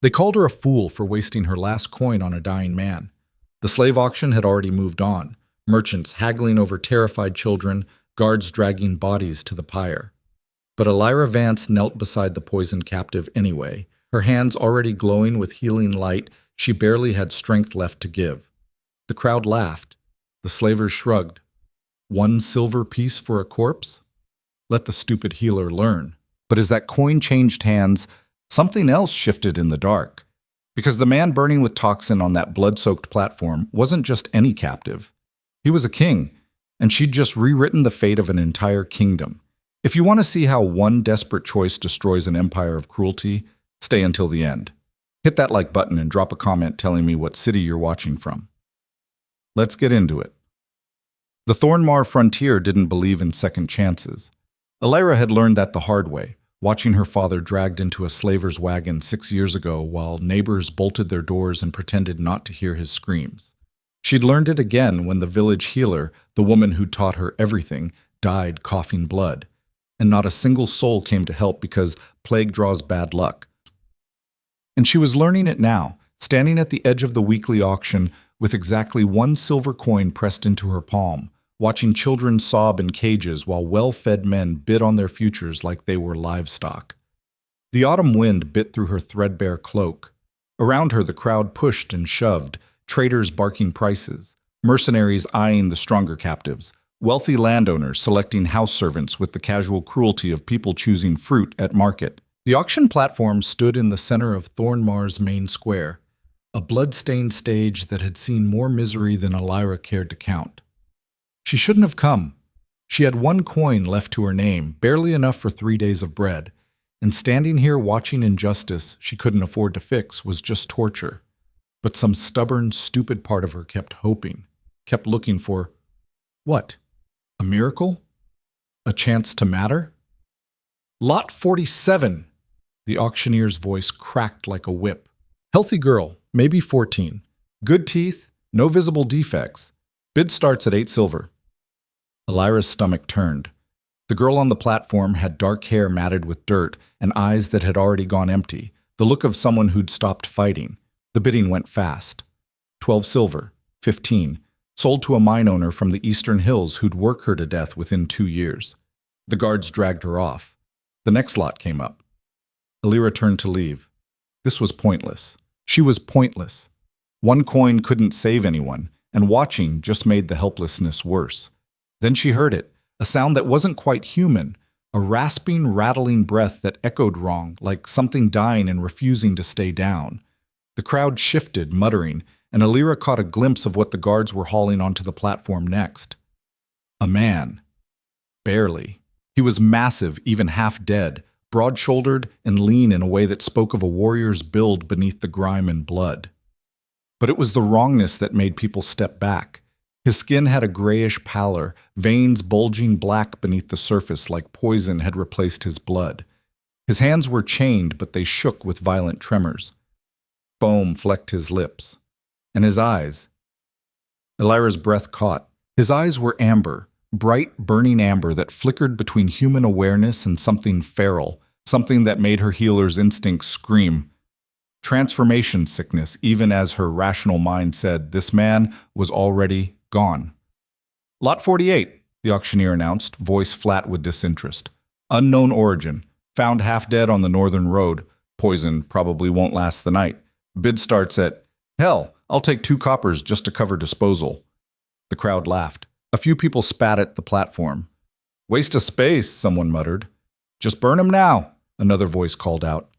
They called her a fool for wasting her last coin on a dying man. The slave auction had already moved on, merchants haggling over terrified children, guards dragging bodies to the pyre. But Elira Vance knelt beside the poisoned captive anyway, her hands already glowing with healing light. She barely had strength left to give. The crowd laughed. The slavers shrugged. 1 silver piece for a corpse? Let the stupid healer learn. But as that coin changed hands, something else shifted in the dark. Because the man burning with toxin on that blood-soaked platform wasn't just any captive. He was a king, and she'd just rewritten the fate of an entire kingdom. If you want to see how one desperate choice destroys an empire of cruelty, stay until the end. Hit that like button and drop a comment telling me what city you're watching from. Let's get into it. The Thornmar frontier didn't believe in second chances. Elira had learned that the hard way, watching her father dragged into a slaver's wagon 6 years ago while neighbors bolted their doors and pretended not to hear his screams. She'd learned it again when the village healer, the woman who'd taught her everything, died coughing blood. And not a single soul came to help because plague draws bad luck. And she was learning it now, standing at the edge of the weekly auction with exactly 1 silver coin pressed into her palm, watching children sob in cages while well-fed men bid on their futures like they were livestock. The autumn wind bit through her threadbare cloak. Around her the crowd pushed and shoved, traders barking prices, mercenaries eyeing the stronger captives, wealthy landowners selecting house servants with the casual cruelty of people choosing fruit at market. The auction platform stood in the center of Thornmar's main square, a blood-stained stage that had seen more misery than Elira cared to count. She shouldn't have come. She had 1 coin left to her name, barely enough for 3 days of bread, and standing here watching injustice she couldn't afford to fix was just torture. But some stubborn, stupid part of her kept hoping, kept looking for, what? A miracle? A chance to matter? Lot 47! The auctioneer's voice cracked like a whip. Healthy girl, maybe 14. Good teeth, no visible defects. Bid starts at 8 silver. Elira's stomach turned. The girl on the platform had dark hair matted with dirt and eyes that had already gone empty, the look of someone who'd stopped fighting. The bidding went fast. 12 silver, 15. Sold to a mine owner from the eastern hills who'd work her to death within 2 years. The guards dragged her off. The next lot came up. Elira turned to leave. This was pointless. She was pointless. 1 coin couldn't save anyone, and watching just made the helplessness worse. Then she heard it, a sound that wasn't quite human, a rasping, rattling breath that echoed wrong, like something dying and refusing to stay down. The crowd shifted, muttering, and Elira caught a glimpse of what the guards were hauling onto the platform next. A man. Barely. He was massive, even half dead, broad-shouldered and lean in a way that spoke of a warrior's build beneath the grime and blood. But it was the wrongness that made people step back. His skin had a grayish pallor, veins bulging black beneath the surface like poison had replaced his blood. His hands were chained, but they shook with violent tremors. Foam flecked his lips. And his eyes. Elira's breath caught. His eyes were amber, bright, burning amber that flickered between human awareness and something feral, something that made her healer's instincts scream. Transformation sickness, even as her rational mind said this man was already gone. Lot 48, the auctioneer announced, voice flat with disinterest. Unknown origin, found half dead on the northern road. Poison probably won't last the night. Bid starts at, hell, I'll take 2 coppers just to cover disposal. The crowd laughed. A few people spat at the platform. Waste of space, someone muttered. Just burn him now, another voice called out.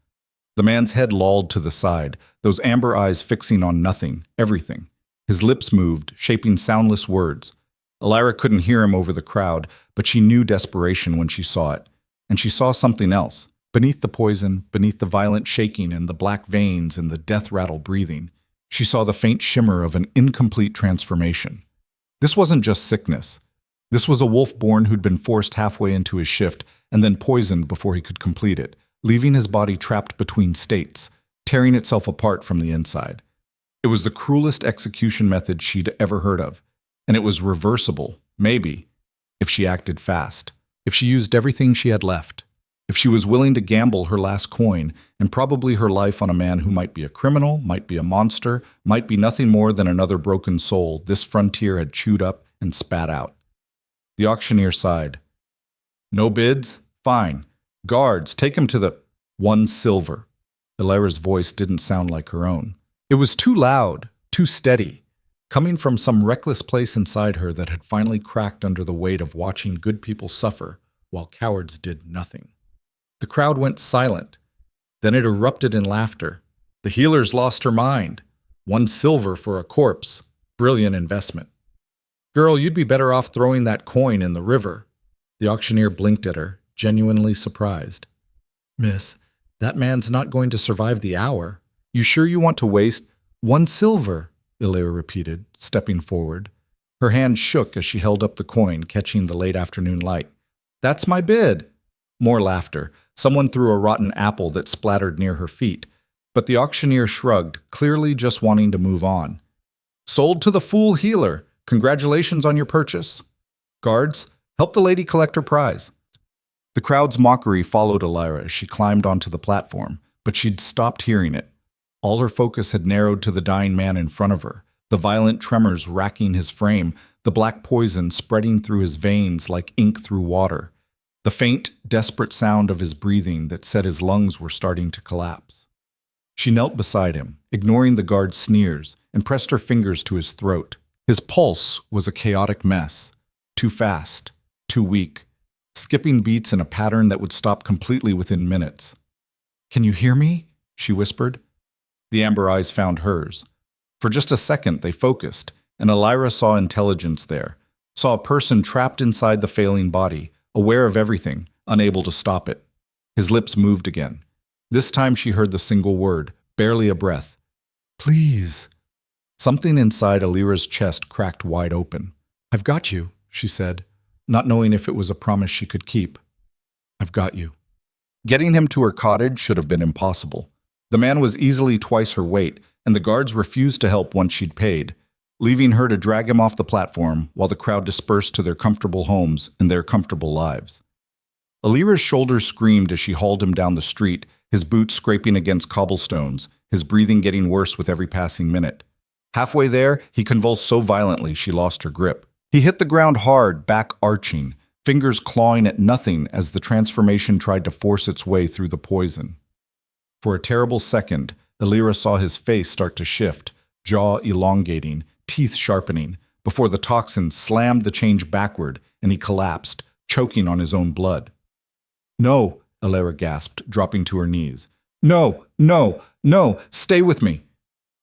The man's head lolled to the side, those amber eyes fixing on nothing, everything. His lips moved, shaping soundless words. Elira couldn't hear him over the crowd, but she knew desperation when she saw it. And she saw something else. Beneath the poison, beneath the violent shaking and the black veins and the death-rattle breathing, she saw the faint shimmer of an incomplete transformation. This wasn't just sickness. This was a wolf-born who'd been forced halfway into his shift and then poisoned before he could complete it, leaving his body trapped between states, tearing itself apart from the inside. It was the cruelest execution method she'd ever heard of, and it was reversible, maybe, if she acted fast, if she used everything she had left. If she was willing to gamble her last coin, and probably her life on a man who might be a criminal, might be a monster, might be nothing more than another broken soul, this frontier had chewed up and spat out. The auctioneer sighed. No bids? Fine. Guards, take him to the 1 silver. Lyanna's voice didn't sound like her own. It was too loud, too steady, coming from some reckless place inside her that had finally cracked under the weight of watching good people suffer while cowards did nothing. The crowd went silent. Then it erupted in laughter. The healer's lost her mind. 1 silver for a corpse. Brilliant investment. Girl, you'd be better off throwing that coin in the river. The auctioneer blinked at her, genuinely surprised. Miss, that man's not going to survive the hour. You sure you want to waste 1 silver? Lyanna repeated, stepping forward. Her hand shook as she held up the coin, catching the late afternoon light. That's my bid. More laughter. Someone threw a rotten apple that splattered near her feet, but the auctioneer shrugged, clearly just wanting to move on. Sold to the fool healer. Congratulations on your purchase. Guards, help the lady collect her prize. The crowd's mockery followed Lyanna as she climbed onto the platform, but she'd stopped hearing it. All her focus had narrowed to the dying man in front of her, the violent tremors racking his frame, the black poison spreading through his veins like ink through water, the faint, desperate sound of his breathing that said his lungs were starting to collapse. She knelt beside him, ignoring the guard's sneers, and pressed her fingers to his throat. His pulse was a chaotic mess, too fast, too weak, skipping beats in a pattern that would stop completely within minutes. Can you hear me? She whispered. The amber eyes found hers. For just a second, they focused, and Lyanna saw intelligence there, saw a person trapped inside the failing body, aware of everything, unable to stop it. His lips moved again. This time she heard the single word, barely a breath. Please. Something inside Lyanna's chest cracked wide open. I've got you, she said, not knowing if it was a promise she could keep. I've got you. Getting him to her cottage should have been impossible. The man was easily twice her weight, and the guards refused to help once she'd paid, leaving her to drag him off the platform while the crowd dispersed to their comfortable homes and their comfortable lives. Lyanna's shoulders screamed as she hauled him down the street, his boots scraping against cobblestones, his breathing getting worse with every passing minute. Halfway there, he convulsed so violently she lost her grip. He hit the ground hard, back arching, fingers clawing at nothing as the transformation tried to force its way through the poison. For a terrible second, Lyanna saw his face start to shift, jaw elongating, teeth sharpening, before the toxin slammed the change backward and he collapsed, choking on his own blood. No, Lyanna gasped, dropping to her knees. No, no, no, stay with me.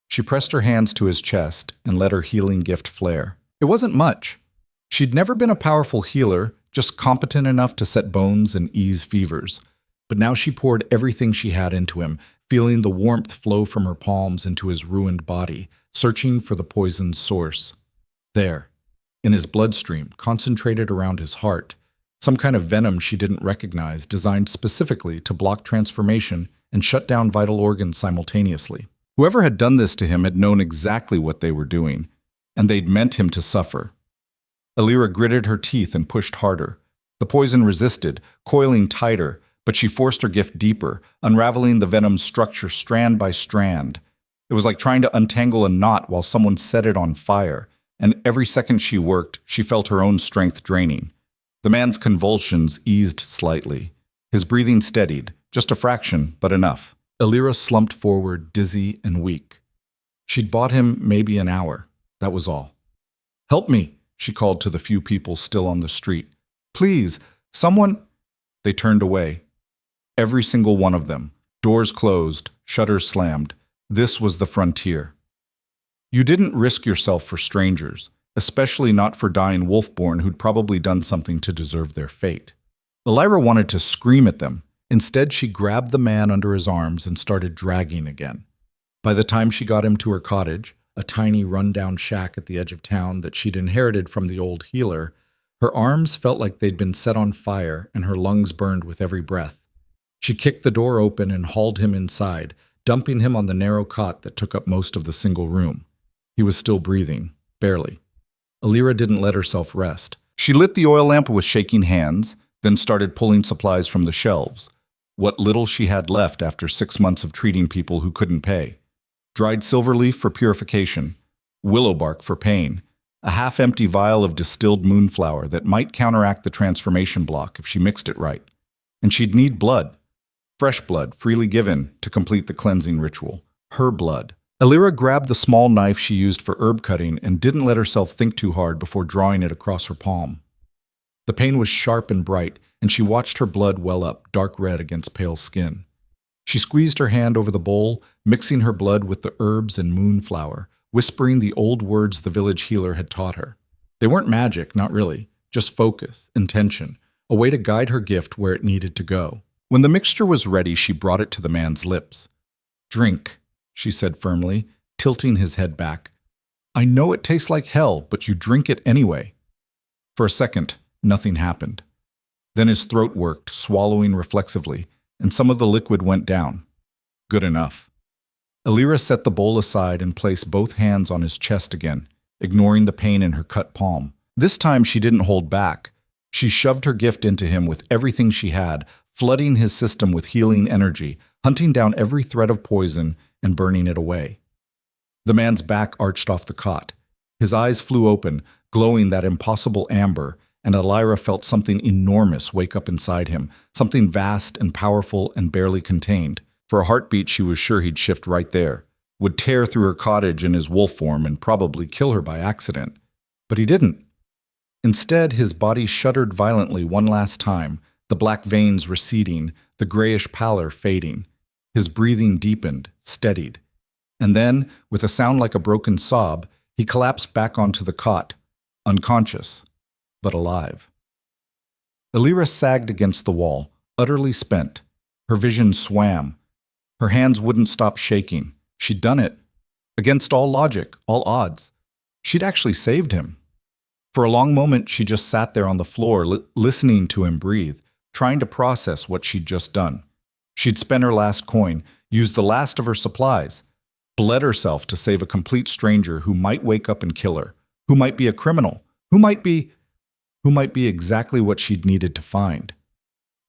She pressed her hands to his chest and let her healing gift flare. It wasn't much. She'd never been a powerful healer, just competent enough to set bones and ease fevers. But now she poured everything she had into him, feeling the warmth flow from her palms into his ruined body, searching for the poison's source. There, in his bloodstream, concentrated around his heart, some kind of venom she didn't recognize, designed specifically to block transformation and shut down vital organs simultaneously. Whoever had done this to him had known exactly what they were doing, and they'd meant him to suffer. Lyanna gritted her teeth and pushed harder. The poison resisted, coiling tighter, but she forced her gift deeper, unraveling the venom's structure strand by strand. It was like trying to untangle a knot while someone set it on fire, and every second she worked, she felt her own strength draining. The man's convulsions eased slightly. His breathing steadied, just a fraction, but enough. Lyanna slumped forward, dizzy and weak. She'd bought him maybe an hour. That was all. Help me, she called to the few people still on the street. Please, someone. They turned away. Every single one of them. Doors closed, shutters slammed. This was the frontier. You didn't risk yourself for strangers, especially not for dying wolfborn who'd probably done something to deserve their fate. Lyanna wanted to scream at them. Instead, she grabbed the man under his arms and started dragging again. By the time she got him to her cottage, a tiny run-down shack at the edge of town that she'd inherited from the old healer, her arms felt like they'd been set on fire and her lungs burned with every breath. She kicked the door open and hauled him inside, dumping him on the narrow cot that took up most of the single room. He was still breathing, barely. Lyanna didn't let herself rest. She lit the oil lamp with shaking hands, then started pulling supplies from the shelves. what little she had left after 6 months of treating people who couldn't pay. Dried silver leaf for purification, willow bark for pain, a half-empty vial of distilled moonflower that might counteract the transformation block if she mixed it right. And she'd need blood, fresh blood, freely given, to complete the cleansing ritual. Her blood. Lyanna grabbed the small knife she used for herb cutting and didn't let herself think too hard before drawing it across her palm. The pain was sharp and bright, and she watched her blood well up, dark red against pale skin. She squeezed her hand over the bowl, mixing her blood with the herbs and moonflower, whispering the old words the village healer had taught her. They weren't magic, not really, just focus, intention, a way to guide her gift where it needed to go. When the mixture was ready, she brought it to the man's lips. "Drink," she said firmly, tilting his head back. "I know it tastes like hell, but you drink it anyway." For a second, nothing happened. Then his throat worked, swallowing reflexively, and some of the liquid went down. Good enough. Lyanna set the bowl aside and placed both hands on his chest again, ignoring the pain in her cut palm. This time she didn't hold back. She shoved her gift into him with everything she had, flooding his system with healing energy, hunting down every thread of poison and burning it away. The man's back arched off the cot. His eyes flew open, glowing that impossible amber, and Lyanna felt something enormous wake up inside him, something vast and powerful and barely contained. For a heartbeat, she was sure he'd shift right there, would tear through her cottage in his wolf form and probably kill her by accident. But he didn't. Instead, his body shuddered violently one last time, the black veins receding, the grayish pallor fading. His breathing deepened, steadied. And then, with a sound like a broken sob, he collapsed back onto the cot, unconscious, but alive. Lyanna sagged against the wall, utterly spent. Her vision swam. Her hands wouldn't stop shaking. She'd done it. Against all logic, all odds. She'd actually saved him. For a long moment, she just sat there on the floor, listening to him breathe, trying to process what she'd just done. She'd spent her last coin, used the last of her supplies, bled herself to save a complete stranger who might wake up and kill her, who might be a criminal, who might be exactly what she'd needed to find.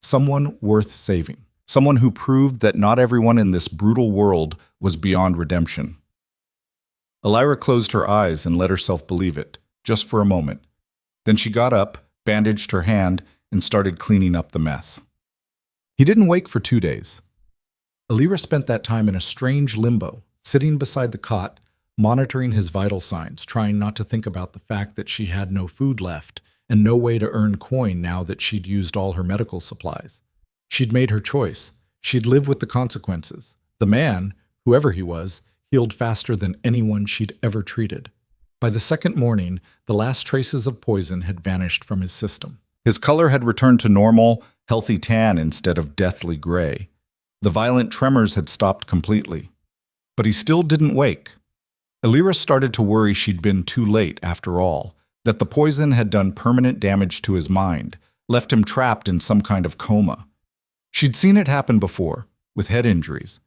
Someone worth saving. Someone who proved that not everyone in this brutal world was beyond redemption. Lyanna closed her eyes and let herself believe it, just for a moment. Then she got up, bandaged her hand, and started cleaning up the mess. He didn't wake for 2 days. Lyanna spent that time in a strange limbo, sitting beside the cot, monitoring his vital signs, trying not to think about the fact that she had no food left and no way to earn coin now that she'd used all her medical supplies. She'd made her choice. She'd live with the consequences. The man, whoever he was, healed faster than anyone she'd ever treated. By the second morning, the last traces of poison had vanished from his system. His color had returned to normal, healthy tan instead of deathly gray. The violent tremors had stopped completely. But he still didn't wake. Lyanna started to worry she'd been too late after all, that the poison had done permanent damage to his mind, left him trapped in some kind of coma. She'd seen it happen before, with head injuries.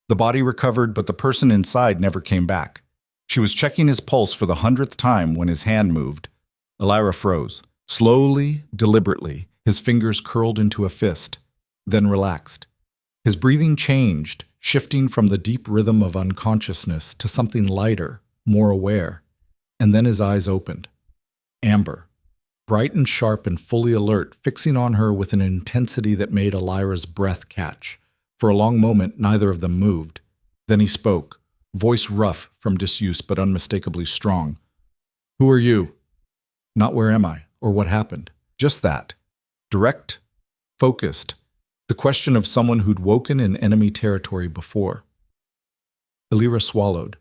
The body recovered, but the person inside never came back. She was checking his pulse for the 100th time when his hand moved. Lyanna froze. Slowly, deliberately, his fingers curled into a fist, then relaxed. His breathing changed, shifting from the deep rhythm of unconsciousness to something lighter, more aware. And then his eyes opened. Amber, bright and sharp and fully alert, fixing on her with an intensity that made Lyanna's breath catch. For a long moment, neither of them moved. Then he spoke, voice rough from disuse but unmistakably strong. "Who are you?" Not "where am I?" or "what happened?" Just that. Direct, focused. The question of someone who'd woken in enemy territory before. Lyanna swallowed.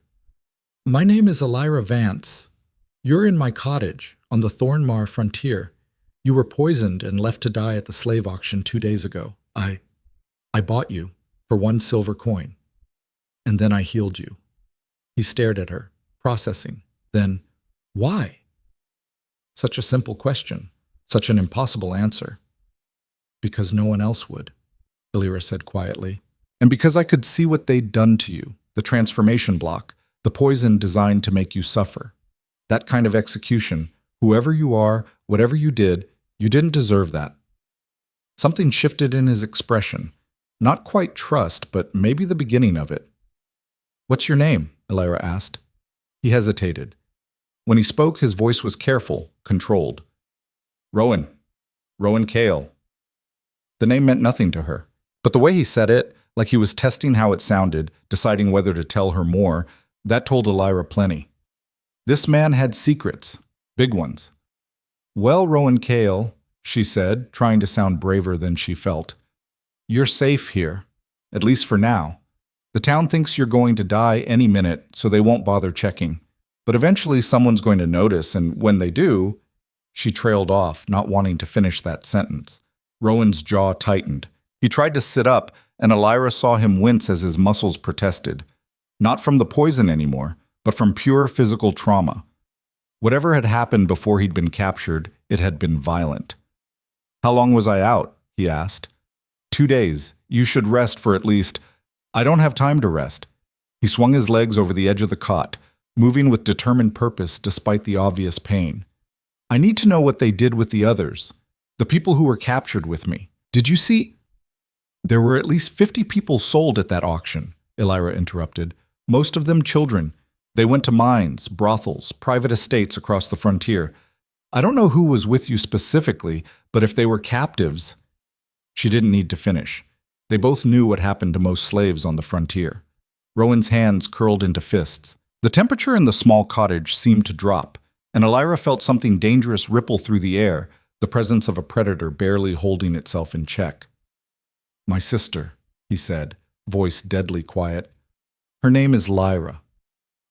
"My name is Lyanna Vance. You're in my cottage, on the Thornmar frontier. You were poisoned and left to die at the slave auction 2 days ago. I bought you for 1 silver coin. And then I healed you." He stared at her, processing. Then, why? Such a simple question, such an impossible answer. "Because no one else would," Lyanna said quietly. "And because I could see what they'd done to you, the transformation block, the poison designed to make you suffer. That kind of execution, whoever you are, whatever you didn't deserve that." Something shifted in his expression. Not quite trust, but maybe the beginning of it. "What's your name?" Elira asked. He hesitated. When he spoke, his voice was careful, controlled. "Rowan. Rowan Kale." The name meant nothing to her, but the way he said it, like he was testing how it sounded, deciding whether to tell her more, that told Elira plenty. This man had secrets, big ones. "Well, Rowan Kale," she said, trying to sound braver than she felt, "you're safe here, at least for now. The town thinks you're going to die any minute, so they won't bother checking. But eventually someone's going to notice, and when they do—" She trailed off, not wanting to finish that sentence. Rowan's jaw tightened. He tried to sit up, and Elira saw him wince as his muscles protested. Not from the poison anymore, but from pure physical trauma. Whatever had happened before he'd been captured, it had been violent. "How long was I out?" he asked. 2 days. You should rest for at least—" "I don't have time to rest." He swung his legs over the edge of the cot, moving with determined purpose despite the obvious pain. "I need to know what they did with the others. The people who were captured with me. Did you see—" "There were at least 50 people sold at that auction," Elira interrupted. "Most of them children. They went to mines, brothels, private estates across the frontier. I don't know who was with you specifically, but if they were captives—" She didn't need to finish. They both knew what happened to most slaves on the frontier. Rowan's hands curled into fists. The temperature in the small cottage seemed to drop, and Elira felt something dangerous ripple through the air, the presence of a predator barely holding itself in check. "My sister," he said, voice deadly quiet. "Her name is Lyra.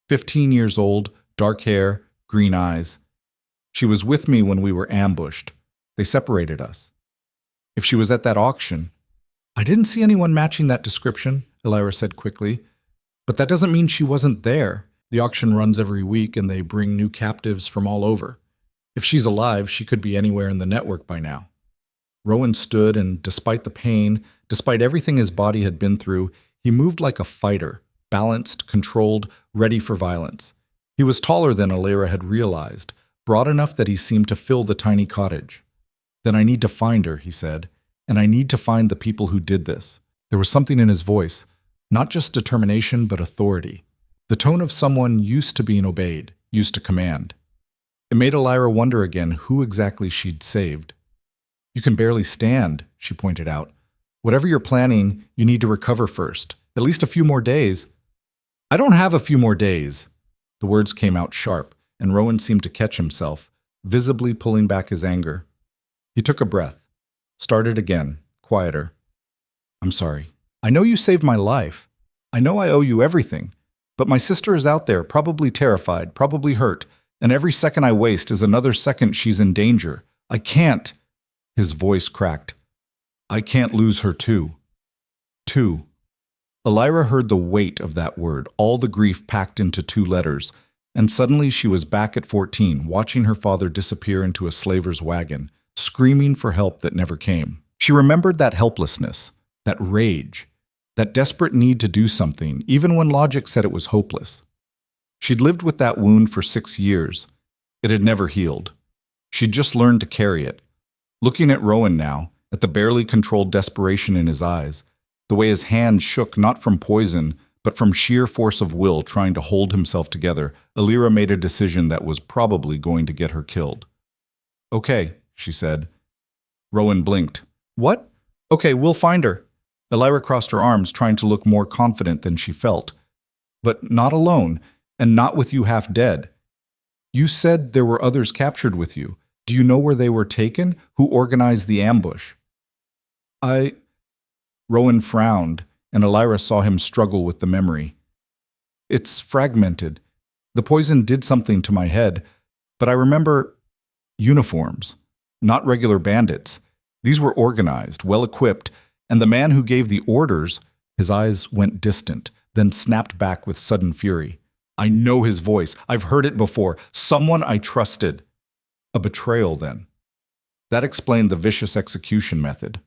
15 years old, dark hair, green eyes. She was with me when we were ambushed. They separated us. If she was at that auction—" "I didn't see anyone matching that description," Elira said quickly. "But that doesn't mean she wasn't there. The auction runs every week and they bring new captives from all over. If she's alive, she could be anywhere in the network by now." Rowan stood, and despite the pain, despite everything his body had been through, he moved like a fighter, balanced, controlled, ready for violence. He was taller than Elira had realized, broad enough that he seemed to fill the tiny cottage. "Then I need to find her," he said, "and I need to find the people who did this." There was something in his voice, not just determination but authority. The tone of someone used to being obeyed, used to command. It made Elira wonder again who exactly she'd saved. "You can barely stand," she pointed out. "Whatever you're planning, you need to recover first. At least a few more days." "I don't have a few more days." The words came out sharp, and Rowan seemed to catch himself, visibly pulling back his anger. He took a breath, started again, quieter. "I'm sorry. I know you saved my life. I know I owe you everything. But my sister is out there, probably terrified, probably hurt, and every second I waste is another second she's in danger. I can't—" His voice cracked. "I can't lose her too." Two. Elira heard the weight of that word, all the grief packed into 2 letters, and suddenly she was back at 14, watching her father disappear into a slaver's wagon, screaming for help that never came. She remembered that helplessness, that rage, that desperate need to do something, even when logic said it was hopeless. She'd lived with that wound for 6 years. It had never healed. She'd just learned to carry it. Looking at Rowan now, at the barely controlled desperation in his eyes, the way his hand shook not from poison, but from sheer force of will trying to hold himself together, Elira made a decision that was probably going to get her killed. "Okay," she said. Rowan blinked. "What?" "Okay, we'll find her." Elira crossed her arms, trying to look more confident than she felt. "But not alone, and not with you half dead. You said there were others captured with you. Do you know where they were taken? Who organized the ambush?" Rowan frowned, and Elira saw him struggle with the memory. "It's fragmented. The poison did something to my head, but I remember uniforms, not regular bandits. These were organized, well-equipped, and the man who gave the orders—" His eyes went distant, then snapped back with sudden fury. "I know his voice. I've heard it before. Someone I trusted." A betrayal, then. That explained the vicious execution method.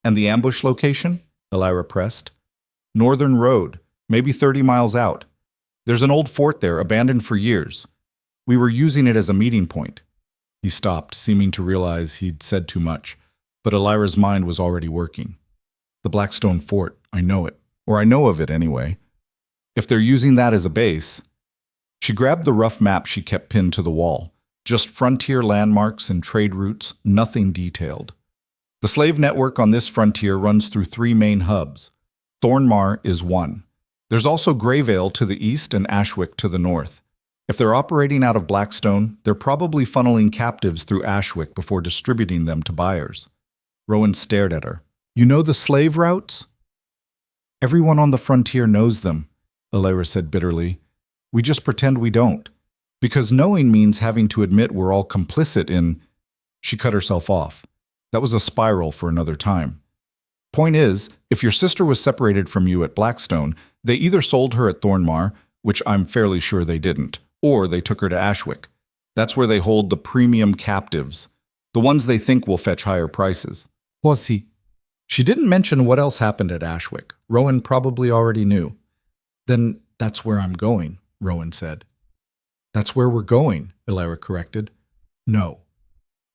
"And the ambush location?" Elira pressed. "Northern Road, maybe 30 miles out. There's an old fort there, abandoned for years. We were using it as a meeting point." He stopped, seeming to realize he'd said too much, but Elira's mind was already working. The Blackstone Fort, I know it. Or I know of it anyway. If they're using that as a base. She grabbed the rough map she kept pinned to the wall. Just frontier landmarks and trade routes, nothing detailed. The slave network on this frontier runs through 3 main hubs. Thornmar is one. There's also Greyvale to the east and Ashwick to the north. If they're operating out of Blackstone, they're probably funneling captives through Ashwick before distributing them to buyers. Rowan stared at her. You know the slave routes? Everyone on the frontier knows them, Lyanna said bitterly. We just pretend we don't. Because knowing means having to admit we're all complicit in… She cut herself off. That was a spiral for another time. Point is, if your sister was separated from you at Blackstone, they either sold her at Thornmar, which I'm fairly sure they didn't, or they took her to Ashwick. That's where they hold the premium captives, the ones they think will fetch higher prices. Was he? She didn't mention what else happened at Ashwick. Rowan probably already knew. Then that's where I'm going, Rowan said. That's where we're going, Lyanna corrected. No.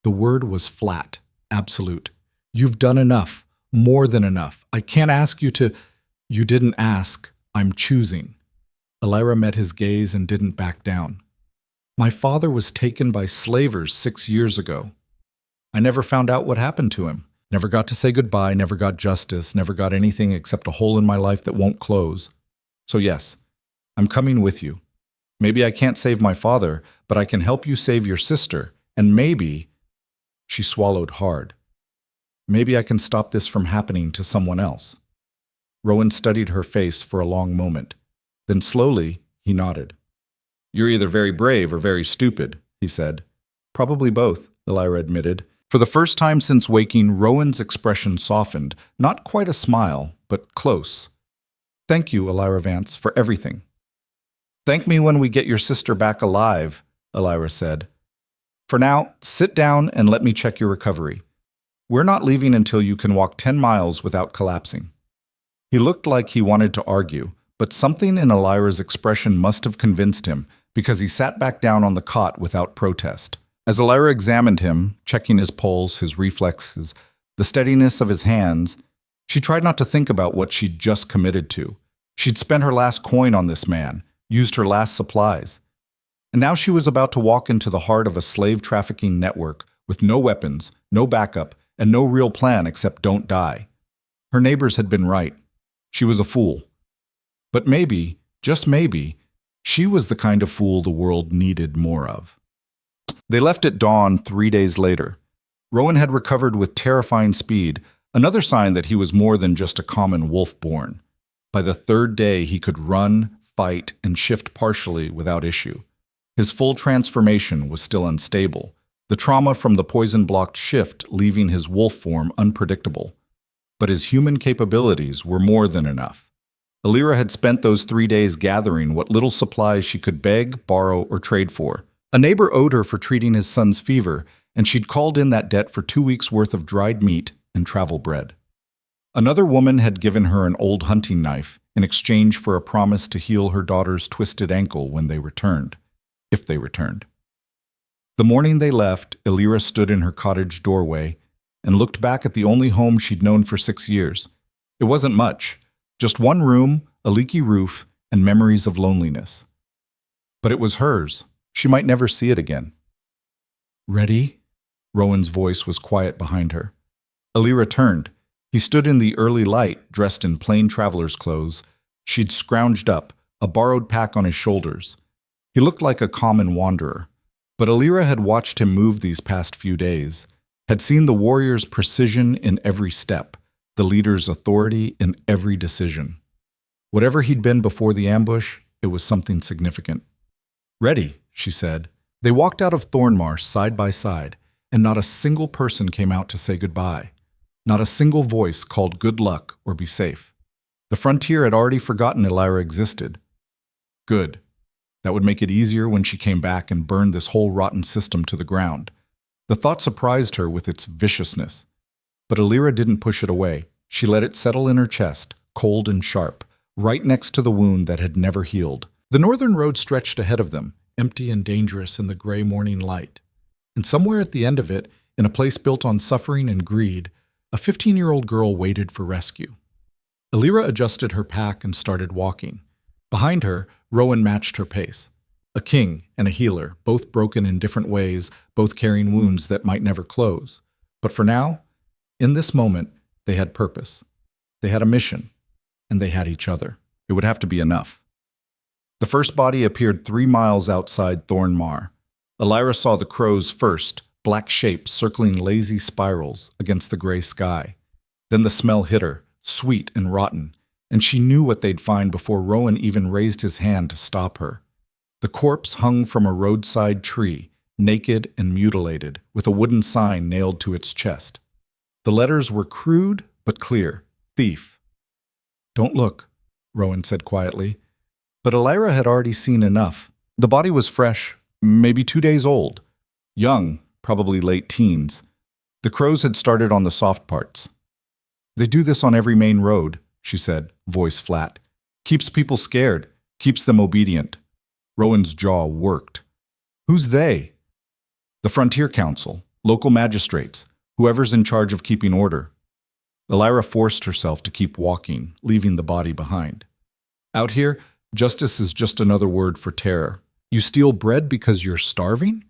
The word was flat, absolute. You've done enough. More than enough. I can't ask you to… You didn't ask. I'm choosing. Lyanna met his gaze and didn't back down. My father was taken by slavers 6 years ago. I never found out what happened to him. Never got to say goodbye, never got justice, never got anything except a hole in my life that won't close. So yes, I'm coming with you. Maybe I can't save my father, but I can help you save your sister, and maybe… She swallowed hard. Maybe I can stop this from happening to someone else. Rowan studied her face for a long moment. Then slowly, he nodded. You're either very brave or very stupid, he said. Probably both, Lyanna admitted. For the first time since waking, Rowan's expression softened. Not quite a smile, but close. Thank you, Lyanna Vance, for everything. Thank me when we get your sister back alive, Lyanna said. For now, sit down and let me check your recovery. We're not leaving until you can walk 10 miles without collapsing. He looked like he wanted to argue, but something in Lyanna's expression must have convinced him, because he sat back down on the cot without protest. As Lyanna examined him, checking his pulse, his reflexes, the steadiness of his hands, she tried not to think about what she'd just committed to. She'd spent her last coin on this man, used her last supplies. And now she was about to walk into the heart of a slave trafficking network with no weapons, no backup, and no real plan except don't die. Her neighbors had been right. She was a fool. But maybe, just maybe, she was the kind of fool the world needed more of. They left at dawn 3 days later. Rowan had recovered with terrifying speed, another sign that he was more than just a common wolf-born. By the 3rd day, he could run, fight, and shift partially without issue. His full transformation was still unstable, the trauma from the poison-blocked shift leaving his wolf form unpredictable. But his human capabilities were more than enough. Lyanna had spent those 3 days gathering what little supplies she could beg, borrow, or trade for. A neighbor owed her for treating his son's fever, and she'd called in that debt for 2 weeks' worth of dried meat and travel bread. Another woman had given her an old hunting knife in exchange for a promise to heal her daughter's twisted ankle when they returned, if they returned. The morning they left, Lyanna stood in her cottage doorway and looked back at the only home she'd known for 6 years. It wasn't much, just one room, a leaky roof, and memories of loneliness. But it was hers. She might never see it again. Ready? Rowan's voice was quiet behind her. Lyanna turned. He stood in the early light, dressed in plain traveler's clothes. She'd scrounged up, a borrowed pack on his shoulders. He looked like a common wanderer. But Lyanna had watched him move these past few days, had seen the warrior's precision in every step, the leader's authority in every decision. Whatever he'd been before the ambush, it was something significant. Ready, she said. They walked out of Thornmar side by side, and not a single person came out to say goodbye. Not a single voice called good luck or be safe. The frontier had already forgotten Lyanna existed. Good. That would make it easier when she came back and burned this whole rotten system to the ground. The thought surprised her with its viciousness. But Lyanna didn't push it away. She let it settle in her chest, cold and sharp, right next to the wound that had never healed. The northern road stretched ahead of them, empty and dangerous in the gray morning light. And somewhere at the end of it, in a place built on suffering and greed, a 15-year-old girl waited for rescue. Elira adjusted her pack and started walking. Behind her, Rowan matched her pace. A king and a healer, both broken in different ways, both carrying wounds that might never close. But for now, in this moment, they had purpose. They had a mission, and they had each other. It would have to be enough. The first body appeared 3 miles outside Thornmar. Elira saw the crows first, black shapes circling lazy spirals against the gray sky. Then the smell hit her, sweet and rotten, and she knew what they'd find before Rowan even raised his hand to stop her. The corpse hung from a roadside tree, naked and mutilated, with a wooden sign nailed to its chest. The letters were crude but clear. Thief. "Don't look," Rowan said quietly. But Elira had already seen enough. The body was fresh, maybe 2 days old. Young, probably late teens. The crows had started on the soft parts. "They do this on every main road," she said, voice flat. "Keeps people scared, keeps them obedient." Rowan's jaw worked. "Who's they?" "The Frontier Council, local magistrates, whoever's in charge of keeping order." Elira forced herself to keep walking, leaving the body behind. Out here, justice is just another word for terror. You steal bread because you're starving?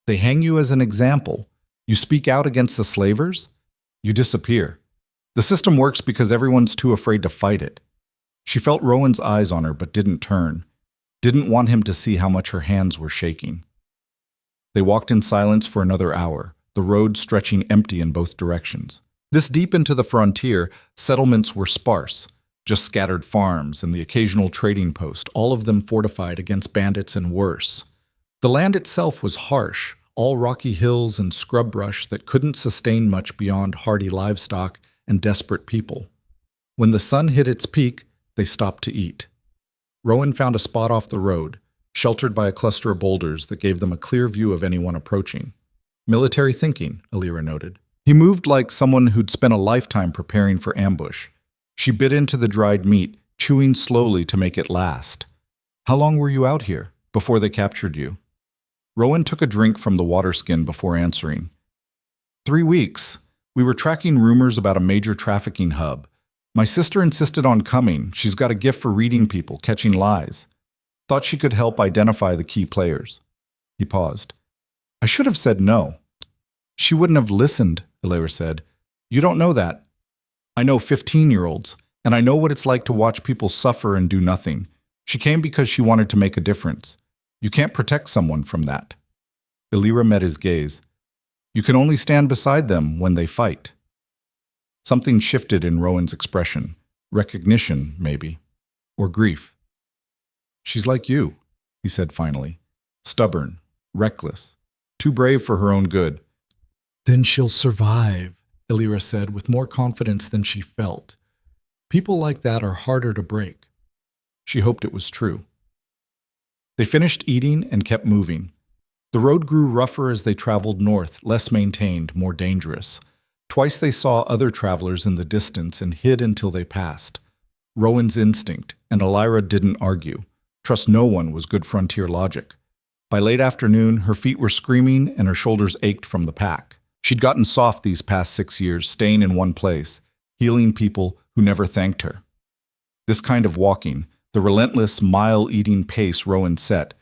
They hang you as an example. You speak out against the slavers? You disappear. The system works because everyone's too afraid to fight it. She felt Rowan's eyes on her but didn't turn. Didn't want him to see how much her hands were shaking. They walked in silence for another hour, the road stretching empty in both directions. This deep into the frontier, settlements were sparse, just scattered farms and the occasional trading post, all of them fortified against bandits and worse. The land itself was harsh, all rocky hills and scrub brush that couldn't sustain much beyond hardy livestock and desperate people. When the sun hit its peak, they stopped to eat. Rowan found a spot off the road, sheltered by a cluster of boulders that gave them a clear view of anyone approaching. Military thinking, Elira noted. He moved like someone who'd spent a lifetime preparing for ambush. She bit into the dried meat, chewing slowly to make it last. "How long were you out here, before they captured you?" Rowan took a drink from the water skin before answering. 3 weeks. We were tracking rumors about a major trafficking hub. My sister insisted on coming. She's got a gift for reading people, catching lies. Thought she could help identify the key players. He paused. "I should have said no." "She wouldn't have listened," Elira said. "You don't know that. I know 15-year-olds, and I know what it's like to watch people suffer and do nothing. She came because she wanted to make a difference. You can't protect someone from that." Elira met his gaze. "You can only stand beside them when they fight." Something shifted in Rowan's expression. Recognition, maybe. Or grief. "She's like you," he said finally. "Stubborn, reckless, too brave for her own good." "Then she'll survive," Elira said with more confidence than she felt. People like that are harder to break. She hoped it was true. They finished eating and kept moving. The road grew rougher as they traveled north, less maintained, more dangerous. Twice they saw other travelers in the distance and hid until they passed. Rowan's instinct, and Elira didn't argue. Trust no one was good frontier logic. By late afternoon, her feet were screaming and her shoulders ached from the pack. She'd gotten soft these past 6 years, staying in one place, healing people who never thanked her. This kind of walking, the relentless, mile-eating pace Rowan set,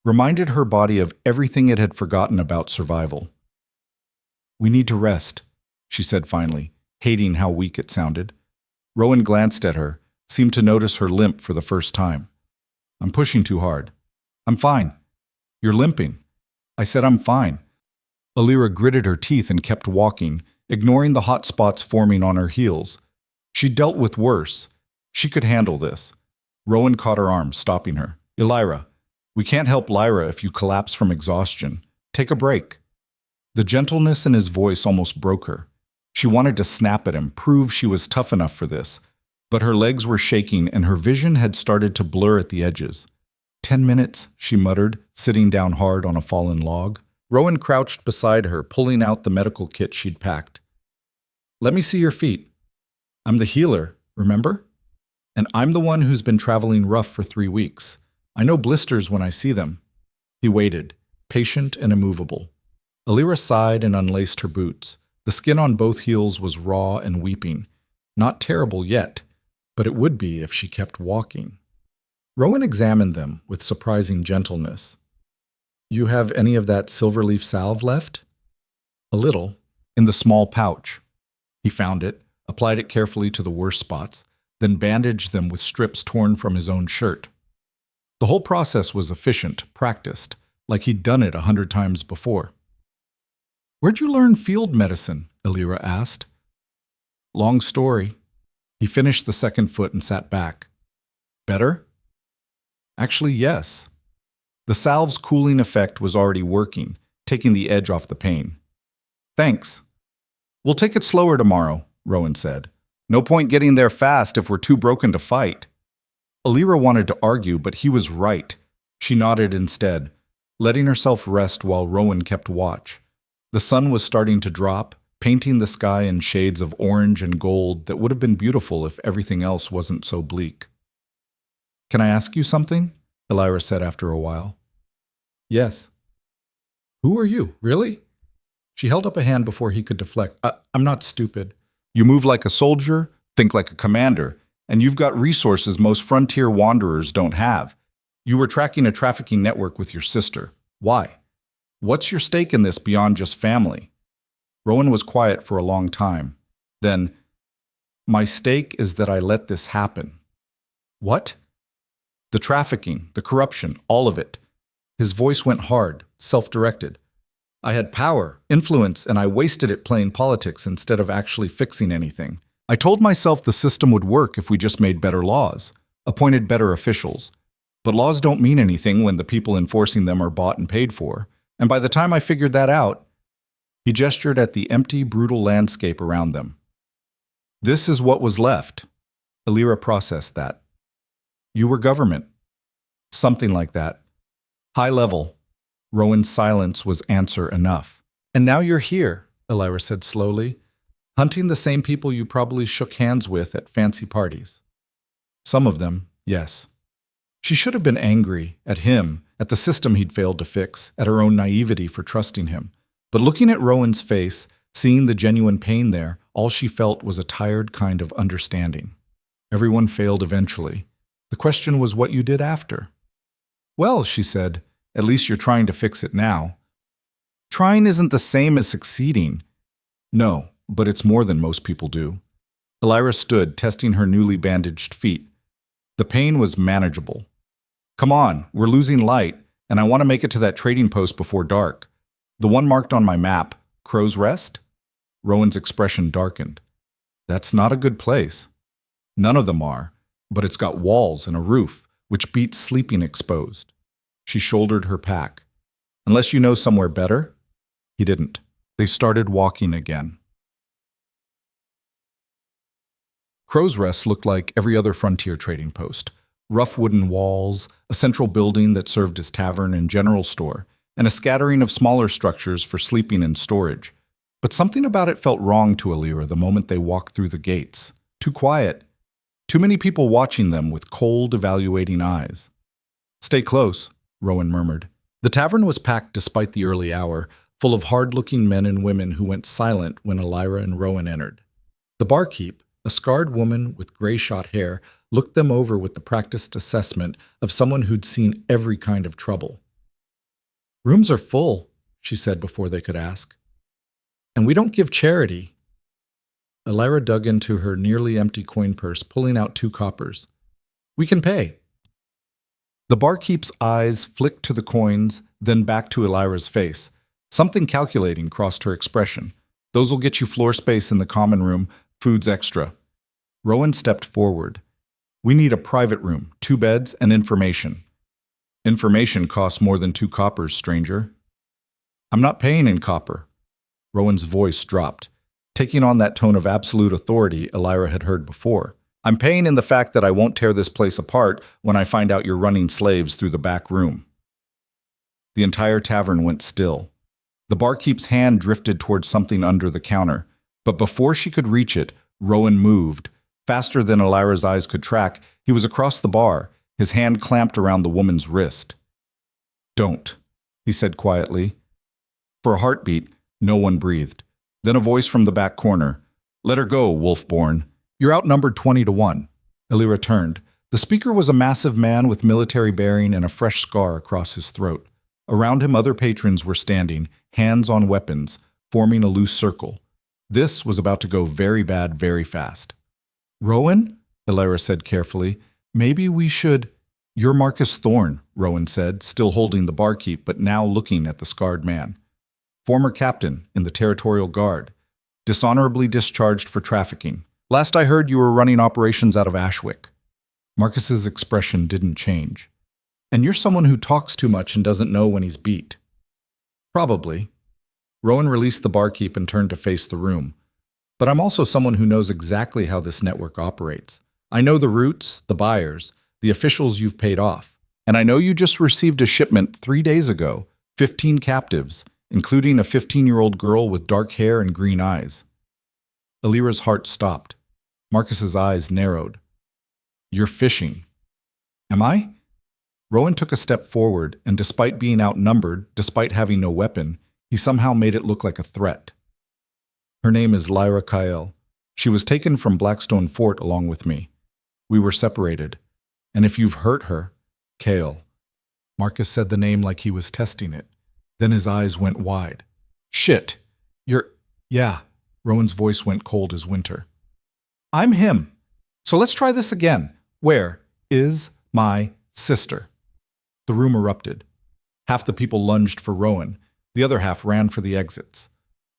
reminded her body of everything it had forgotten about survival. "We need to rest," she said finally, hating how weak it sounded. Rowan glanced at her, seemed to notice her limp for the first time. "I'm pushing too hard." "I'm fine." "You're limping." "I said I'm fine." Elira gritted her teeth and kept walking, ignoring the hot spots forming on her heels. She'd dealt with worse. She could handle this. Rowan caught her arm, stopping her. "Elira, we can't help Lyra if you collapse from exhaustion. Take a break." The gentleness in his voice almost broke her. She wanted to snap at him, prove she was tough enough for this. But her legs were shaking and her vision had started to blur at the edges. 10 minutes, she muttered, sitting down hard on a fallen log. Rowan crouched beside her, pulling out the medical kit she'd packed. "Let me see your feet. I'm the healer, remember? And I'm the one who's been traveling rough for 3 weeks. I know blisters when I see them." He waited, patient and immovable. Elira sighed and unlaced her boots. The skin on both heels was raw and weeping. Not terrible yet, but it would be if she kept walking. Rowan examined them with surprising gentleness. You have any of that silverleaf salve left? A little, in the small pouch. He found it, applied it carefully to the worst spots, then bandaged them with strips torn from his own shirt. The whole process was efficient, practiced, like he'd done it 100 times before. Where'd you learn field medicine? Lyanna asked. Long story. He finished the second foot and sat back. Better? Actually, yes. The salve's cooling effect was already working, taking the edge off the pain. Thanks. We'll take it slower tomorrow, Rowan said. No point getting there fast if we're too broken to fight. Lyanna wanted to argue, but he was right. She nodded instead, letting herself rest while Rowan kept watch. The sun was starting to drop, painting the sky in shades of orange and gold that would have been beautiful if everything else wasn't so bleak. Can I ask you something? Lyanna said after a while. Yes. Who are you, really? She held up a hand before he could deflect. I'm not stupid. You move like a soldier, think like a commander, and you've got resources most frontier wanderers don't have. You were tracking a trafficking network with your sister. Why? What's your stake in this beyond just family? Rowan was quiet for a long time. Then, my stake is that I let this happen. What? The trafficking, the corruption, all of it. His voice went hard, self-directed. I had power, influence, and I wasted it playing politics instead of actually fixing anything. I told myself the system would work if we just made better laws, appointed better officials. But laws don't mean anything when the people enforcing them are bought and paid for. And by the time I figured that out, he gestured at the empty, brutal landscape around them. This is what was left. Lyanna processed that. You were government. Something like that. High level. Rowan's silence was answer enough. And now you're here, Lyanna said slowly, hunting the same people you probably shook hands with at fancy parties. Some of them, yes. She should have been angry at him, at the system he'd failed to fix, at her own naivety for trusting him. But looking at Rowan's face, seeing the genuine pain there, all she felt was a tired kind of understanding. Everyone failed eventually. The question was what you did after. Well, she said, at least you're trying to fix it now. Trying isn't the same as succeeding. No, but it's more than most people do. Lyanna stood, testing her newly bandaged feet. The pain was manageable. Come on, we're losing light, and I want to make it to that trading post before dark. The one marked on my map, Crow's Rest? Rowan's expression darkened. That's not a good place. None of them are, but it's got walls and a roof, which beats sleeping exposed. She shouldered her pack. Unless you know somewhere better? He didn't. They started walking again. Crow's Rest looked like every other frontier trading post. Rough wooden walls, a central building that served as tavern and general store, and a scattering of smaller structures for sleeping and storage. But something about it felt wrong to Lyanna the moment they walked through the gates. Too quiet. Too many people watching them with cold, evaluating eyes. Stay close, Rowan murmured. The tavern was packed despite the early hour, full of hard-looking men and women who went silent when Lyanna and Rowan entered. The barkeep, a scarred woman with gray-shot hair, looked them over with the practiced assessment of someone who'd seen every kind of trouble. Rooms are full, she said before they could ask. And we don't give charity. Lyanna dug into her nearly empty coin purse, pulling out 2 coppers. We can pay. The barkeep's eyes flicked to the coins, then back to Lyanna's face. Something calculating crossed her expression. Those will get you floor space in the common room, food's extra. Rowan stepped forward. We need a private room, 2 beds, and information. Information costs more than 2 coppers, stranger. I'm not paying in copper. Rowan's voice dropped, taking on that tone of absolute authority Lyanna had heard before. I'm paying in the fact that I won't tear this place apart when I find out you're running slaves through the back room. The entire tavern went still. The barkeep's hand drifted towards something under the counter, but before she could reach it, Rowan moved. Faster than Lyanna's eyes could track, he was across the bar, his hand clamped around the woman's wrist. Don't, he said quietly. For a heartbeat, no one breathed. Then a voice from the back corner. "Let her go, Wolfborn. You're outnumbered 20-1. Illyra turned. The speaker was a massive man with military bearing and a fresh scar across his throat. Around him, other patrons were standing, hands on weapons, forming a loose circle. This was about to go very bad very fast. "Rowan?" Illyra said carefully. "Maybe we should—" "You're Marcus Thorne," Rowan said, still holding the barkeep but now looking at the scarred man. "Former captain in the Territorial Guard. Dishonorably discharged for trafficking. Last I heard you were running operations out of Ashwick." Marcus's expression didn't change. "And you're someone who talks too much and doesn't know when he's beat." "Probably." Rowan released the barkeep and turned to face the room. "But I'm also someone who knows exactly how this network operates. I know the routes, the buyers, the officials you've paid off. And I know you just received a shipment 3 days ago, 15 captives, including a 15-year-old girl with dark hair and green eyes." Illyra's heart stopped. Marcus's eyes narrowed. "You're fishing." "Am I?" Rowan took a step forward, and despite being outnumbered, despite having no weapon, he somehow made it look like a threat. "Her name is Lyra Kyle. She was taken from Blackstone Fort along with me. We were separated. And if you've hurt her, Kale." Marcus said the name like he was testing it. Then his eyes went wide. "Shit! Yeah." Rowan's voice went cold as winter. "I'm him. So let's try this again. Where is my sister?" The room erupted. Half the people lunged for Rowan. The other half ran for the exits.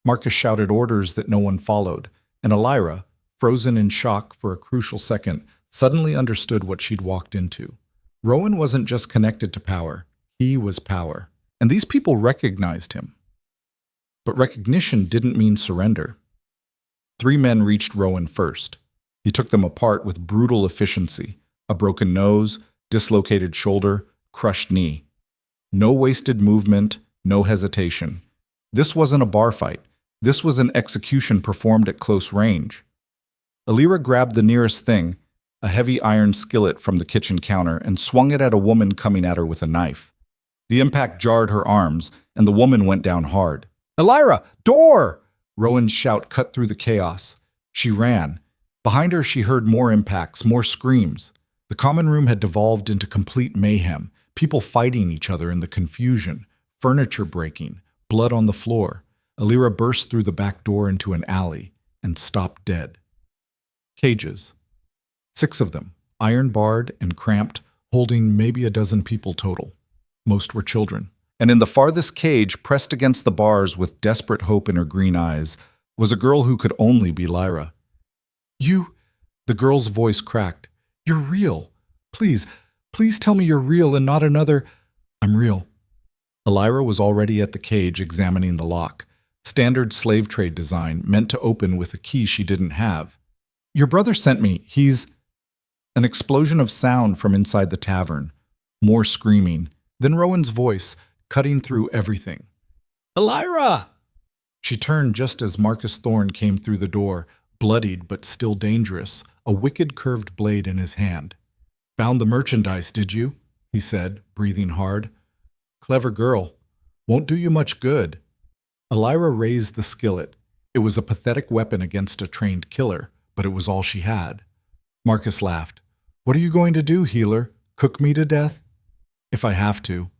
Marcus shouted orders that no one followed, and Illyra, frozen in shock for a crucial second, suddenly understood what she'd walked into. Rowan wasn't just connected to power. He was power. And these people recognized him. But recognition didn't mean surrender. 3 men reached Rowan first. He took them apart with brutal efficiency. A broken nose, dislocated shoulder, crushed knee. No wasted movement, no hesitation. This wasn't a bar fight. This was an execution performed at close range. Illyra grabbed the nearest thing, a heavy iron skillet from the kitchen counter, and swung it at a woman coming at her with a knife. The impact jarred her arms, and the woman went down hard. "Illyra, door!" Rowan's shout cut through the chaos. She ran. Behind her, she heard more impacts, more screams. The common room had devolved into complete mayhem, people fighting each other in the confusion, furniture breaking, blood on the floor. Illyra burst through the back door into an alley and stopped dead. Cages. 6 of them, iron-barred and cramped, holding maybe a dozen people total. Most were children. And in the farthest cage, pressed against the bars with desperate hope in her green eyes, was a girl who could only be Lyra. "You," the girl's voice cracked. "You're real. Please tell me you're real and not another—" "I'm real." Illyra was already at the cage examining the lock. Standard slave trade design, meant to open with a key she didn't have. "Your brother sent me. He's—" An explosion of sound from inside the tavern. More screaming. Then Rowan's voice, cutting through everything. "Illyra!" She turned just as Marcus Thorne came through the door, bloodied but still dangerous, a wicked curved blade in his hand. "Found the merchandise, did you?" he said, breathing hard. "Clever girl. Won't do you much good." Illyra raised the skillet. It was a pathetic weapon against a trained killer, but it was all she had. Marcus laughed. "What are you going to do, healer? Cook me to death?" "If I have to."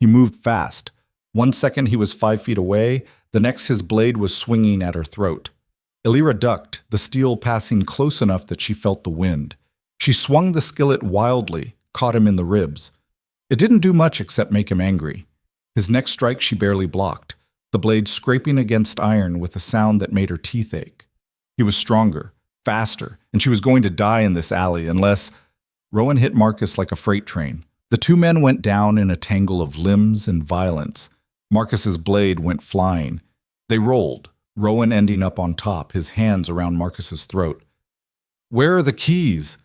He moved fast. 1 second he was 5 feet away, the next his blade was swinging at her throat. Illyra ducked, the steel passing close enough that she felt the wind. She swung the skillet wildly, caught him in the ribs. It didn't do much except make him angry. His next strike she barely blocked, the blade scraping against iron with a sound that made her teeth ache. He was stronger, faster, and she was going to die in this alley unless— Rowan hit Marcus like a freight train. The 2 men went down in a tangle of limbs and violence. Marcus's blade went flying. They rolled, Rowan ending up on top, his hands around Marcus's throat. "Where are the keys?"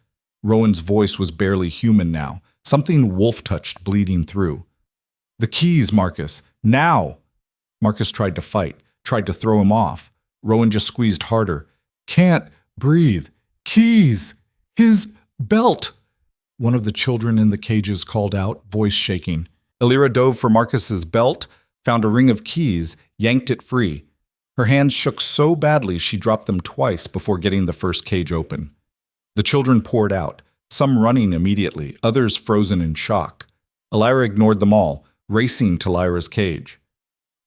Rowan's voice was barely human now, something wolf-touched bleeding through. "The keys, Marcus, now!" Marcus tried to fight, tried to throw him off. Rowan just squeezed harder. "Can't breathe. Keys! His belt!" One of the children in the cages called out, voice shaking. Illyra dove for Marcus's belt, found a ring of keys, yanked it free. Her hands shook so badly she dropped them twice before getting the first cage open. The children poured out, some running immediately, others frozen in shock. Lyanna ignored them all, racing to Lyra's cage.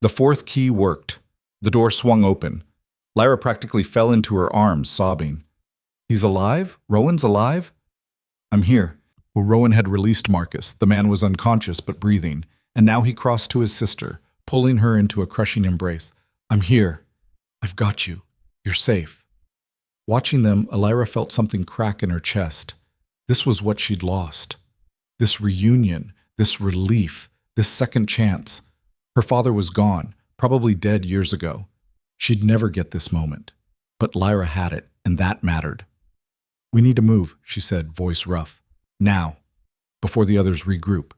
The fourth key worked. The door swung open. Lyanna practically fell into her arms, sobbing. "He's alive? Rowan's alive?" "I'm here." Well, Rowan had released Marcus. The man was unconscious but breathing, and now he crossed to his sister, pulling her into a crushing embrace. "I'm here. I've got you. You're safe." Watching them, Lyanna felt something crack in her chest. This was what she'd lost. This reunion, this relief, this second chance. Her father was gone, probably dead years ago. She'd never get this moment. But Lyanna had it, and that mattered. "We need to move," she said, voice rough. "Now, before the others regroup."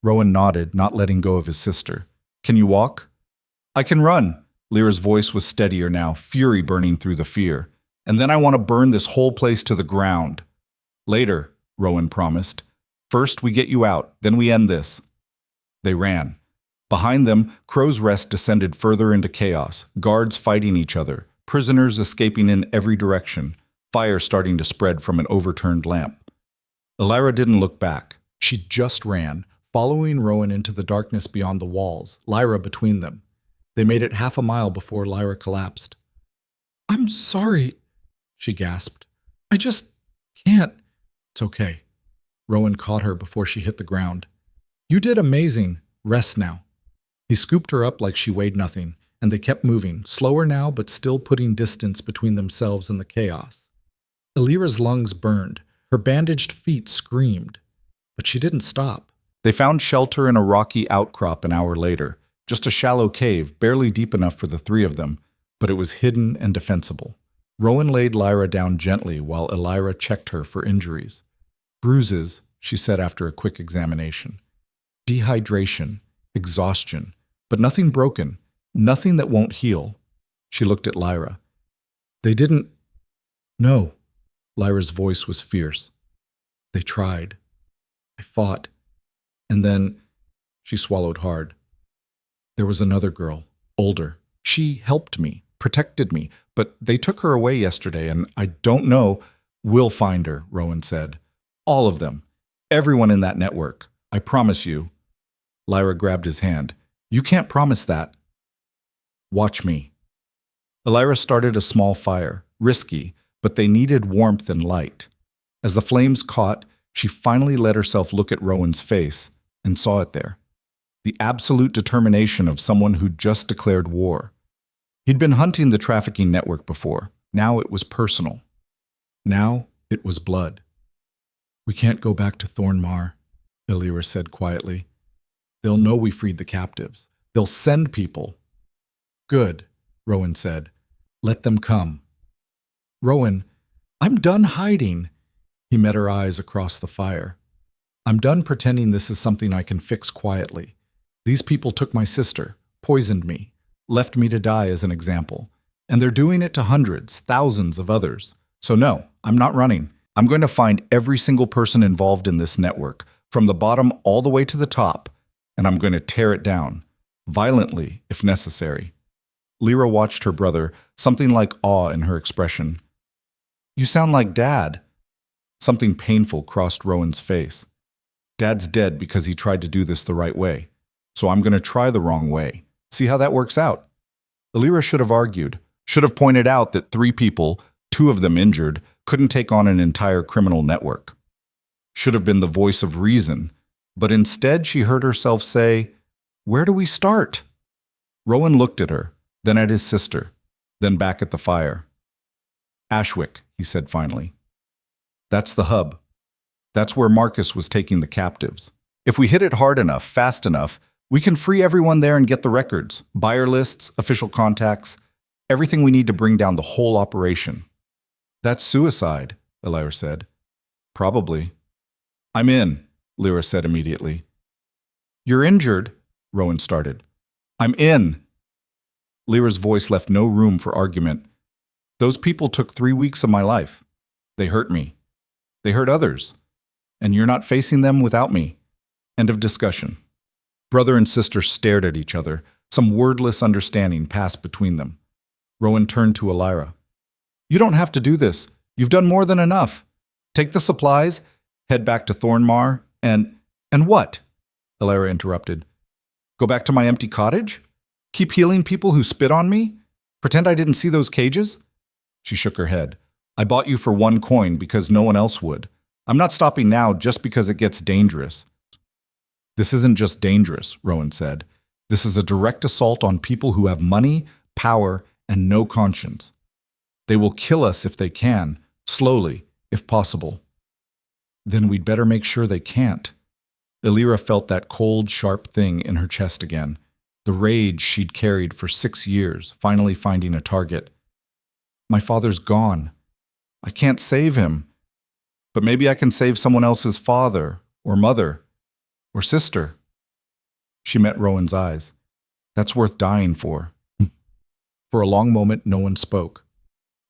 Rowan nodded, not letting go of his sister. "Can you walk?" "I can run." Lyra's voice was steadier now, fury burning through the fear. "And then I want to burn this whole place to the ground." "Later," Rowan promised. "First we get you out, then we end this." They ran. Behind them, Crow's Rest descended further into chaos, guards fighting each other, prisoners escaping in every direction, fire starting to spread from an overturned lamp. Lyanna didn't look back. She just ran, following Rowan into the darkness beyond the walls, Lyra between them. They made it half a mile before Lyra collapsed. "I'm sorry," she gasped. "I just can't." "It's okay." Rowan caught her before she hit the ground. "You did amazing. Rest now." He scooped her up like she weighed nothing, and they kept moving, slower now but still putting distance between themselves and the chaos. Lyra's lungs burned. Her bandaged feet screamed. But she didn't stop. They found shelter in a rocky outcrop an hour later, just a shallow cave, barely deep enough for the three of them, but it was hidden and defensible. Rowan laid Lyra down gently while Lyanna checked her for injuries. "Bruises," she said after a quick examination. "Dehydration, exhaustion, but nothing broken, nothing that won't heal." She looked at Lyra. "They didn't—" "No." Lyra's voice was fierce. "They tried. I fought. And then—" She swallowed hard. "There was another girl, older. She helped me, protected me, but they took her away yesterday, and I don't know—" "We'll find her," Rowan said. "All of them. Everyone in that network. I promise you." Lyra grabbed his hand. "You can't promise that." "Watch me." Lyra started a small fire, risky, but they needed warmth and light. As the flames caught, she finally let herself look at Rowan's face and saw it there. The absolute determination of someone who'd just declared war. He'd been hunting the trafficking network before. Now it was personal. Now it was blood. "We can't go back to Thornmar," Lyanna said quietly. "They'll know we freed the captives. They'll send people." "Good," Rowan said. "Let them come." "Rowan, I'm done hiding." He met her eyes across the fire. "I'm done pretending this is something I can fix quietly. These people took my sister, poisoned me, left me to die as an example. And they're doing it to hundreds, thousands of others. So no, I'm not running. I'm going to find every single person involved in this network, from the bottom all the way to the top, and I'm going to tear it down, violently if necessary." Lyra watched her brother, something like awe in her expression. "You sound like Dad." Something painful crossed Rowan's face. "Dad's dead because he tried to do this the right way. So I'm going to try the wrong way. See how that works out." Lyra should have argued, should have pointed out that 3 people, 2 of them injured, couldn't take on an entire criminal network. Should have been the voice of reason, but instead she heard herself say, "Where do we start?" Rowan looked at her, then at his sister, then back at the fire. "Ashwick," he said finally. "That's the hub. That's where Marcus was taking the captives. If we hit it hard enough, fast enough, we can free everyone there and get the records, buyer lists, official contacts, everything we need to bring down the whole operation." "That's suicide," Lyanna said. "Probably." "I'm in," Lyra said immediately. "You're injured," Rowan started. "I'm in." Lyra's voice left no room for argument. "Those people took 3 weeks of my life. They hurt me. They hurt others. And you're not facing them without me. End of discussion." Brother and sister stared at each other. Some wordless understanding passed between them. Rowan turned to Elira. You don't have to do this. You've done more than enough. Take the supplies, head back to Thornmar, and what? Elira interrupted. Go back to my empty cottage? Keep healing people who spit on me? Pretend I didn't see those cages? She shook her head. I bought you for 1 coin because no one else would. I'm not stopping now just because it gets dangerous. This isn't just dangerous, Rowan said. This is a direct assault on people who have money, power, and no conscience. They will kill us if they can, slowly, if possible. Then we'd better make sure they can't. Elira felt that cold, sharp thing in her chest again. The rage she'd carried for 6 years, finally finding a target. My father's gone. I can't save him. But maybe I can save someone else's father, or mother, or sister. She met Rowan's eyes. That's worth dying for. For a long moment, no one spoke.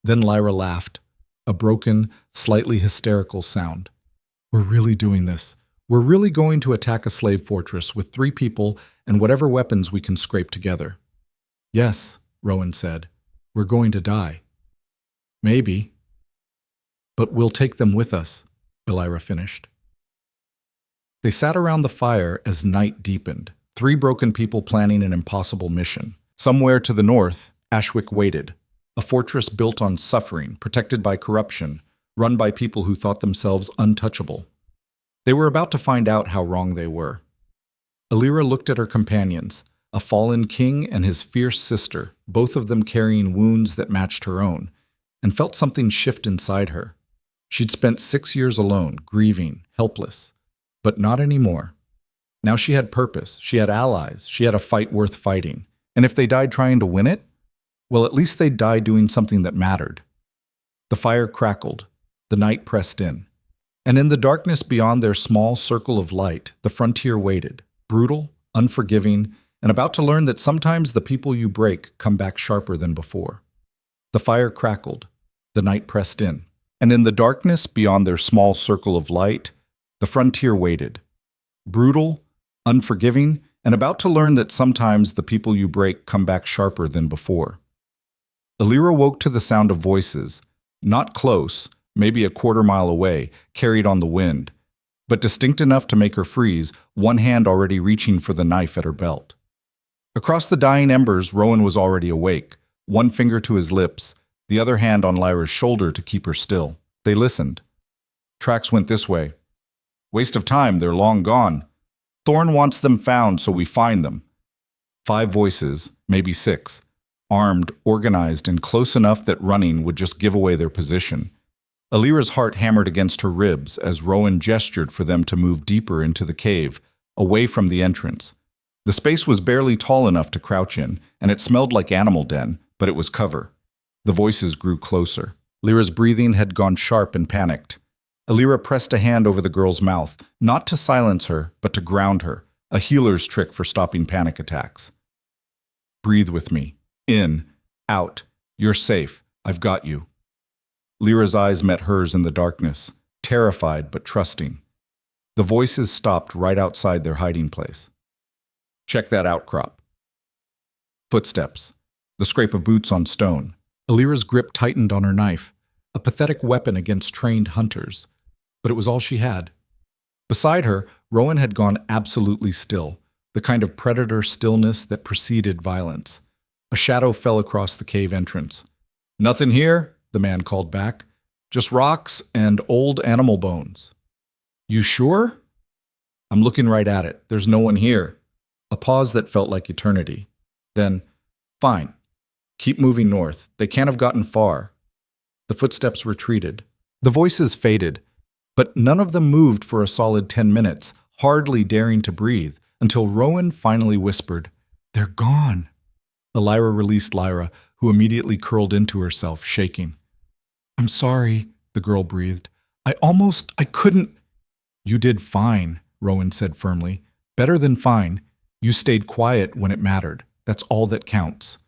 Then Lyra laughed, a broken, slightly hysterical sound. We're really doing this. We're really going to attack a slave fortress with 3 people and whatever weapons we can scrape together. Yes, Rowan said. We're going to die. Maybe. But we'll take them with us, Elira finished. They sat around the fire as night deepened, 3 broken people planning an impossible mission. Somewhere to the north, Ashwick waited, a fortress built on suffering, protected by corruption, run by people who thought themselves untouchable. They were about to find out how wrong they were. Elira looked at her companions, a fallen king and his fierce sister, both of them carrying wounds that matched her own, and felt something shift inside her. She'd spent 6 years alone, grieving, helpless. But not anymore. Now she had purpose, she had allies, she had a fight worth fighting. And if they died trying to win it, well, at least they'd die doing something that mattered. The fire crackled, the night pressed in. And in the darkness beyond their small circle of light, the frontier waited, brutal, unforgiving, and about to learn that sometimes the people you break come back sharper than before. The fire crackled, the night pressed in. And in the darkness beyond their small circle of light, the frontier waited, brutal, unforgiving, and about to learn that sometimes the people you break come back sharper than before. Elira woke to the sound of voices, not close, maybe a quarter-mile away, carried on the wind, but distinct enough to make her freeze, one hand already reaching for the knife at her belt. Across the dying embers, Rowan was already awake, one finger to his lips, the other hand on Lyra's shoulder to keep her still. They listened. Tracks went this way. Waste of time, they're long gone. Thorn wants them found, so we find them. 5 voices, maybe 6, armed, organized, and close enough that running would just give away their position. Elira's heart hammered against her ribs as Rowan gestured for them to move deeper into the cave, away from the entrance. The space was barely tall enough to crouch in, and it smelled like animal den, but it was cover. The voices grew closer. Lyra's breathing had gone sharp and panicked. Elira pressed a hand over the girl's mouth, not to silence her, but to ground her, a healer's trick for stopping panic attacks. Breathe with me. In, out. You're safe. I've got you. Lyra's eyes met hers in the darkness, terrified but trusting. The voices stopped right outside their hiding place. Check that outcrop. Footsteps. The scrape of boots on stone. Elira's grip tightened on her knife, a pathetic weapon against trained hunters. But it was all she had. Beside her, Rowan had gone absolutely still, the kind of predator stillness that preceded violence. A shadow fell across the cave entrance. Nothing here, the man called back. Just rocks and old animal bones. You sure? I'm looking right at it. There's no one here. A pause that felt like eternity. Then, fine. Keep moving north. They can't have gotten far. The footsteps retreated. The voices faded. But none of them moved for a solid 10 minutes, hardly daring to breathe, until Rowan finally whispered, They're gone. Elira released Lyra, who immediately curled into herself, shaking. I'm sorry, the girl breathed. I couldn't. You did fine, Rowan said firmly. Better than fine. You stayed quiet when it mattered. That's all that counts.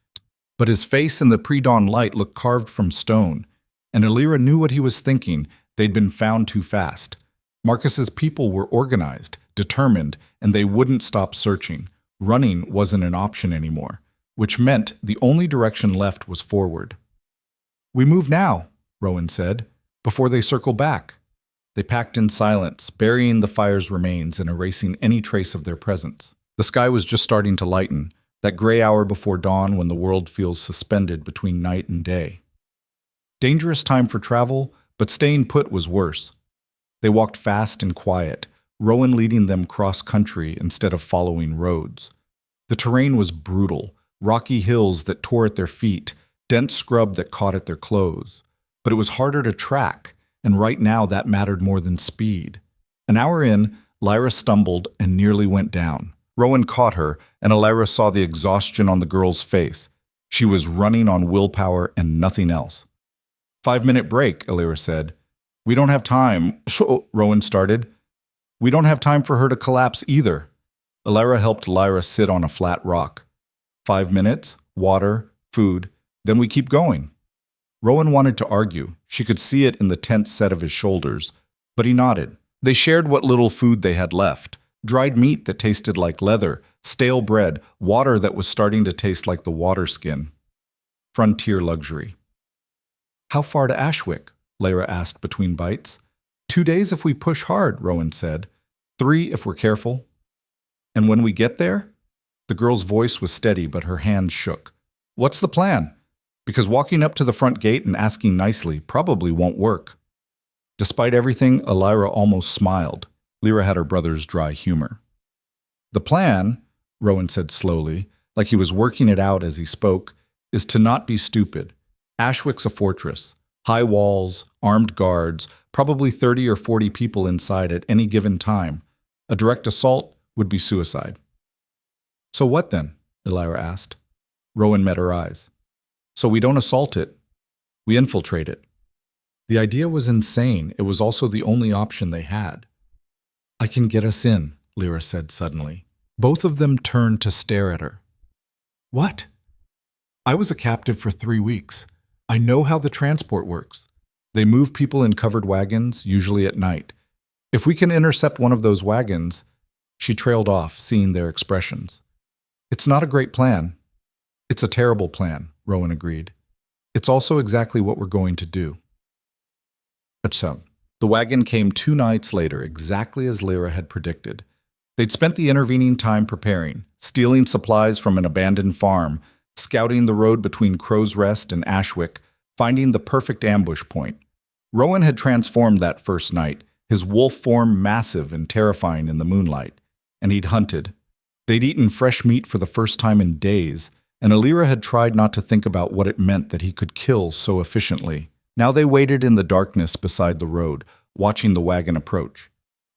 But his face in the pre-dawn light looked carved from stone, and Elira knew what he was thinking. They'd been found too fast. Marcus's people were organized, determined, and they wouldn't stop searching. Running wasn't an option anymore. which meant the only direction left was forward. "We move now," Rowan said, "before they circle back." They packed in silence, burying the fire's remains and erasing any trace of their presence. The sky was just starting to lighten, that gray hour before dawn when the world feels suspended between night and day. Dangerous time for travel, but staying put was worse. They walked fast and quiet, Rowan leading them cross-country instead of following roads. The terrain was brutal, rocky hills that tore at their feet, dense scrub that caught at their clothes. But it was harder to track, and right now that mattered more than speed. An hour in, Lyra stumbled and nearly went down. Rowan caught her, and Lyra saw the exhaustion on the girl's face. She was running on willpower and nothing else. 5-minute break, Lyra said. "We don't have time," Rowan started. "We don't have time for her to collapse either." Lyra helped Lyra sit on a flat rock. 5 minutes, water, food, then we keep going. Rowan wanted to argue. She could see it in the tense set of his shoulders, but he nodded. They shared what little food they had left. Dried meat that tasted like leather, stale bread, water that was starting to taste like the water skin. Frontier luxury. "How far to Ashwick?" Lyra asked between bites. 2 days if we push hard, Rowan said. 3 if we're careful. "And when we get there?" The girl's voice was steady, but her hands shook. "What's the plan? Because walking up to the front gate and asking nicely probably won't work." Despite everything, Lyra almost smiled. Lyra had her brother's dry humor. "The plan," Rowan said slowly, like he was working it out as he spoke, "is to not be stupid. Ashwick's a fortress. High walls, armed guards, probably 30 or 40 people inside at any given time. A direct assault would be suicide." "So what then?" Lyra asked. Rowan met her eyes. "So we don't assault it. We infiltrate it." The idea was insane. It was also the only option they had. "I can get us in," Lyra said suddenly. Both of them turned to stare at her. "What?" "I was a captive for 3 weeks. I know how the transport works. They move people in covered wagons, usually at night. If we can intercept one of those wagons..." She trailed off, seeing their expressions. "It's not a great plan." "It's a terrible plan," Rowan agreed. "It's also exactly what we're going to do." The wagon came 2 nights later, exactly as Lyra had predicted. They'd spent the intervening time preparing, stealing supplies from an abandoned farm, scouting the road between Crow's Rest and Ashwick, finding the perfect ambush point. Rowan had transformed that first night, his wolf form massive and terrifying in the moonlight, and he'd hunted. They'd eaten fresh meat for the first time in days, and Lyra had tried not to think about what it meant that he could kill so efficiently. Now they waited in the darkness beside the road, watching the wagon approach.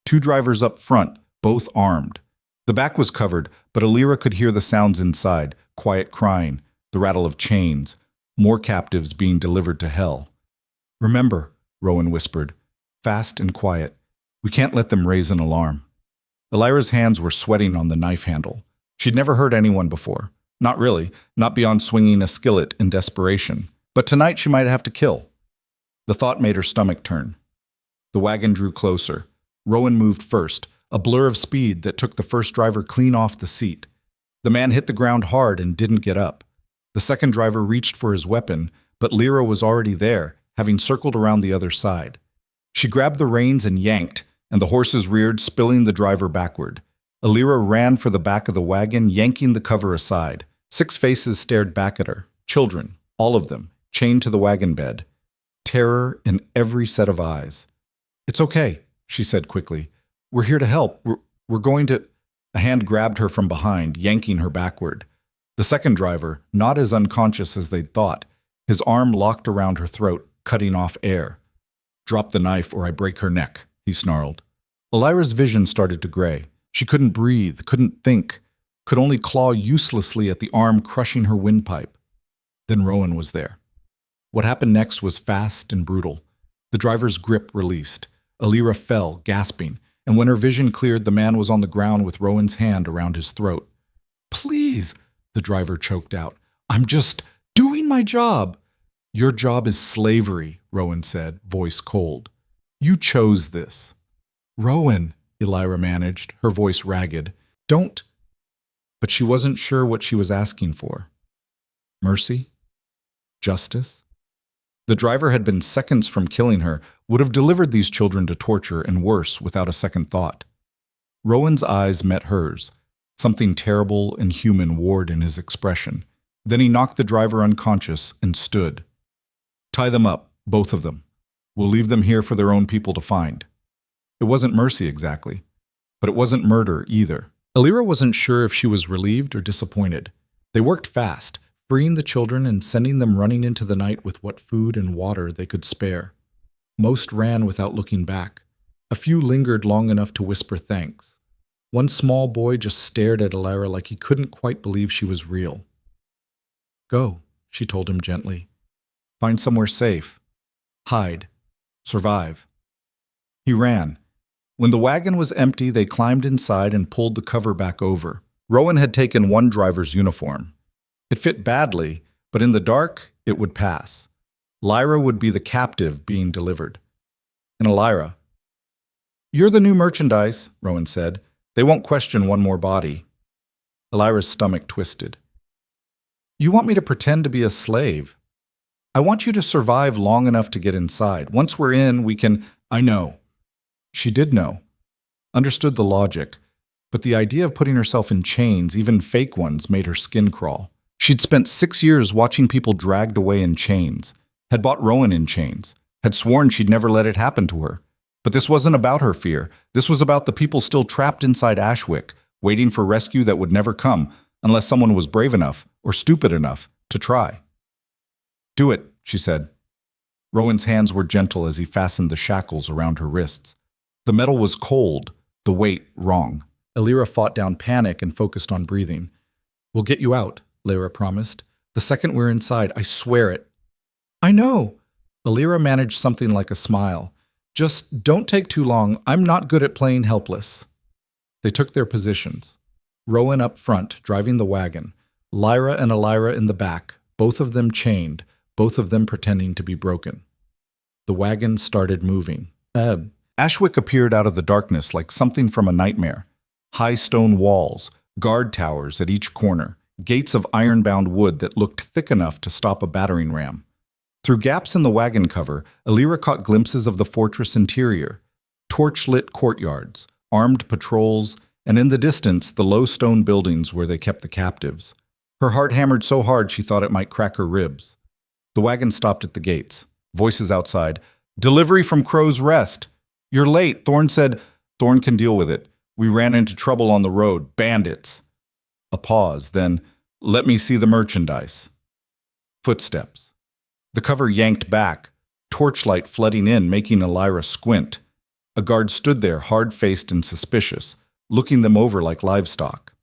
2 drivers up front, both armed. The back was covered, but Lyra could hear the sounds inside, quiet crying, the rattle of chains, more captives being delivered to hell. "Remember," Rowan whispered, "fast and quiet. We can't let them raise an alarm." Lyra's hands were sweating on the knife handle. She'd never hurt anyone before. Not really, not beyond swinging a skillet in desperation. But tonight she might have to kill. The thought made her stomach turn. The wagon drew closer. Rowan moved first, a blur of speed that took the first driver clean off the seat. The man hit the ground hard and didn't get up. The second driver reached for his weapon, but Lyra was already there, having circled around the other side. She grabbed the reins and yanked, and the horses reared, spilling the driver backward. Lyra ran for the back of the wagon, yanking the cover aside. 6 faces stared back at her. Children, all of them, chained to the wagon bed. Terror in every set of eyes. "It's okay," she said quickly. "We're here to help. We're going to..." A hand grabbed her from behind, yanking her backward. The second driver, not as unconscious as they'd thought, his arm locked around her throat, cutting off air. "Drop the knife or I break her neck," he snarled. Lyra's vision started to gray. She couldn't breathe, couldn't think, could only claw uselessly at the arm crushing her windpipe. Then Rowan was there. What happened next was fast and brutal. The driver's grip released. Lyra fell, gasping, and when her vision cleared, the man was on the ground with Rowan's hand around his throat. "Please," the driver choked out. "I'm just doing my job." "Your job is slavery," Rowan said, voice cold. "You chose this." "Rowan," Lyra managed, her voice ragged. "Don't..." But she wasn't sure what she was asking for. Mercy? Justice? The driver had been seconds from killing her, would have delivered these children to torture and worse without a second thought. Rowan's eyes met hers. Something terrible and human warred in his expression. Then he knocked the driver unconscious and stood. Tie them up, both of them. We'll leave them here for their own people to find. It wasn't mercy exactly, but it wasn't murder either. Lyanna wasn't sure if she was relieved or disappointed. They worked fast, freeing the children and sending them running into the night with what food and water they could spare. Most ran without looking back. A few lingered long enough to whisper thanks. One small boy just stared at Lyanna like he couldn't quite believe she was real. Go, she told him gently. Find somewhere safe. Hide. Survive. He ran. When the wagon was empty, they climbed inside and pulled the cover back over. Rowan had taken one driver's uniform. It fit badly, but in the dark, it would pass. Lyanna would be the captive being delivered. And Lyanna. You're the new merchandise, Rowan said. They won't question one more body. Lyanna's stomach twisted. You want me to pretend to be a slave? I want you to survive long enough to get inside. Once we're in, we can... I know. She did know. Understood the logic. But the idea of putting herself in chains, even fake ones, made her skin crawl. She'd spent 6 years watching people dragged away in chains, had bought Rowan in chains, had sworn she'd never let it happen to her. But this wasn't about her fear. This was about the people still trapped inside Ashwick, waiting for rescue that would never come unless someone was brave enough or stupid enough to try. Do it, she said. Rowan's hands were gentle as he fastened the shackles around her wrists. The metal was cold, the weight wrong. Lyanna fought down panic and focused on breathing. We'll get you out, Lyanna promised. The second we're inside, I swear it. I know. Lyanna managed something like a smile. Just don't take too long. I'm not good at playing helpless. They took their positions. Rowan up front, driving the wagon. Lyanna and Lyanna in the back, both of them chained, both of them pretending to be broken. The wagon started moving. Ashwick appeared out of the darkness like something from a nightmare. High stone walls, guard towers at each corner, gates of iron-bound wood that looked thick enough to stop a battering ram. Through gaps in the wagon cover, Lyanna caught glimpses of the fortress interior. Torch-lit courtyards, armed patrols, and in the distance, the low stone buildings where they kept the captives. Her heart hammered so hard she thought it might crack her ribs. The wagon stopped at the gates. Voices outside. Delivery from Crow's Rest. You're late, Thorne said. Thorne can deal with it. We ran into trouble on the road. Bandits. A pause, then, let me see the merchandise. Footsteps. The cover yanked back, torchlight flooding in, making Lyanna squint. A guard stood there, hard-faced and suspicious, looking them over like livestock.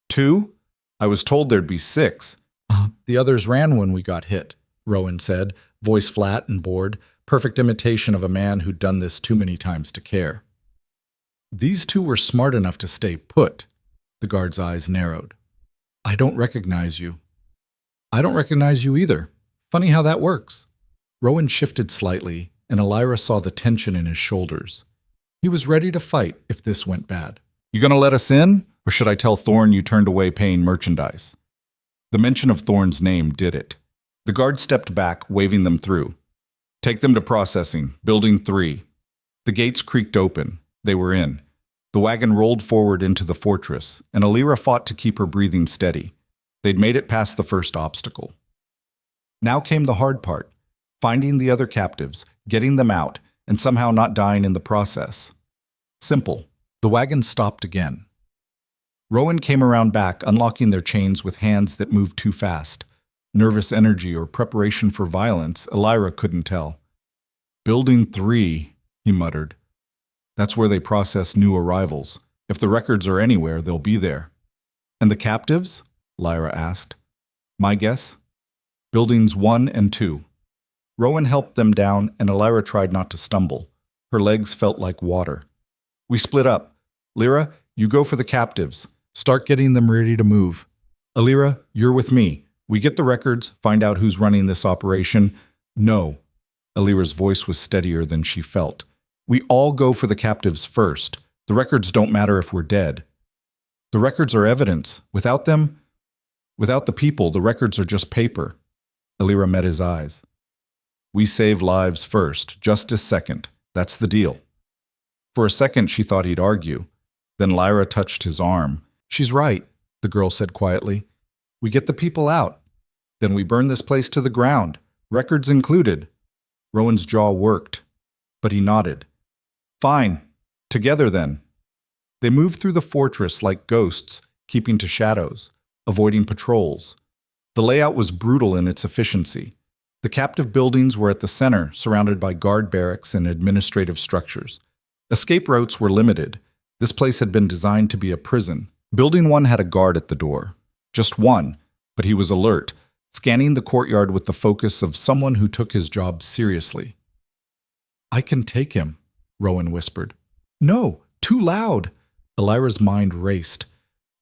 2? I was told there'd be 6. The others ran when we got hit, Rowan said, voice flat and bored, perfect imitation of a man who'd done this too many times to care. These 2 were smart enough to stay put. The guard's eyes narrowed. I don't recognize you. I don't recognize you either. Funny how that works. Rowan shifted slightly, and Lyanna saw the tension in his shoulders. He was ready to fight if this went bad. You gonna let us in, or should I tell Thorne you turned away paying merchandise? The mention of Thorne's name did it. The guard stepped back, waving them through. Take them to processing, building 3. The gates creaked open. They were in. The wagon rolled forward into the fortress, and Lyanna fought to keep her breathing steady. They'd made it past the first obstacle. Now came the hard part, finding the other captives, getting them out, and somehow not dying in the process. Simple. The wagon stopped again. Rowan came around back, unlocking their chains with hands that moved too fast. Nervous energy or preparation for violence, Lyanna couldn't tell. Building 3, he muttered. That's where they process new arrivals. If the records are anywhere, they'll be there. And the captives? Lyanna asked. My guess? Buildings 1 and 2. Rowan helped them down, and Lyanna tried not to stumble. Her legs felt like water. We split up. Lyanna, you go for the captives. Start getting them ready to move. Lyanna, you're with me. We get the records, find out who's running this operation. No. Lyanna's voice was steadier than she felt. We all go for the captives first. The records don't matter if we're dead. The records are evidence. Without them, Without the people, the records are just paper. Alira met his eyes. We save lives first, justice second. That's the deal. For a second, she thought he'd argue. Then Lyra touched his arm. She's right, the girl said quietly. We get the people out. Then we burn this place to the ground, records included. Rowan's jaw worked, but he nodded. Fine. Together then. They moved through the fortress like ghosts, keeping to shadows, avoiding patrols. The layout was brutal in its efficiency. The captive buildings were at the center, surrounded by guard barracks and administrative structures. Escape routes were limited. This place had been designed to be a prison. Building 1 had a guard at the door. Just one, but he was alert, scanning the courtyard with the focus of someone who took his job seriously. I can take him, Rowan whispered. No, too loud. Alira's mind raced.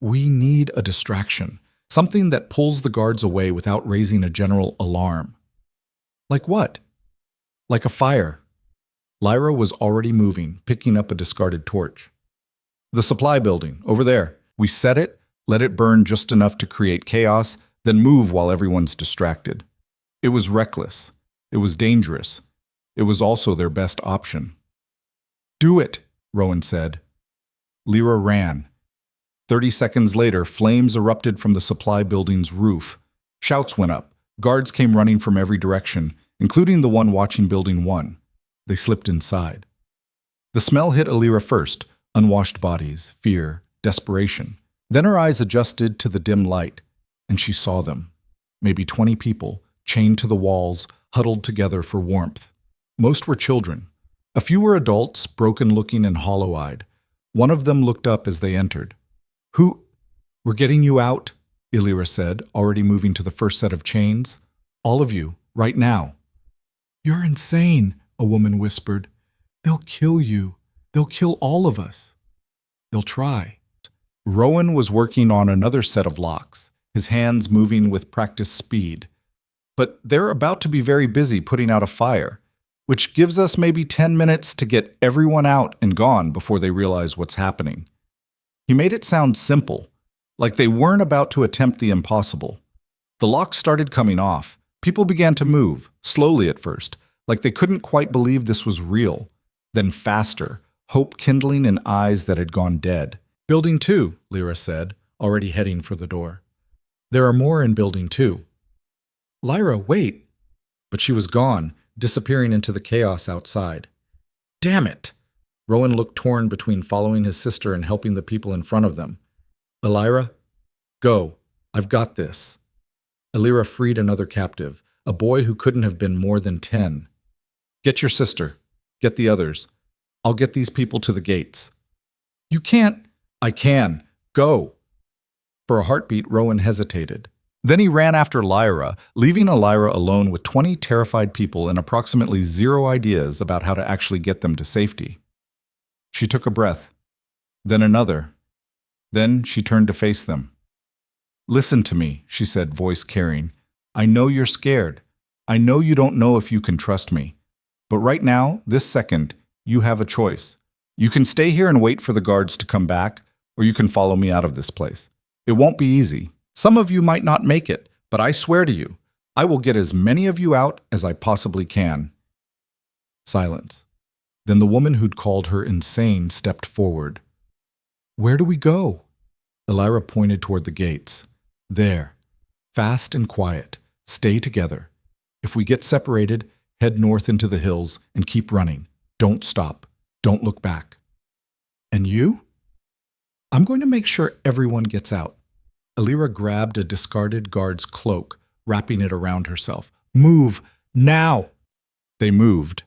We need a distraction, something that pulls the guards away without raising a general alarm. Like what? Like a fire. Lyra was already moving, picking up a discarded torch. The supply building, over there. We set it, let it burn just enough to create chaos, then move while everyone's distracted. It was reckless. It was dangerous. It was also their best option. Do it, Rowan said. Lyra ran. 30 seconds later, flames erupted from the supply building's roof. Shouts went up. Guards came running from every direction, including the one watching Building 1. They slipped inside. The smell hit Alira first, unwashed bodies, fear, desperation. Then her eyes adjusted to the dim light, and she saw them. Maybe 20 people, chained to the walls, huddled together for warmth. Most were children. A few were adults, broken-looking and hollow-eyed. One of them looked up as they entered. Who? We're getting you out, Alira said, already moving to the first set of chains. All of you, right now. You're insane, a woman whispered. They'll kill you. They'll kill all of us. They'll try. Rowan was working on another set of locks, his hands moving with practiced speed. But they're about to be very busy putting out a fire, which gives us maybe 10 minutes to get everyone out and gone before they realize what's happening. He made it sound simple, like they weren't about to attempt the impossible. The locks started coming off. People began to move, slowly at first, like they couldn't quite believe this was real. Then faster, hope kindling in eyes that had gone dead. Building 2, Lyra said, already heading for the door. There are more in Building 2. Lyra, wait! But she was gone, disappearing into the chaos outside. Damn it! Rowan looked torn between following his sister and helping the people in front of them. Alira, go. I've got this. Alira freed another captive, a boy who couldn't have been more than 10. Get your sister. Get the others. I'll get these people to the gates. You can't. I can. Go. For a heartbeat, Rowan hesitated. Then he ran after Lyra, leaving Alira alone with 20 terrified people and approximately 0 ideas about how to actually get them to safety. She took a breath, then another. Then she turned to face them. Listen to me, she said, voice caring. I know you're scared. I know you don't know if you can trust me. But right now, this second, you have a choice. You can stay here and wait for the guards to come back, or you can follow me out of this place. It won't be easy. Some of you might not make it, but I swear to you, I will get as many of you out as I possibly can. Silence. Then the woman who'd called her insane stepped forward. Where do we go? Alira pointed toward the gates. There. Fast and quiet. Stay together. If we get separated, head north into the hills and keep running. Don't stop. Don't look back. And you? I'm going to make sure everyone gets out. Alira grabbed a discarded guard's cloak, wrapping it around herself. Move! Now! They moved.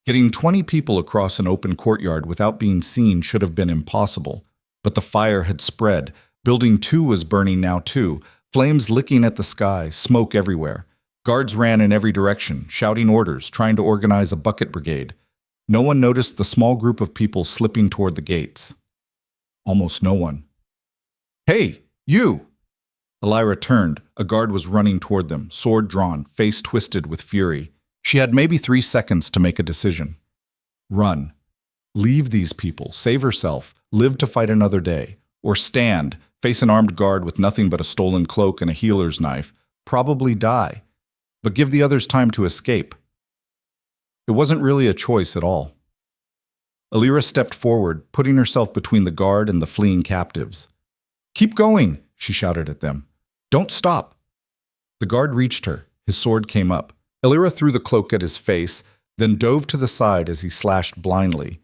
Getting 20 people across an open courtyard without being seen should have been impossible. But the fire had spread. Building 2 was burning now too, flames licking at the sky, smoke everywhere. Guards ran in every direction, shouting orders, trying to organize a bucket brigade. No one noticed the small group of people slipping toward the gates. Almost no one. Hey, you! Alira turned. A guard was running toward them, sword drawn, face twisted with fury. She had maybe 3 seconds to make a decision. Run. Leave these people, save herself, live to fight another day. Or stand, face an armed guard with nothing but a stolen cloak and a healer's knife, probably die, but give the others time to escape. It wasn't really a choice at all. Alira stepped forward, putting herself between the guard and the fleeing captives. "Keep going," she shouted at them. "Don't stop." The guard reached her. His sword came up. Alira threw the cloak at his face, then dove to the side as he slashed blindly.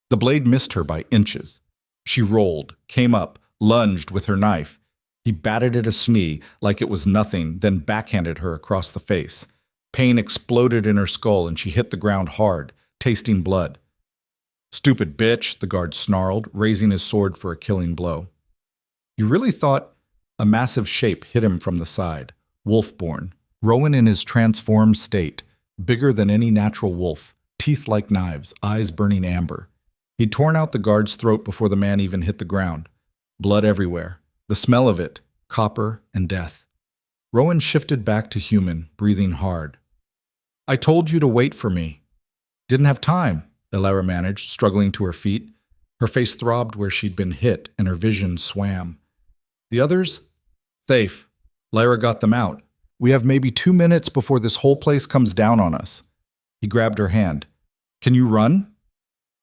The blade missed her by inches. She rolled, came up, lunged with her knife. He batted it asmee like it was nothing, then backhanded her across the face. Pain exploded in her skull and she hit the ground hard, tasting blood. "Stupid bitch," the guard snarled, raising his sword for a killing blow. You really thought? A massive shape hit him from the side. Wolf-born. Rowan in his transformed state, bigger than any natural wolf, teeth like knives, eyes burning amber. He'd torn out the guard's throat before the man even hit the ground. Blood everywhere. The smell of it, copper and death. Rowan shifted back to human, breathing hard. "I told you to wait for me." "Didn't have time," Lyanna managed, struggling to her feet. Her face throbbed where she'd been hit, and her vision swam. "The others?" "Safe. Lyanna got them out. We have maybe 2 minutes before this whole place comes down on us." He grabbed her hand. "Can you run?"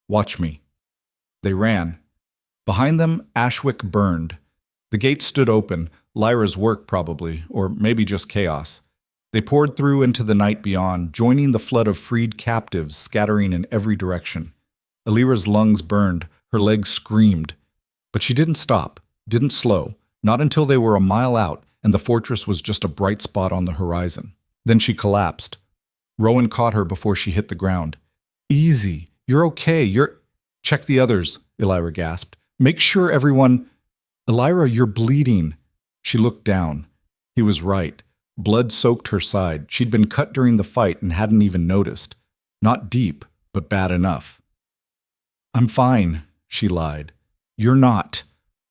"Watch me." They ran. Behind them, Ashwick burned. The gate stood open, Lyra's work probably, or maybe just chaos. They poured through into the night beyond, joining the flood of freed captives scattering in every direction. Alira's lungs burned, her legs screamed. But she didn't stop, didn't slow, not until they were a mile out and the fortress was just a bright spot on the horizon. Then she collapsed. Rowan caught her before she hit the ground. "Easy, you're okay, Check the others," Lyanna gasped. "Make sure everyone—" "Lyanna, you're bleeding." She looked down. He was right. Blood soaked her side. She'd been cut during the fight and hadn't even noticed. Not deep, but bad enough. "I'm fine," she lied. "You're not."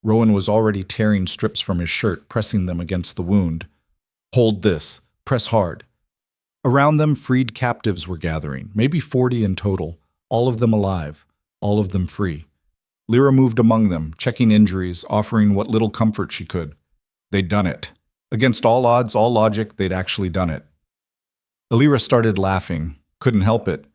Rowan was already tearing strips from his shirt, pressing them against the wound. "Hold this. Press hard." Around them, freed captives were gathering, maybe 40 in total, all of them alive, all of them free. Lyra moved among them, checking injuries, offering what little comfort she could. They'd done it. Against all odds, all logic, they'd actually done it. Alira started laughing. Couldn't help it.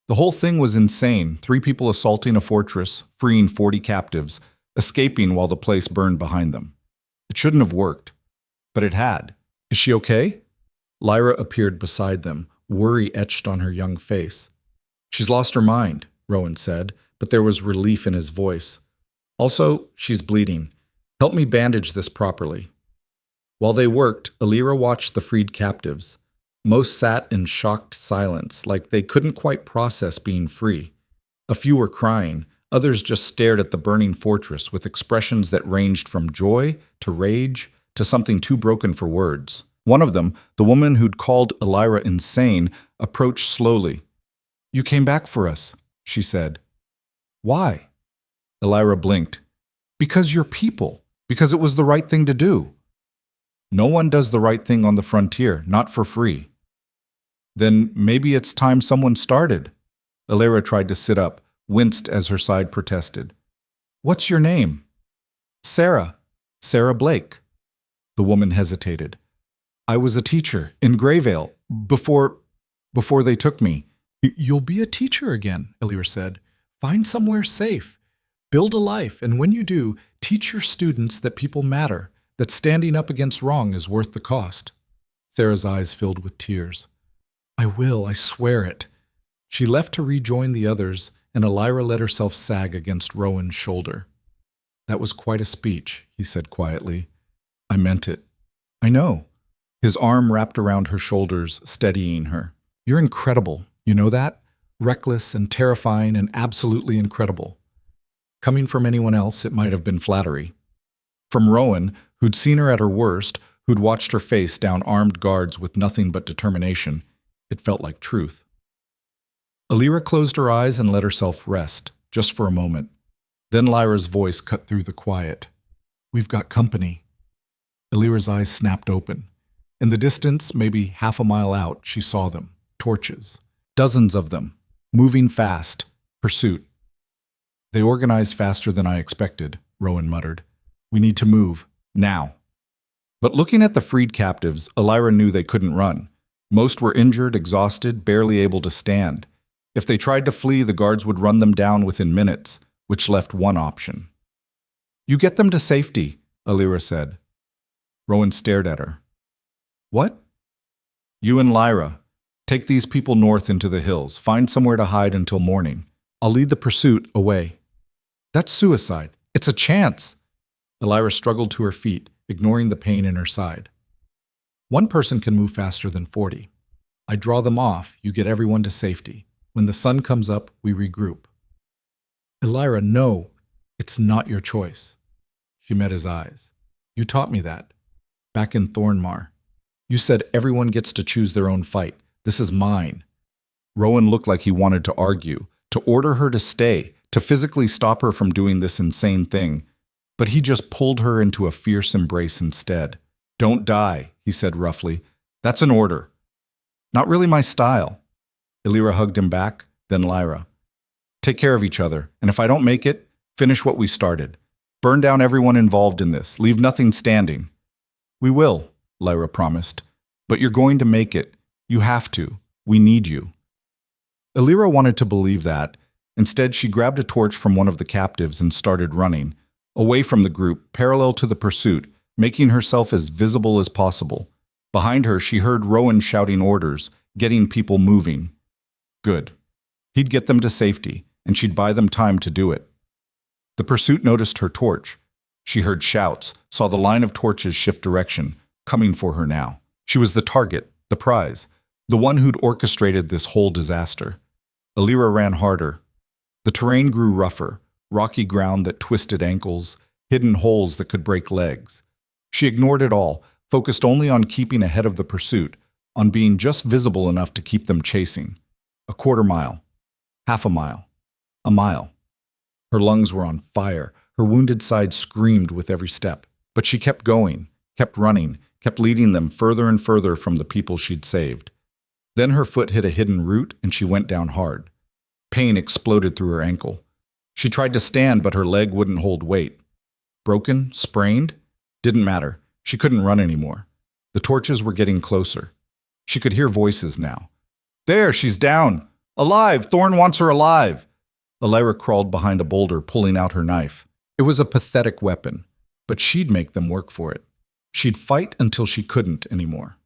The whole thing was insane. 3 people assaulting a fortress, freeing 40 captives, escaping while the place burned behind them. It shouldn't have worked. But it had. "Is she okay?" Lyra appeared beside them, worry etched on her young face. "She's lost her mind," Rowan said, but there was relief in his voice. "Also, she's bleeding. Help me bandage this properly." While they worked, Alira watched the freed captives. Most sat in shocked silence, like they couldn't quite process being free. A few were crying, others just stared at the burning fortress with expressions that ranged from joy to rage to something too broken for words. One of them, the woman who'd called Alira insane, approached slowly. "You came back for us," she said. "Why?" Alira blinked. "Because you're people. Because it was the right thing to do." "No one does the right thing on the frontier, not for free." "Then maybe it's time someone started." Alira tried to sit up, winced as her side protested. "What's your name?" "Sarah. Sarah Blake." The woman hesitated. "I was a teacher in Greyvale before they took me." "You'll be a teacher again," Alira said. "Find somewhere safe. Build a life, and when you do, teach your students that people matter, that standing up against wrong is worth the cost." Sarah's eyes filled with tears. "I will, I swear it." She left to rejoin the others, and Alira let herself sag against Rowan's shoulder. "That was quite a speech," he said quietly. "I meant it." "I know." His arm wrapped around her shoulders, steadying her. "You're incredible, you know that? Reckless and terrifying and absolutely incredible." Coming from anyone else, it might have been flattery. From Rowan, who'd seen her at her worst, who'd watched her face down armed guards with nothing but determination, it felt like truth. Alira closed her eyes and let herself rest, just for a moment. Then Lyra's voice cut through the quiet. "We've got company." Alira's eyes snapped open. In the distance, maybe half a mile out, she saw them. Torches. Dozens of them. Moving fast. Pursuit. "They organized faster than I expected," Rowan muttered. "We need to move. Now. But looking at the freed captives, Elira knew they couldn't run. Most were injured, exhausted, barely able to stand. If they tried to flee, the guards would run them down within minutes, which left one option. "You get them to safety," Elira said. Rowan stared at her. "What?" "You and Lyra. Take these people north into the hills. Find somewhere to hide until morning. I'll lead the pursuit away." "That's suicide. It's a chance." Elira struggled to her feet, ignoring the pain in her side. "One person can move faster than 40. I draw them off, you get everyone to safety. When the sun comes up, we regroup." "Elira, no. It's not your choice." She met his eyes. "You taught me that. Back in Thornmar. You said everyone gets to choose their own fight. This is mine." Rowan looked like he wanted to argue, to order her to stay, to physically stop her from doing this insane thing. But he just pulled her into a fierce embrace instead. "Don't die," he said roughly. "That's an order." "Not really my style." Elira hugged him back, then Lyra. "Take care of each other, and if I don't make it, finish what we started. Burn down everyone involved in this. Leave nothing standing." "We will," Lyra promised. "But you're going to make it. You have to. We need you." Elira wanted to believe that. Instead, she grabbed a torch from one of the captives and started running, away from the group, parallel to the pursuit, making herself as visible as possible. Behind her, she heard Rowan shouting orders, getting people moving. Good. He'd get them to safety, and she'd buy them time to do it. The pursuit noticed her torch. She heard shouts, saw the line of torches shift direction, coming for her now. She was the target, the prize, the one who'd orchestrated this whole disaster. Elira ran harder. The terrain grew rougher, rocky ground that twisted ankles, hidden holes that could break legs. She ignored it all, focused only on keeping ahead of the pursuit, on being just visible enough to keep them chasing. A quarter mile, half a mile, a mile. Her lungs were on fire, her wounded side screamed with every step. But she kept going, kept running, kept leading them further and further from the people she'd saved. Then her foot hit a hidden root and she went down hard. Pain exploded through her ankle. She tried to stand, but her leg wouldn't hold weight. Broken? Sprained? Didn't matter. She couldn't run anymore. The torches were getting closer. She could hear voices now. "There, she's down! Alive! Thorn wants her alive!" Elira crawled behind a boulder, pulling out her knife. It was a pathetic weapon, but she'd make them work for it. She'd fight until she couldn't anymore.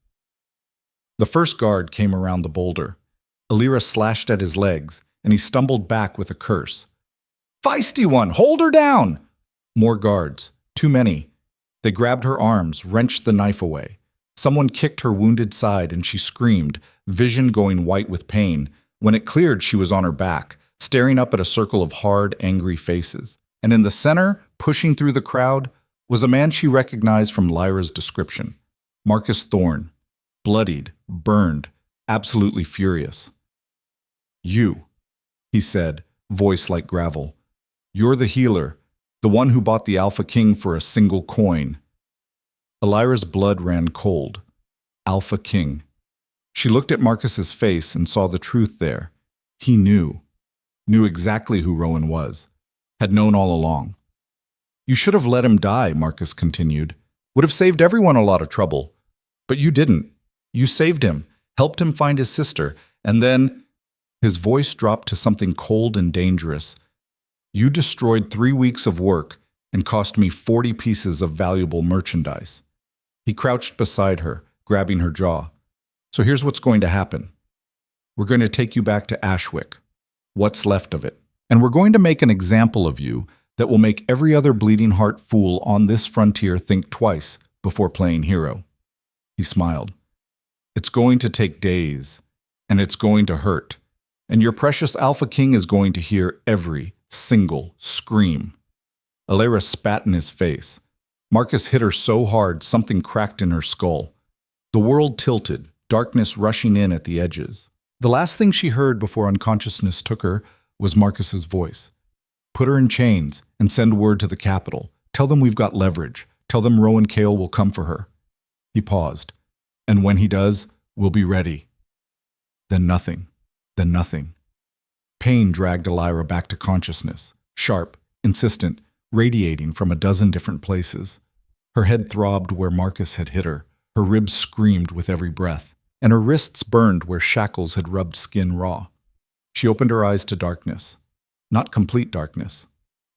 The first guard came around the boulder. Elira slashed at his legs, and he stumbled back with a curse. "Feisty one! Hold her down!" More guards. Too many. They grabbed her arms, wrenched the knife away. Someone kicked her wounded side, and she screamed, vision going white with pain. When it cleared, she was on her back, staring up at a circle of hard, angry faces. And in the center, pushing through the crowd, was a man she recognized from Lyra's description. Marcus Thorn. Bloodied, burned, absolutely furious. "You," he said, voice like gravel. "You're the healer, the one who bought the Alpha King for a single coin." Elira's blood ran cold. Alpha King. She looked at Marcus's face and saw the truth there. He knew exactly who Rowan was, had known all along. "You should have let him die," Marcus continued. "Would have saved everyone a lot of trouble. But you didn't. You saved him, helped him find his sister, and then..." His voice dropped to something cold and dangerous. "You destroyed 3 weeks of work and cost me 40 pieces of valuable merchandise." He crouched beside her, grabbing her jaw. "So here's what's going to happen. We're going to take you back to Ashwick, what's left of it. And we're going to make an example of you that will make every other bleeding heart fool on this frontier think twice before playing hero." He smiled. "It's going to take days, and it's going to hurt. And your precious Alpha King is going to hear every single scream." Elira spat in his face. Marcus hit her so hard something cracked in her skull. The world tilted, darkness rushing in at the edges. The last thing she heard before unconsciousness took her was Marcus's voice. "Put her in chains and send word to the capital. Tell them we've got leverage. Tell them Rowan Cale will come for her." He paused. "And when he does, we'll be ready." Then nothing. Then nothing. Pain dragged Elira back to consciousness, sharp, insistent, radiating from a dozen different places. Her head throbbed where Marcus had hit her, her ribs screamed with every breath, and her wrists burned where shackles had rubbed skin raw. She opened her eyes to darkness. Not complete darkness.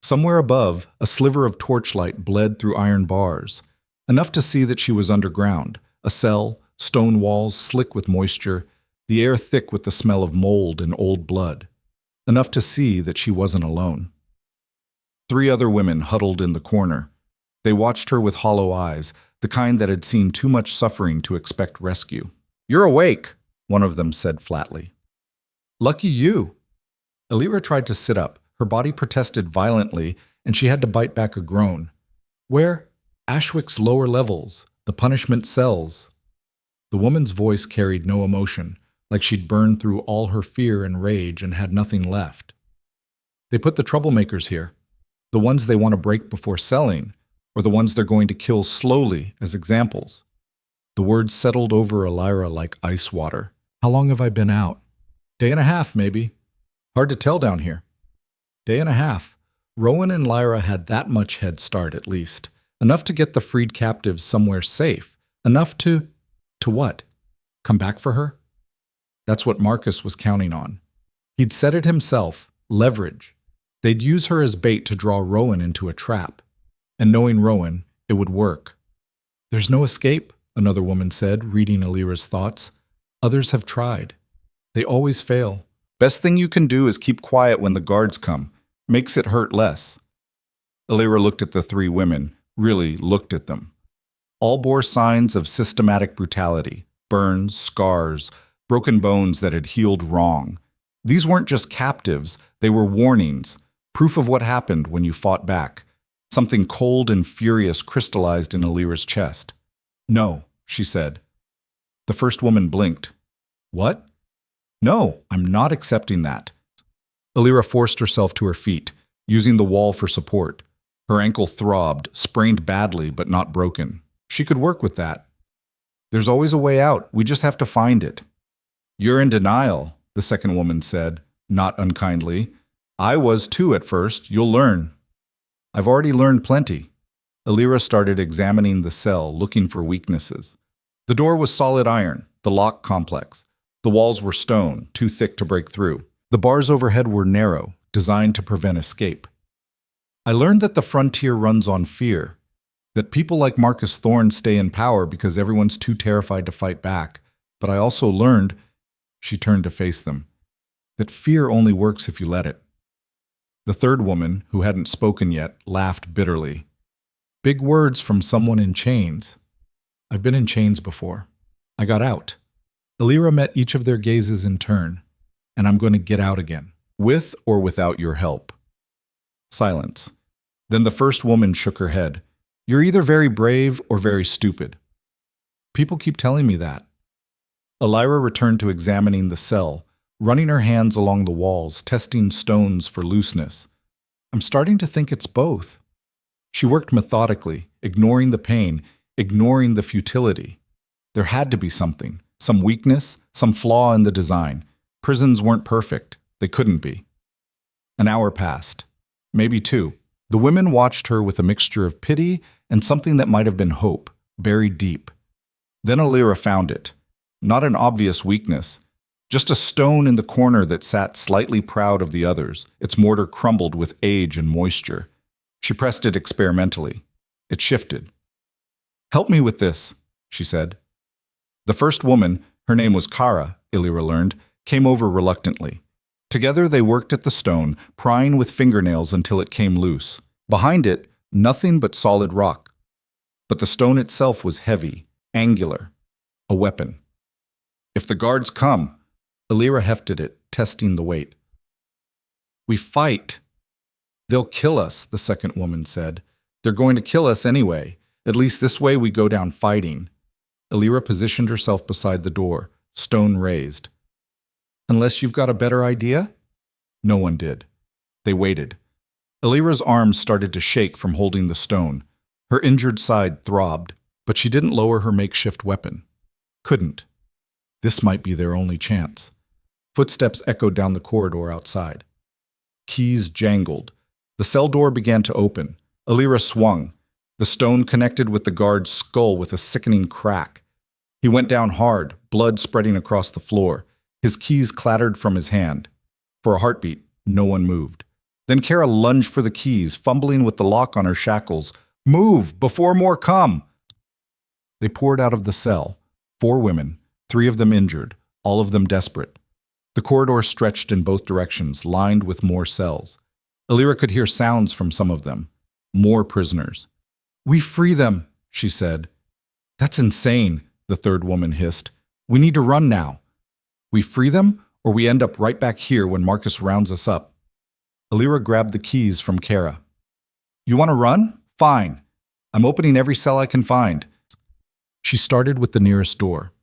Somewhere above, a sliver of torchlight bled through iron bars, enough to see that she was underground, a cell, stone walls slick with moisture, the air thick with the smell of mold and old blood, enough to see that she wasn't alone. 3 other women huddled in the corner. They watched her with hollow eyes, the kind that had seen too much suffering to expect rescue. "You're awake," one of them said flatly. "Lucky you." Lyanna tried to sit up. Her body protested violently, and she had to bite back a groan. "Where?" "Ashwick's lower levels, the punishment cells." The woman's voice carried no emotion, like she'd burned through all her fear and rage and had nothing left. "They put the troublemakers here, the ones they want to break before selling, or the ones they're going to kill slowly as examples." The words settled over Lyanna like ice water. "How long have I been out?" "Day and a half, maybe. Hard to tell down here." Day and a half. Rowan and Lyanna had that much head start at least. Enough to get the freed captives somewhere safe. Enough to... To what? Come back for her? That's what Marcus was counting on. He'd said it himself. Leverage. They'd use her as bait to draw Rowan into a trap. And knowing Rowan, it would work. "There's no escape," another woman said, reading Lyanna's thoughts. "Others have tried. They always fail. Best thing you can do is keep quiet when the guards come. Makes it hurt less." Lyanna looked at the 3 women, really looked at them. All bore signs of systematic brutality, burns, scars, broken bones that had healed wrong. These weren't just captives, they were warnings, proof of what happened when you fought back. Something cold and furious crystallized in Lyanna's chest. "No," she said. The first woman blinked. "What?" "No, I'm not accepting that." Lyanna forced herself to her feet, using the wall for support. Her ankle throbbed, sprained badly but not broken. She could work with that. "There's always a way out, we just have to find it." "You're in denial," the second woman said, not unkindly. "I was too at first, you'll learn." "I've already learned plenty." Lyanna started examining the cell, looking for weaknesses. The door was solid iron, the lock complex. The walls were stone, too thick to break through. The bars overhead were narrow, designed to prevent escape. "I learned that the frontier runs on fear, that people like Marcus Thorne stay in power because everyone's too terrified to fight back. But I also learned," she turned to face them, "that fear only works if you let it." The third woman, who hadn't spoken yet, laughed bitterly. "Big words from someone in chains." "I've been in chains before. I got out." Lyanna met each of their gazes in turn. "And I'm going to get out again, with or without your help." Silence. Then the first woman shook her head. "You're either very brave or very stupid." "People keep telling me that." Lyanna returned to examining the cell, running her hands along the walls, testing stones for looseness. "I'm starting to think it's both." She worked methodically, ignoring the pain, ignoring the futility. There had to be something, some weakness, some flaw in the design. Prisons weren't perfect. They couldn't be. An hour passed. Maybe 2. The women watched her with a mixture of pity and something that might have been hope, buried deep. Then Lyanna found it. Not an obvious weakness, just a stone in the corner that sat slightly proud of the others, its mortar crumbled with age and moisture. She pressed it experimentally. It shifted. "Help me with this," she said. The first woman, her name was Kara, Lyanna learned, came over reluctantly. Together they worked at the stone, prying with fingernails until it came loose. Behind it, nothing but solid rock. But the stone itself was heavy, angular, a weapon. "If the guards come," Lyanna hefted it, testing the weight. "We fight." "They'll kill us," the second woman said. "They're going to kill us anyway. At least this way we go down fighting." Lyanna positioned herself beside the door, stone raised. "Unless you've got a better idea?" No one did. They waited. Lyanna's arms started to shake from holding the stone. Her injured side throbbed, but she didn't lower her makeshift weapon. Couldn't. This might be their only chance. Footsteps echoed down the corridor outside. Keys jangled. The cell door began to open. Lyanna swung. The The stone connected with the guard's skull with a sickening crack. He went down hard, blood spreading across the floor. His keys clattered from his hand. For a heartbeat, no one moved. Then Kara lunged for the keys, fumbling with the lock on her shackles. "Move, before more come!" They poured out of the cell. 4 women, 3 of them injured, all of them desperate. The corridor stretched in both directions, lined with more cells. Lyanna could hear sounds from some of them. More prisoners. "We free them," she said. "That's insane," the 3rd woman hissed. "We need to run now. We free them, or we end up right back here when Marcus rounds us up." Lyanna grabbed the keys from Kara. "You want to run? Fine. I'm opening every cell I can find." She started with the nearest door.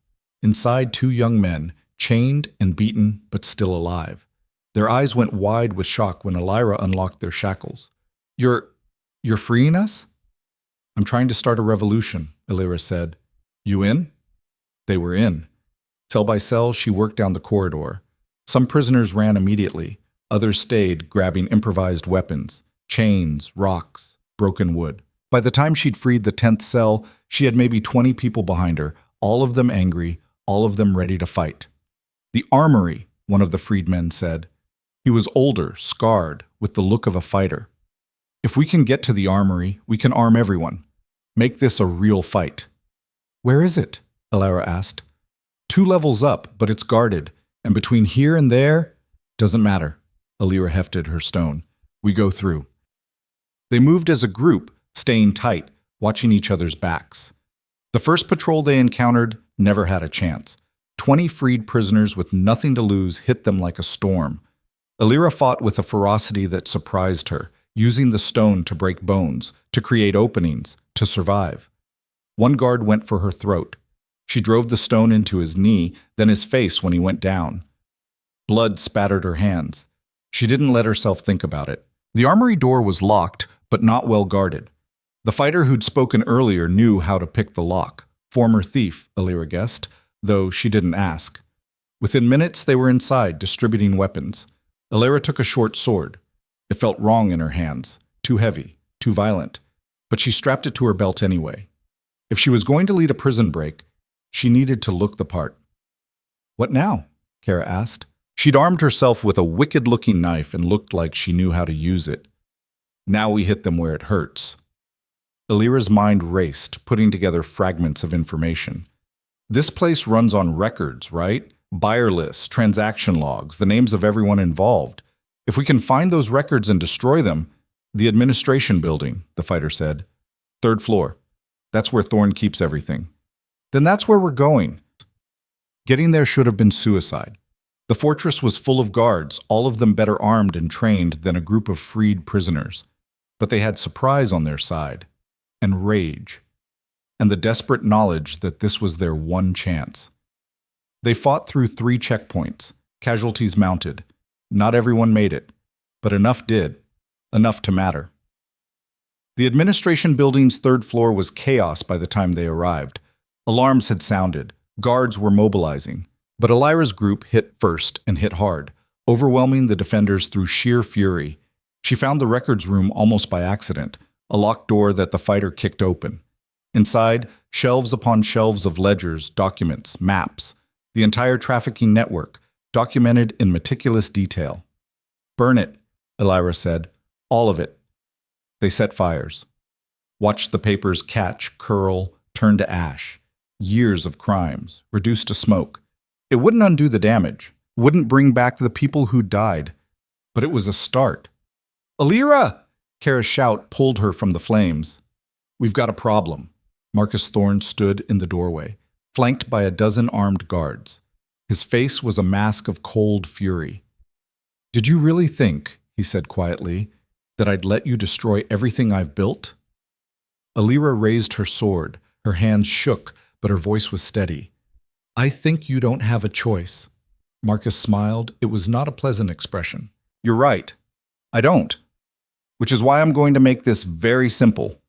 Inside, 2 young men, chained and beaten, but still alive. Their eyes went wide with shock when Lyanna unlocked their shackles. You're freeing us?" "I'm trying to start a revolution," Lyanna said. "You in?" They were in. Cell by cell, she worked down the corridor. Some prisoners ran immediately. Others stayed, grabbing improvised weapons, chains, rocks, broken wood. By the time she'd freed the 10th cell, she had maybe 20 people behind her, all of them angry, all of them ready to fight. "The armory," one of the freedmen said. He was older, scarred, with the look of a fighter. "If we can get to the armory, we can arm everyone. Make this a real fight." "Where is it?" Lyanna asked. 2 levels up, but it's guarded, and between here and there, doesn't matter." Lyanna hefted her stone. "We go through." They moved as a group, staying tight, watching each other's backs. The first patrol they encountered never had a chance. 20 freed prisoners with nothing to lose hit them like a storm. Lyanna fought with a ferocity that surprised her, using the stone to break bones, to create openings, to survive. One guard went for her throat. She drove the stone into his knee, then his face when he went down. Blood spattered her hands. She didn't let herself think about it. The armory door was locked, but not well guarded. The fighter who'd spoken earlier knew how to pick the lock. Former thief, Lyanna guessed, though she didn't ask. Within minutes, they were inside, distributing weapons. Lyanna took a short sword. It felt wrong in her hands, too heavy, too violent, but she strapped it to her belt anyway. If she was going to lead a prison break, she needed to look the part. "What now?" Kara asked. She'd armed herself with a wicked-looking knife and looked like she knew how to use it. "Now we hit them where it hurts." Lyanna's mind raced, putting together fragments of information. This place runs on records, right? Buyer lists, transaction logs, the names of everyone involved. If we can find those records and destroy them, the administration building, the fighter said. 3rd floor. That's where Thorne keeps everything. Then that's where we're going. Getting there should have been suicide. The fortress was full of guards, all of them better armed and trained than a group of freed prisoners. But they had surprise on their side, and rage, and the desperate knowledge that this was their one chance. They fought through 3 checkpoints, casualties mounted. Not everyone made it, but enough did, enough to matter. The administration building's 3rd floor was chaos by the time they arrived. Alarms had sounded, guards were mobilizing, but Lyanna's group hit first and hit hard, overwhelming the defenders through sheer fury. She found the records room almost by accident, a locked door that the fighter kicked open. Inside, shelves upon shelves of ledgers, documents, maps, the entire trafficking network, documented in meticulous detail. "Burn it," Lyanna said. "All of it." They set fires. Watched the papers catch, curl, turn to ash. Years of crimes, reduced to smoke. It wouldn't undo the damage, wouldn't bring back the people who died, but it was a start. "Lyanna!" Kara's shout pulled her from the flames. "We've got a problem." Marcus Thorne stood in the doorway, flanked by a dozen armed guards. His face was a mask of cold fury. "Did you really think," he said quietly, "that I'd let you destroy everything I've built?" Lyanna raised her sword. Her hands shook, but her voice was steady. "I think you don't have a choice." Marcus smiled. It was not a pleasant expression. "You're right. I don't. Which is why I'm going to make this very simple."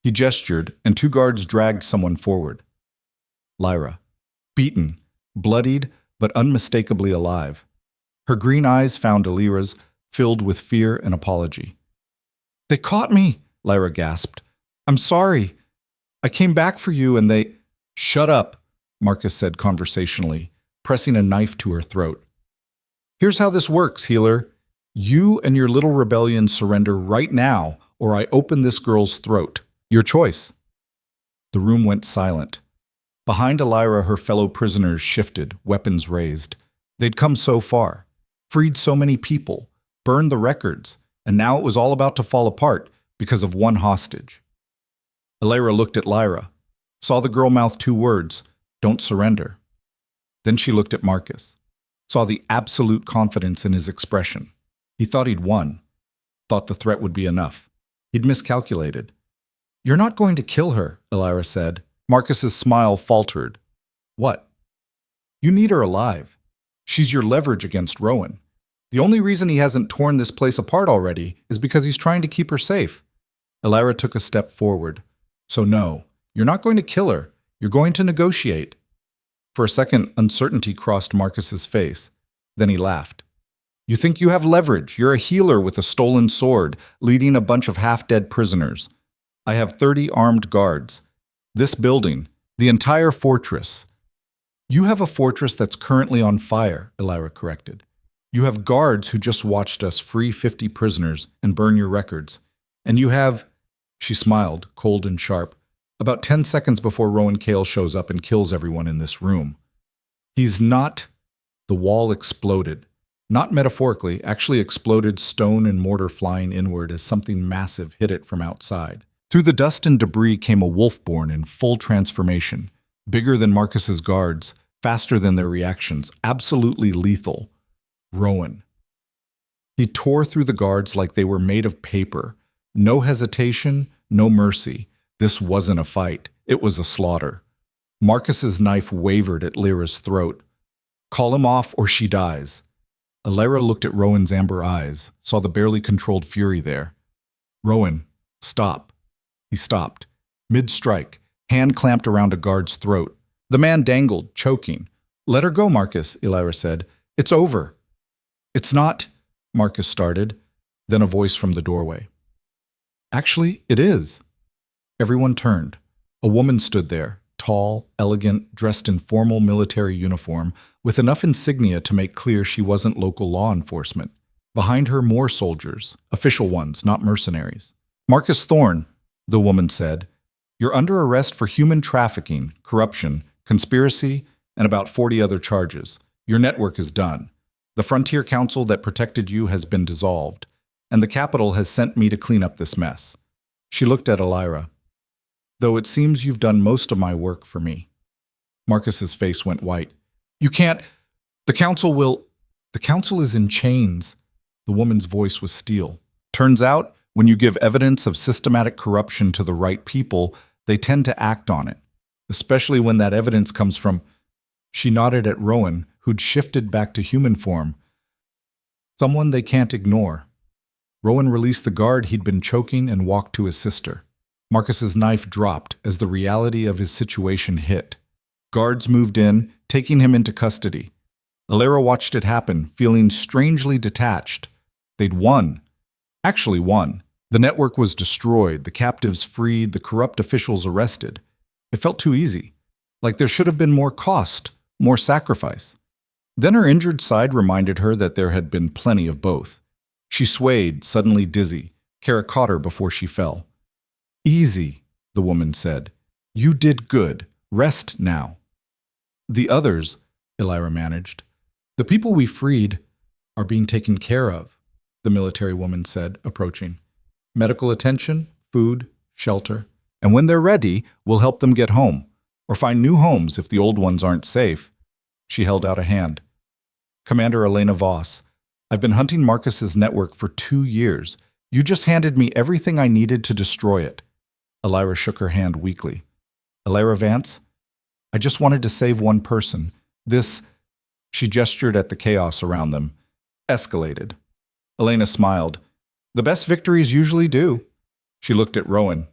He gestured, and 2 guards dragged someone forward. Lyanna, beaten, bloodied, but unmistakably alive. Her green eyes found Lyanna's, filled with fear and apology. "They caught me," Lyanna gasped. I'm sorry. I came back for you and they... Shut up, Marcus said conversationally, pressing a knife to her throat. Here's how this works, healer. You and your little rebellion surrender right now, or I open this girl's throat. Your choice. The room went silent. Behind Lyanna, her fellow prisoners shifted, weapons raised. They'd come so far, freed so many people, burned the records, and now it was all about to fall apart because of one hostage. Lyanna looked at Lyanna, saw the girl mouth two words, "Don't surrender." Then she looked at Marcus, saw the absolute confidence in his expression. He thought he'd won, thought the threat would be enough. He'd miscalculated. "You're not going to kill her," Lyanna said. Marcus's smile faltered. "What?" "You need her alive. She's your leverage against Rowan. The only reason he hasn't torn this place apart already is because he's trying to keep her safe." Lyanna took a step forward. "So no, you're not going to kill her. You're going to negotiate." For a second, uncertainty crossed Marcus's face. Then he laughed. "You think you have leverage. You're a healer with a stolen sword, leading a bunch of half-dead prisoners. I have 30 armed guards. This building, the entire fortress." "You have a fortress that's currently on fire," Lyanna corrected. "You have guards who just watched us free 50 prisoners and burn your records. And you have..." She smiled, cold and sharp, "about 10 seconds before Rowan Cale shows up and kills everyone in this room. He's not..." The wall exploded. Not metaphorically, actually exploded, stone and mortar flying inward as something massive hit it from outside. Through the dust and debris came a wolfborn in full transformation, bigger than Marcus's guards, faster than their reactions, absolutely lethal. Rowan. He tore through the guards like they were made of paper. No hesitation, no mercy. This wasn't a fight. It was a slaughter. Marcus's knife wavered at Lyra's throat. "Call him off or she dies." Lyanna looked at Rowan's amber eyes, saw the barely controlled fury there. "Rowan, stop." He stopped. Mid-strike, hand clamped around a guard's throat. The man dangled, choking. "Let her go, Marcus," Lyanna said. "It's over." "It's not," Marcus started. Then a voice from the doorway. "Actually, it is." Everyone turned. A woman stood there, tall, elegant, dressed in formal military uniform, with enough insignia to make clear she wasn't local law enforcement. Behind her, more soldiers, official ones, not mercenaries. "Marcus Thorne," the woman said, "you're under arrest for human trafficking, corruption, conspiracy, and about 40 other charges. Your network is done. The Frontier Council that protected you has been dissolved, and the Capitol has sent me to clean up this mess." She looked at Lyanna. "Though it seems you've done most of my work for me." Marcus's face went white. "You can't... The Council will..." "The Council is in chains." The woman's voice was steel. "Turns out, when you give evidence of systematic corruption to the right people, they tend to act on it, especially when that evidence comes from..." She nodded at Rowan, who'd shifted back to human form. "Someone they can't ignore." Rowan released the guard he'd been choking and walked to his sister. Marcus's knife dropped as the reality of his situation hit. Guards moved in, taking him into custody. Lyanna watched it happen, feeling strangely detached. They'd won. Actually won. The network was destroyed, the captives freed, the corrupt officials arrested. It felt too easy, like there should have been more cost, more sacrifice. Then her injured side reminded her that there had been plenty of both. She swayed, suddenly dizzy. Kara caught her before she fell. "Easy," the woman said. "You did good. Rest now." "The others," Lyanna managed. "The people we freed are being taken care of," the military woman said, approaching. "Medical attention, food, shelter. And when they're ready, we'll help them get home, or find new homes if the old ones aren't safe." She held out a hand. "Commander Elena Voss, I've been hunting Marcus's network for 2 years. You just handed me everything I needed to destroy it." Lyanna shook her hand weakly. "Lyanna Vance, I just wanted to save one person. This," she gestured at the chaos around them, "escalated." Elena smiled. "The best victories usually do." She looked at Rowan.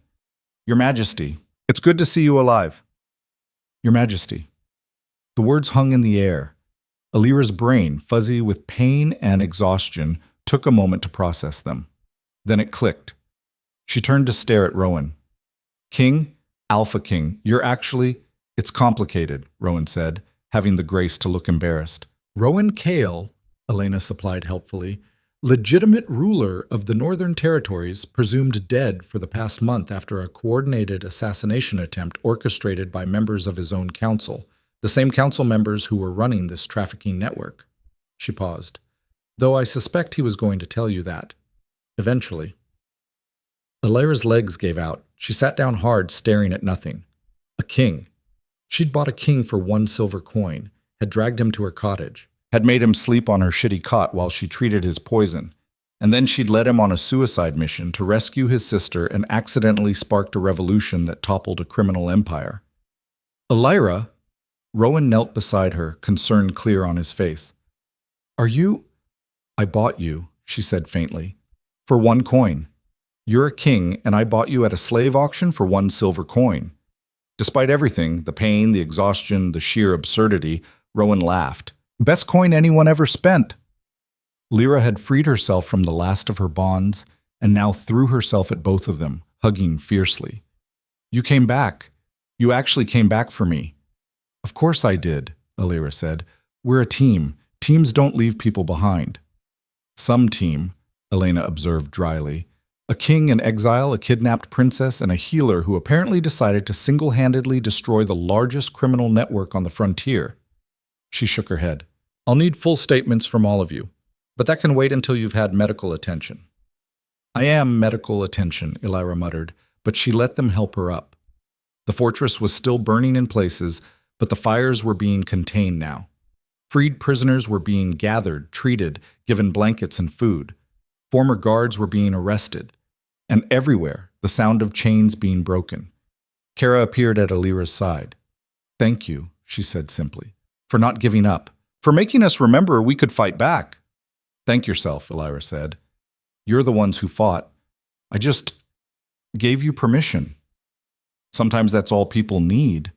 "Your Majesty, it's good to see you alive." "Your Majesty." The words hung in the air. Alira's brain, fuzzy with pain and exhaustion, took a moment to process them. Then it clicked. She turned to stare at Rowan. King, Alpha King, you're actually... It's complicated, Rowan said, having the grace to look embarrassed. Rowan Kale, Elena supplied helpfully, legitimate ruler of the Northern Territories, presumed dead for the past month after a coordinated assassination attempt orchestrated by members of his own council, the same council members who were running this trafficking network. She paused. Though I suspect he was going to tell you that. Eventually. Elira's legs gave out. She sat down hard, staring at nothing. A king. She'd bought a king for 1 silver coin, had dragged him to her cottage, had made him sleep on her shitty cot while she treated his poison, and then she'd led him on a suicide mission to rescue his sister and accidentally sparked a revolution that toppled a criminal empire. Elira, Rowan knelt beside her, concern clear on his face. Are you... I bought you, she said faintly, for 1 coin. You're a king, and I bought you at a slave auction for 1 silver coin. Despite everything, the pain, the exhaustion, the sheer absurdity, Rowan laughed. Best coin anyone ever spent. Lyra had freed herself from the last of her bonds and now threw herself at both of them, hugging fiercely. You came back. You actually came back for me. Of course I did, Lyra said. We're a team. Teams don't leave people behind. Some team, Elena observed dryly. A king in exile, a kidnapped princess, and a healer who apparently decided to single-handedly destroy the largest criminal network on the frontier. She shook her head. I'll need full statements from all of you, but that can wait until you've had medical attention. I am medical attention, Elira muttered, but she let them help her up. The fortress was still burning in places, but the fires were being contained now. Freed prisoners were being gathered, treated, given blankets and food. Former guards were being arrested. And everywhere, the sound of chains being broken. Kara appeared at Elira's side. Thank you, she said simply, for not giving up, for making us remember we could fight back. Thank yourself, Elira said. You're the ones who fought. I just gave you permission. Sometimes that's all people need.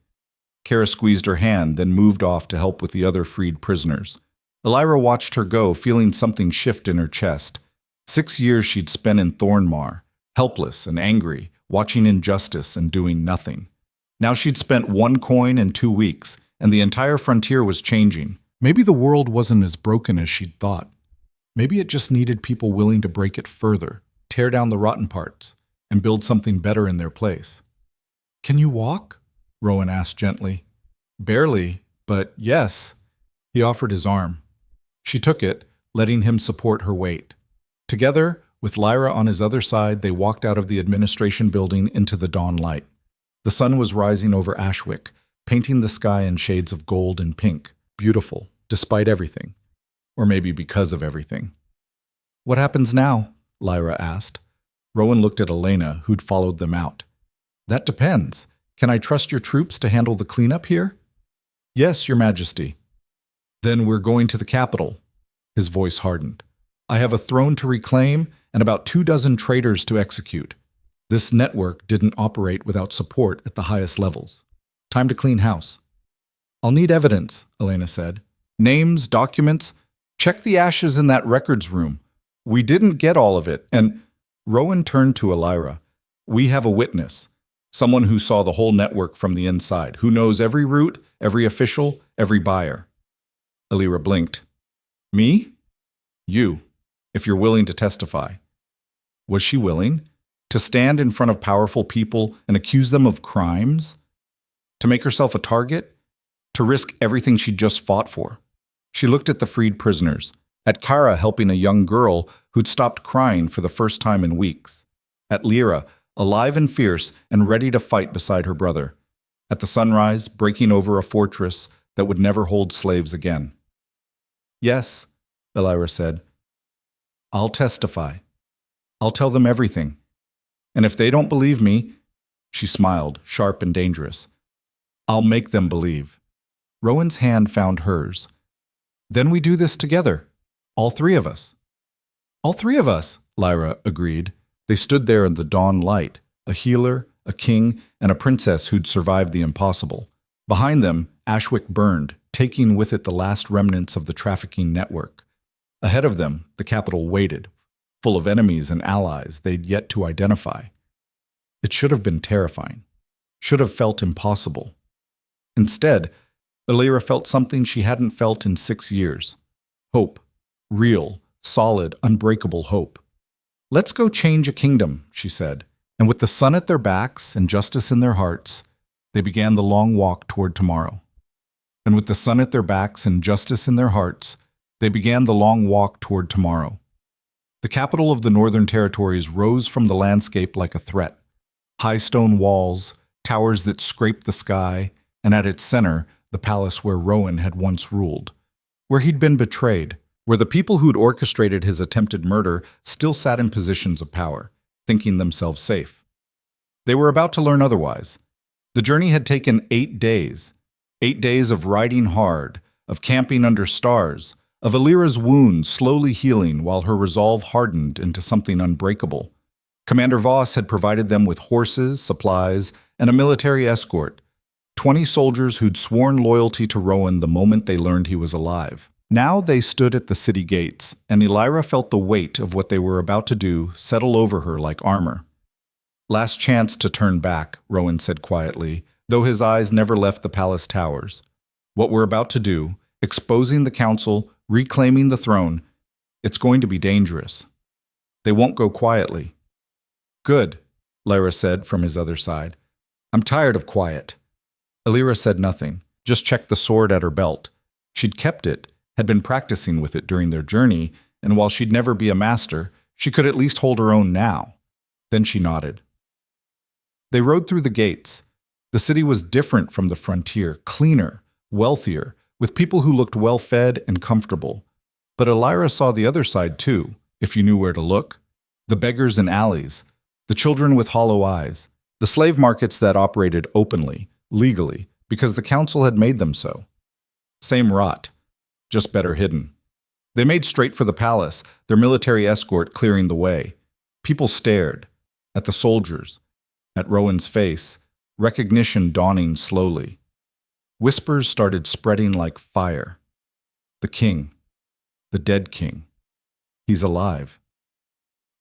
Kara squeezed her hand, then moved off to help with the other freed prisoners. Elira watched her go, feeling something shift in her chest. 6 years she'd spent in Thornmar, helpless and angry, watching injustice and doing nothing. Now she'd spent 1 coin in 2 weeks, and the entire frontier was changing. Maybe the world wasn't as broken as she'd thought. Maybe it just needed people willing to break it further, tear down the rotten parts, and build something better in their place. Can you walk? Rowan asked gently. Barely, but yes. He offered his arm. She took it, letting him support her weight. Together, with Lyra on his other side, they walked out of the administration building into the dawn light. The sun was rising over Ashwick, painting the sky in shades of gold and pink, beautiful, despite everything. Or maybe because of everything. What happens now? Lyra asked. Rowan looked at Elena, who'd followed them out. That depends. Can I trust your troops to handle the cleanup here? Yes, Your Majesty. Then we're going to the capital. His voice hardened. I have a throne to reclaim and about 24 traitors to execute. This network didn't operate without support at the highest levels. Time to clean house. I'll need evidence, Elena said. Names, documents. Check the ashes in that records room. We didn't get all of it, and Rowan turned to Elira. We have a witness. Someone who saw the whole network from the inside, who knows every route, every official, every buyer. Elira blinked. Me? You, if you're willing to testify. Was she willing? To stand in front of powerful people and accuse them of crimes? To make herself a target? To risk everything she'd just fought for? She looked at the freed prisoners, at Kara helping a young girl who'd stopped crying for the first time in weeks, at Lyra, alive and fierce and ready to fight beside her brother, at the sunrise breaking over a fortress that would never hold slaves again. Yes, Elira said. I'll testify. I'll tell them everything. And if they don't believe me, she smiled, sharp and dangerous, I'll make them believe. Rowan's hand found hers. Then we do this together. All 3 of us. All 3 of us, Lyra agreed. They stood there in the dawn light, a healer, a king, and a princess who'd survived the impossible. Behind them, Ashwick burned, taking with it the last remnants of the trafficking network. Ahead of them, the capital waited, full of enemies and allies they'd yet to identify. It should have been terrifying, should have felt impossible. Instead, Lyanna felt something she hadn't felt in 6 years. Hope. Real, solid, unbreakable hope. "Let's go change a kingdom," she said. And with the sun at their backs and justice in their hearts, they began the long walk toward tomorrow. And with the sun at their backs and justice in their hearts, they began the long walk toward tomorrow. The capital of the Northern Territories rose from the landscape like a threat. High stone walls, towers that scraped the sky, and at its center, the palace where Rowan had once ruled, where he'd been betrayed, where the people who'd orchestrated his attempted murder still sat in positions of power, thinking themselves safe. They were about to learn otherwise. The journey had taken 8 days. 8 days of riding hard, of camping under stars, of Lyanna's wound slowly healing while her resolve hardened into something unbreakable. Commander Voss had provided them with horses, supplies, and a military escort, 20 soldiers who'd sworn loyalty to Rowan the moment they learned he was alive. Now they stood at the city gates, and Lyanna felt the weight of what they were about to do settle over her like armor. "Last chance to turn back," Rowan said quietly, though his eyes never left the palace towers. "What we're about to do, exposing the council, reclaiming the throne, it's going to be dangerous. They won't go quietly." "Good," Lyanna said from his other side. "I'm tired of quiet." Lyanna said nothing, just checked the sword at her belt. She'd kept it, had been practicing with it during their journey, and while she'd never be a master, she could at least hold her own now. Then she nodded. They rode through the gates. The city was different from the frontier, cleaner, wealthier, with people who looked well-fed and comfortable. But Lyanna saw the other side too, if you knew where to look. The beggars in alleys, the children with hollow eyes, the slave markets that operated openly, legally, because the council had made them so. Same rot, just better hidden. They made straight for the palace, their military escort clearing the way. People stared, at the soldiers, at Rowan's face, recognition dawning slowly. Whispers started spreading like fire. The king. The dead king. He's alive.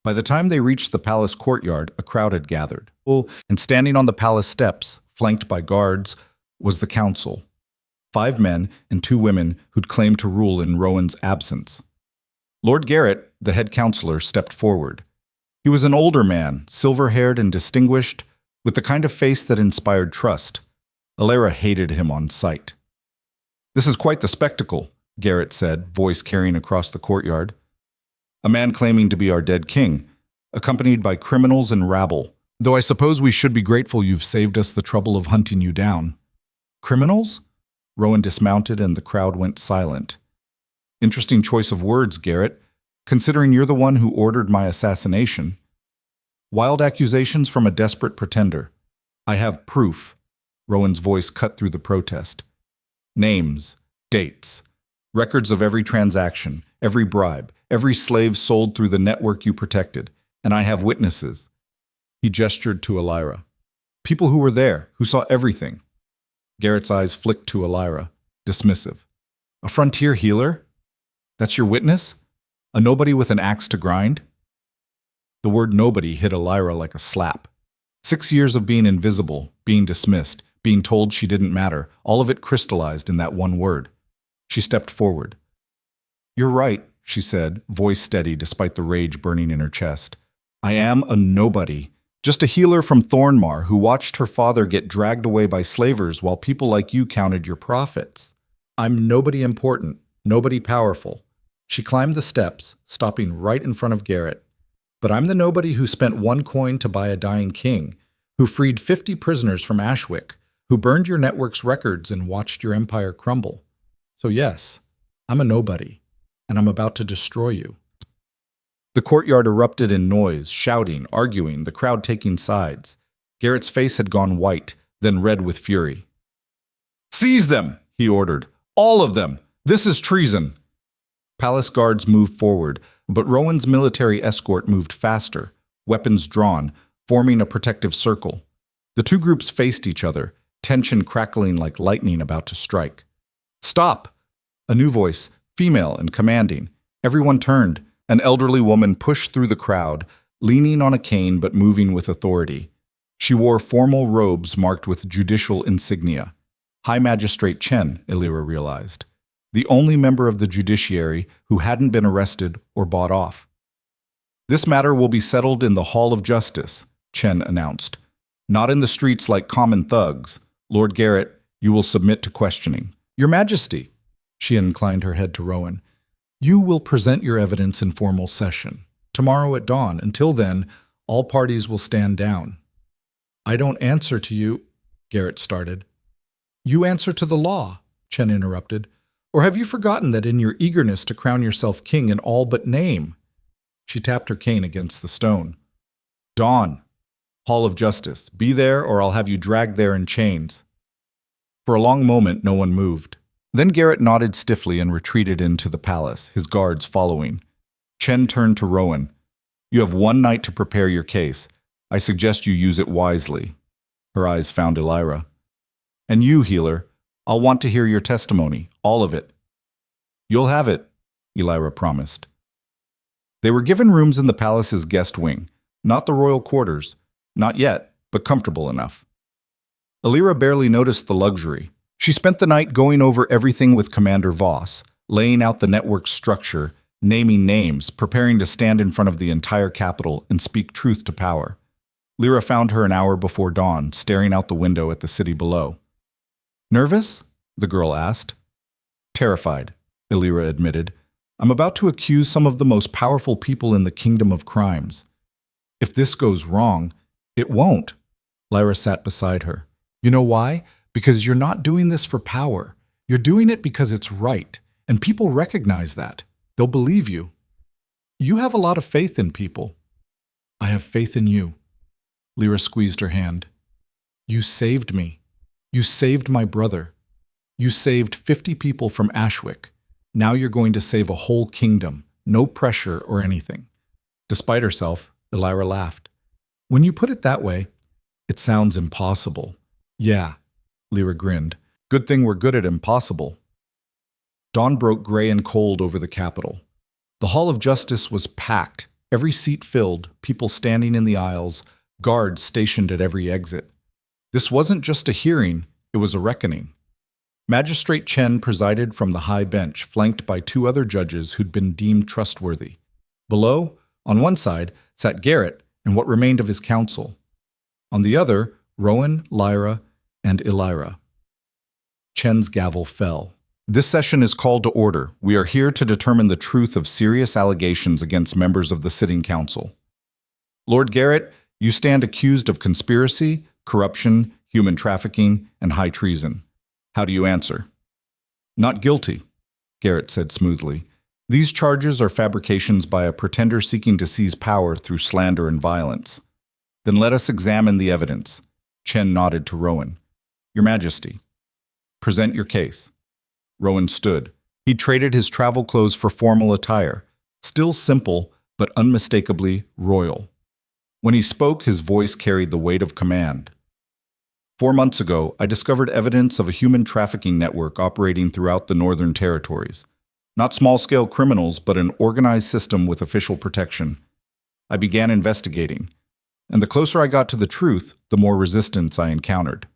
By the time they reached the palace courtyard, a crowd had gathered. And standing on the palace steps, flanked by guards, was the council. 5 men and 2 women who'd claimed to rule in Rowan's absence. Lord Garrett, the head counselor, stepped forward. He was an older man, silver-haired and distinguished, with the kind of face that inspired trust. Lyanna hated him on sight. "This is quite the spectacle," Garrett said, voice carrying across the courtyard. "A man claiming to be our dead king, accompanied by criminals and rabble. Though I suppose we should be grateful you've saved us the trouble of hunting you down." "Criminals?" Rowan dismounted and the crowd went silent. "Interesting choice of words, Garrett, considering you're the one who ordered my assassination. Wild accusations from a desperate pretender. I have proof." Rowan's voice cut through the protest. "Names, dates, records of every transaction, every bribe, every slave sold through the network you protected, and I have witnesses." He gestured to Lyanna. "People who were there, who saw everything." Garrett's eyes flicked to Lyanna, dismissive. "A frontier healer? That's your witness? A nobody with an axe to grind?" The word nobody hit Lyanna like a slap. 6 years of being invisible, being dismissed, being told she didn't matter, all of it crystallized in that one word. She stepped forward. "You're right," she said, voice steady despite the rage burning in her chest. "I am a nobody. Just a healer from Thornmar who watched her father get dragged away by slavers while people like you counted your profits. I'm nobody important, nobody powerful." She climbed the steps, stopping right in front of Garrett. "But I'm the nobody who spent 1 coin to buy a dying king, who freed 50 prisoners from Ashwick, who burned your network's records and watched your empire crumble. So yes, I'm a nobody, and I'm about to destroy you." The courtyard erupted in noise, shouting, arguing, the crowd taking sides. Garrett's face had gone white, then red with fury. "Seize them!" he ordered. "All of them! This is treason!" Palace guards moved forward, but Rowan's military escort moved faster, weapons drawn, forming a protective circle. The 2 groups faced each other, tension crackling like lightning about to strike. "Stop!" A new voice, female and commanding. Everyone turned. An elderly woman pushed through the crowd, leaning on a cane but moving with authority. She wore formal robes marked with judicial insignia. High Magistrate Chen, Illyra realized. The only member of the judiciary who hadn't been arrested or bought off. This matter will be settled in the Hall of Justice, Chen announced. Not in the streets like common thugs. Lord Garrett, you will submit to questioning. Your Majesty, she inclined her head to Rowan, you will present your evidence in formal session. Tomorrow at dawn. Until then, all parties will stand down. I don't answer to you, Garrett started. You answer to the law, Chen interrupted. Or have you forgotten that in your eagerness to crown yourself king in all but name? She tapped her cane against the stone. Dawn, Hall of Justice. Be there or I'll have you dragged there in chains. For a long moment, no one moved. Then Garrett nodded stiffly and retreated into the palace, his guards following. Chen turned to Rowan. You have one night to prepare your case. I suggest you use it wisely. Her eyes found Illyra. And you, Healer, I'll want to hear your testimony, all of it. You'll have it, Illyra promised. They were given rooms in the palace's guest wing, not the royal quarters, not yet, but comfortable enough. Illyra barely noticed the luxury. She spent the night going over everything with Commander Voss, laying out the network's structure, naming names, preparing to stand in front of the entire capital and speak truth to power. Lyra found her an hour before dawn, staring out the window at the city below. Nervous? The girl asked. Terrified, Illyra admitted. I'm about to accuse some of the most powerful people in the kingdom of crimes. If this goes wrong, it won't. Lyra sat beside her. You know why? Because you're not doing this for power. You're doing it because it's right, and people recognize that. They'll believe you. You have a lot of faith in people. I have faith in you. Lyra squeezed her hand. You saved me. You saved my brother. You saved 50 people from Ashwick. Now you're going to save a whole kingdom. No pressure or anything. Despite herself, Illyra laughed. When you put it that way, it sounds impossible. Yeah, Lyra grinned. Good thing we're good at impossible. Dawn broke gray and cold over the capital. The Hall of Justice was packed, every seat filled, people standing in the aisles, guards stationed at every exit. This wasn't just a hearing, it was a reckoning. Magistrate Chen presided from the high bench, flanked by two other judges who'd been deemed trustworthy. Below, on one side, sat Garrett and what remained of his council. On the other, Rowan, Lyra, and Illyra. Chen's gavel fell. This session is called to order. We are here to determine the truth of serious allegations against members of the sitting council. Lord Garrett, you stand accused of conspiracy, corruption, human trafficking, and high treason. How do you answer? Not guilty, Garrett said smoothly. These charges are fabrications by a pretender seeking to seize power through slander and violence. Then let us examine the evidence. Chen nodded to Rowan. Your Majesty, present your case. Rowan stood. He traded his travel clothes for formal attire, still simple but unmistakably royal. When he spoke, his voice carried the weight of command. 4 months ago, I discovered evidence of a human trafficking network operating throughout the Northern Territories. Not small-scale criminals, but an organized system with official protection. I began investigating, and the closer I got to the truth, the more resistance I encountered.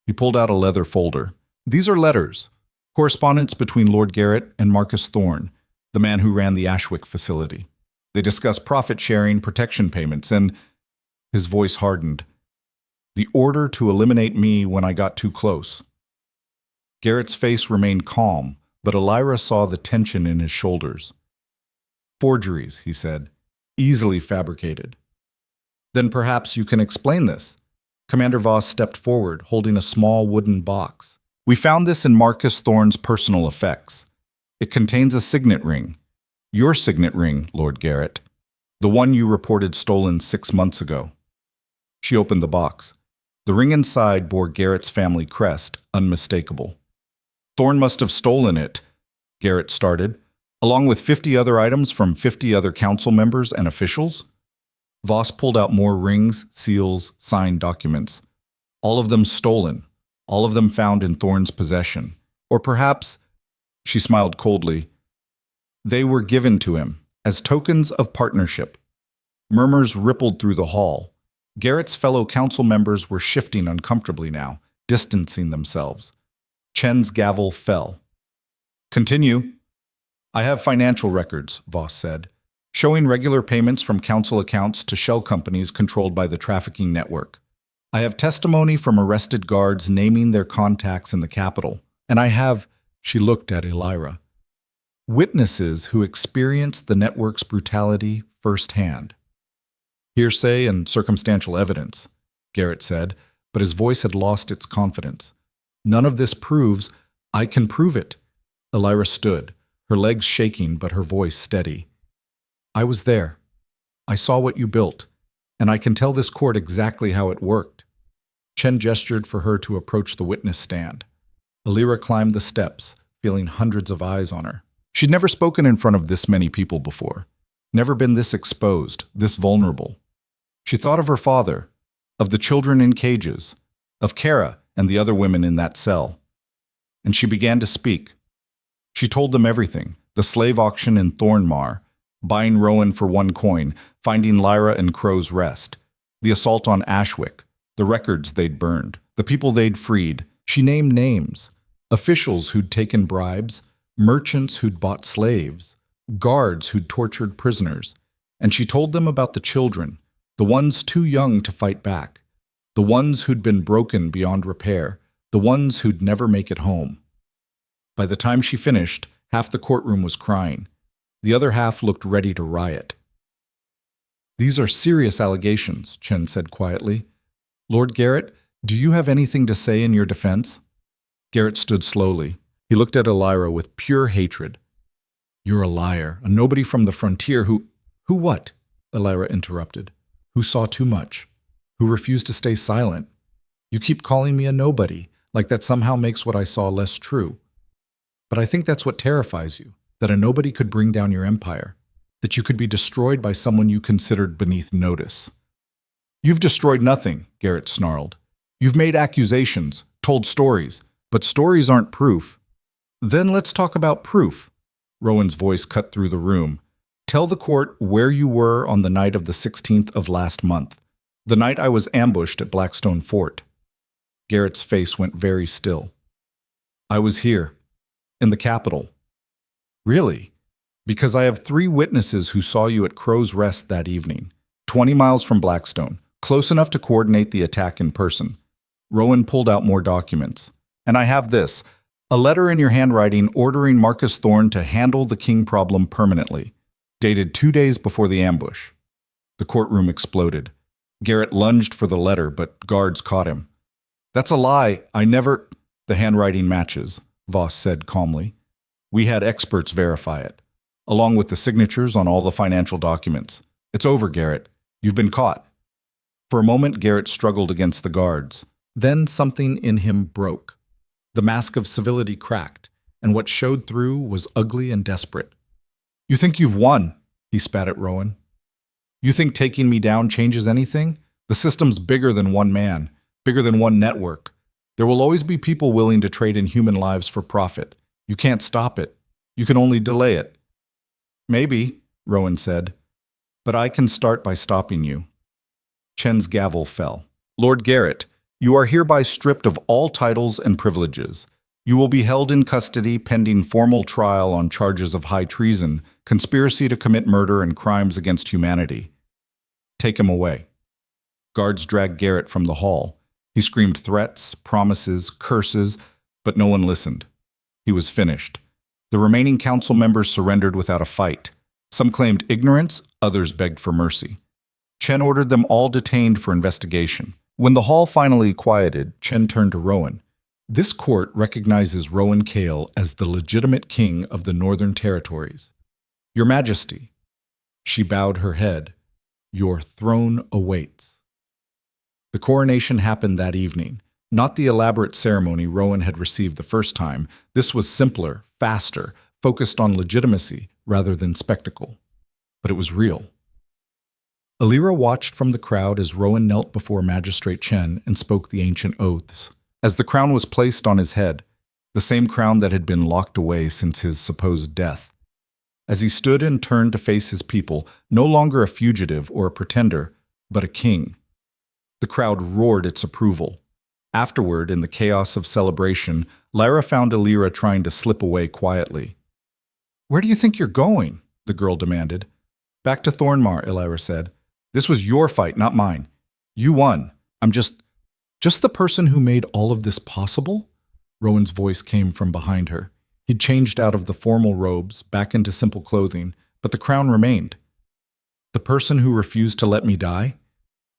He pulled out a leather folder. These are letters, correspondence between Lord Garrett and Marcus Thorne, the man who ran the Ashwick facility. They discuss profit-sharing, protection payments, and his voice hardened. The order to eliminate me when I got too close. Garrett's face remained calm, but Illyra saw the tension in his shoulders. Forgeries, he said, easily fabricated. Then perhaps you can explain this. Commander Voss stepped forward, holding a small wooden box. We found this in Marcus Thorne's personal effects. It contains a signet ring. Your signet ring, Lord Garrett. The one you reported stolen 6 months ago. She opened the box. The ring inside bore Garrett's family crest, unmistakable. Thorne must have stolen it, Garrett started, along with 50 other items from 50 other council members and officials. Voss pulled out more rings, seals, signed documents. All of them stolen, all of them found in Thorne's possession. Or perhaps, she smiled coldly, they were given to him as tokens of partnership. Murmurs rippled through the hall. Garrett's fellow council members were shifting uncomfortably now, distancing themselves. Chen's gavel fell. Continue. I have financial records, Voss said, showing regular payments from council accounts to shell companies controlled by the trafficking network. I have testimony from arrested guards naming their contacts in the capital. And I have, she looked at Lyanna, witnesses who experienced the network's brutality firsthand. Hearsay and circumstantial evidence, Garrett said, but his voice had lost its confidence. None of this proves I can prove it. Lyanna stood, her legs shaking but her voice steady. I was there. I saw what you built, and I can tell this court exactly how it worked. Chen gestured for her to approach the witness stand. Lyanna climbed the steps, feeling hundreds of eyes on her. She'd never spoken in front of this many people before, never been this exposed, this vulnerable. She thought of her father, of the children in cages, of Kara and the other women in that cell. And she began to speak. She told them everything, the slave auction in Thornmar, buying Rowan for 1 coin, finding Lyra and Crow's Rest, the assault on Ashwick, the records they'd burned, the people they'd freed. She named names, officials who'd taken bribes, merchants who'd bought slaves, guards who'd tortured prisoners, and she told them about the children, the ones too young to fight back, the ones who'd been broken beyond repair, the ones who'd never make it home. By the time she finished, half the courtroom was crying. The other half looked ready to riot. These are serious allegations, Chen said quietly. Lord Garrett, do you have anything to say in your defense? Garrett stood slowly. He looked at Lyanna with pure hatred. You're a liar, a nobody from the frontier who what? Lyanna interrupted. Who saw too much, who refused to stay silent. You keep calling me a nobody, like that somehow makes what I saw less true. But I think that's what terrifies you, that a nobody could bring down your empire, that you could be destroyed by someone you considered beneath notice. You've destroyed nothing, Garrett snarled. You've made accusations, told stories, but stories aren't proof. Then let's talk about proof. Rowan's voice cut through the room. Tell the court where you were on the night of the 16th of last month, the night I was ambushed at Blackstone Fort. Garrett's face went very still. I was here, in the capital. Really? Because I have 3 witnesses who saw you at Crow's Rest that evening, 20 miles from Blackstone, close enough to coordinate the attack in person. Rowan pulled out more documents. And I have this, a letter in your handwriting ordering Marcus Thorne to handle the King problem permanently, dated 2 days before the ambush. The courtroom exploded. Garrett lunged for the letter, but guards caught him. That's a lie. I never... The handwriting matches, Voss said calmly. We had experts verify it, along with the signatures on all the financial documents. It's over, Garrett. You've been caught. For a moment, Garrett struggled against the guards. Then something in him broke. The mask of civility cracked, and what showed through was ugly and desperate. You think you've won, he spat at Rowan. You think taking me down changes anything? The system's bigger than one man, bigger than one network. There will always be people willing to trade in human lives for profit. You can't stop it. You can only delay it. Maybe, Rowan said, but I can start by stopping you. Chen's gavel fell. Lord Garrett, you are hereby stripped of all titles and privileges. You will be held in custody pending formal trial on charges of high treason, conspiracy to commit murder, and crimes against humanity. Take him away. Guards dragged Garrett from the hall. He screamed threats, promises, curses, but no one listened. He was finished. The remaining council members surrendered without a fight. Some claimed ignorance, others begged for mercy. Chen ordered them all detained for investigation. When the hall finally quieted, Chen turned to Rowan. This court recognizes Rowan Kale as the legitimate king of the Northern Territories. Your Majesty. She bowed her head. Your throne awaits. The coronation happened that evening. Not the elaborate ceremony Rowan had received the first time. This was simpler, faster, focused on legitimacy rather than spectacle. But it was real. Lyanna watched from the crowd as Rowan knelt before Magistrate Chen and spoke the ancient oaths. As the crown was placed on his head, the same crown that had been locked away since his supposed death. As he stood and turned to face his people, no longer a fugitive or a pretender, but a king. The crowd roared its approval. Afterward, in the chaos of celebration, Lyra found Alira trying to slip away quietly. "Where do you think you're going?" the girl demanded. "Back to Thornmar," Alira said. "This was your fight, not mine. You won. I'm just the person who made all of this possible?" Rowan's voice came from behind her. He'd changed out of the formal robes, back into simple clothing, but the crown remained. "The person who refused to let me die?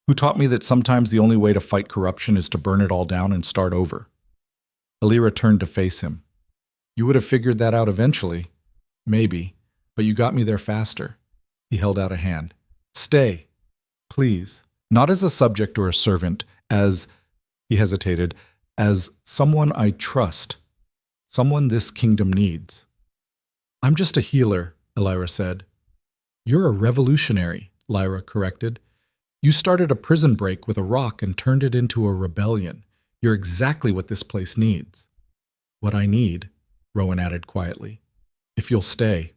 Who taught me that sometimes the only way to fight corruption is to burn it all down and start over?" Alira turned to face him. "You would have figured that out eventually. Maybe, but you got me there faster." He held out a hand. "Stay, please. Not as a subject or a servant, as," he hesitated, "as someone I trust. Someone this kingdom needs." "I'm just a healer," Alira said. "You're a revolutionary," Lyra corrected. "You started a prison break with a rock and turned it into a rebellion. You're exactly what this place needs." "What I need," Rowan added quietly, "if you'll stay."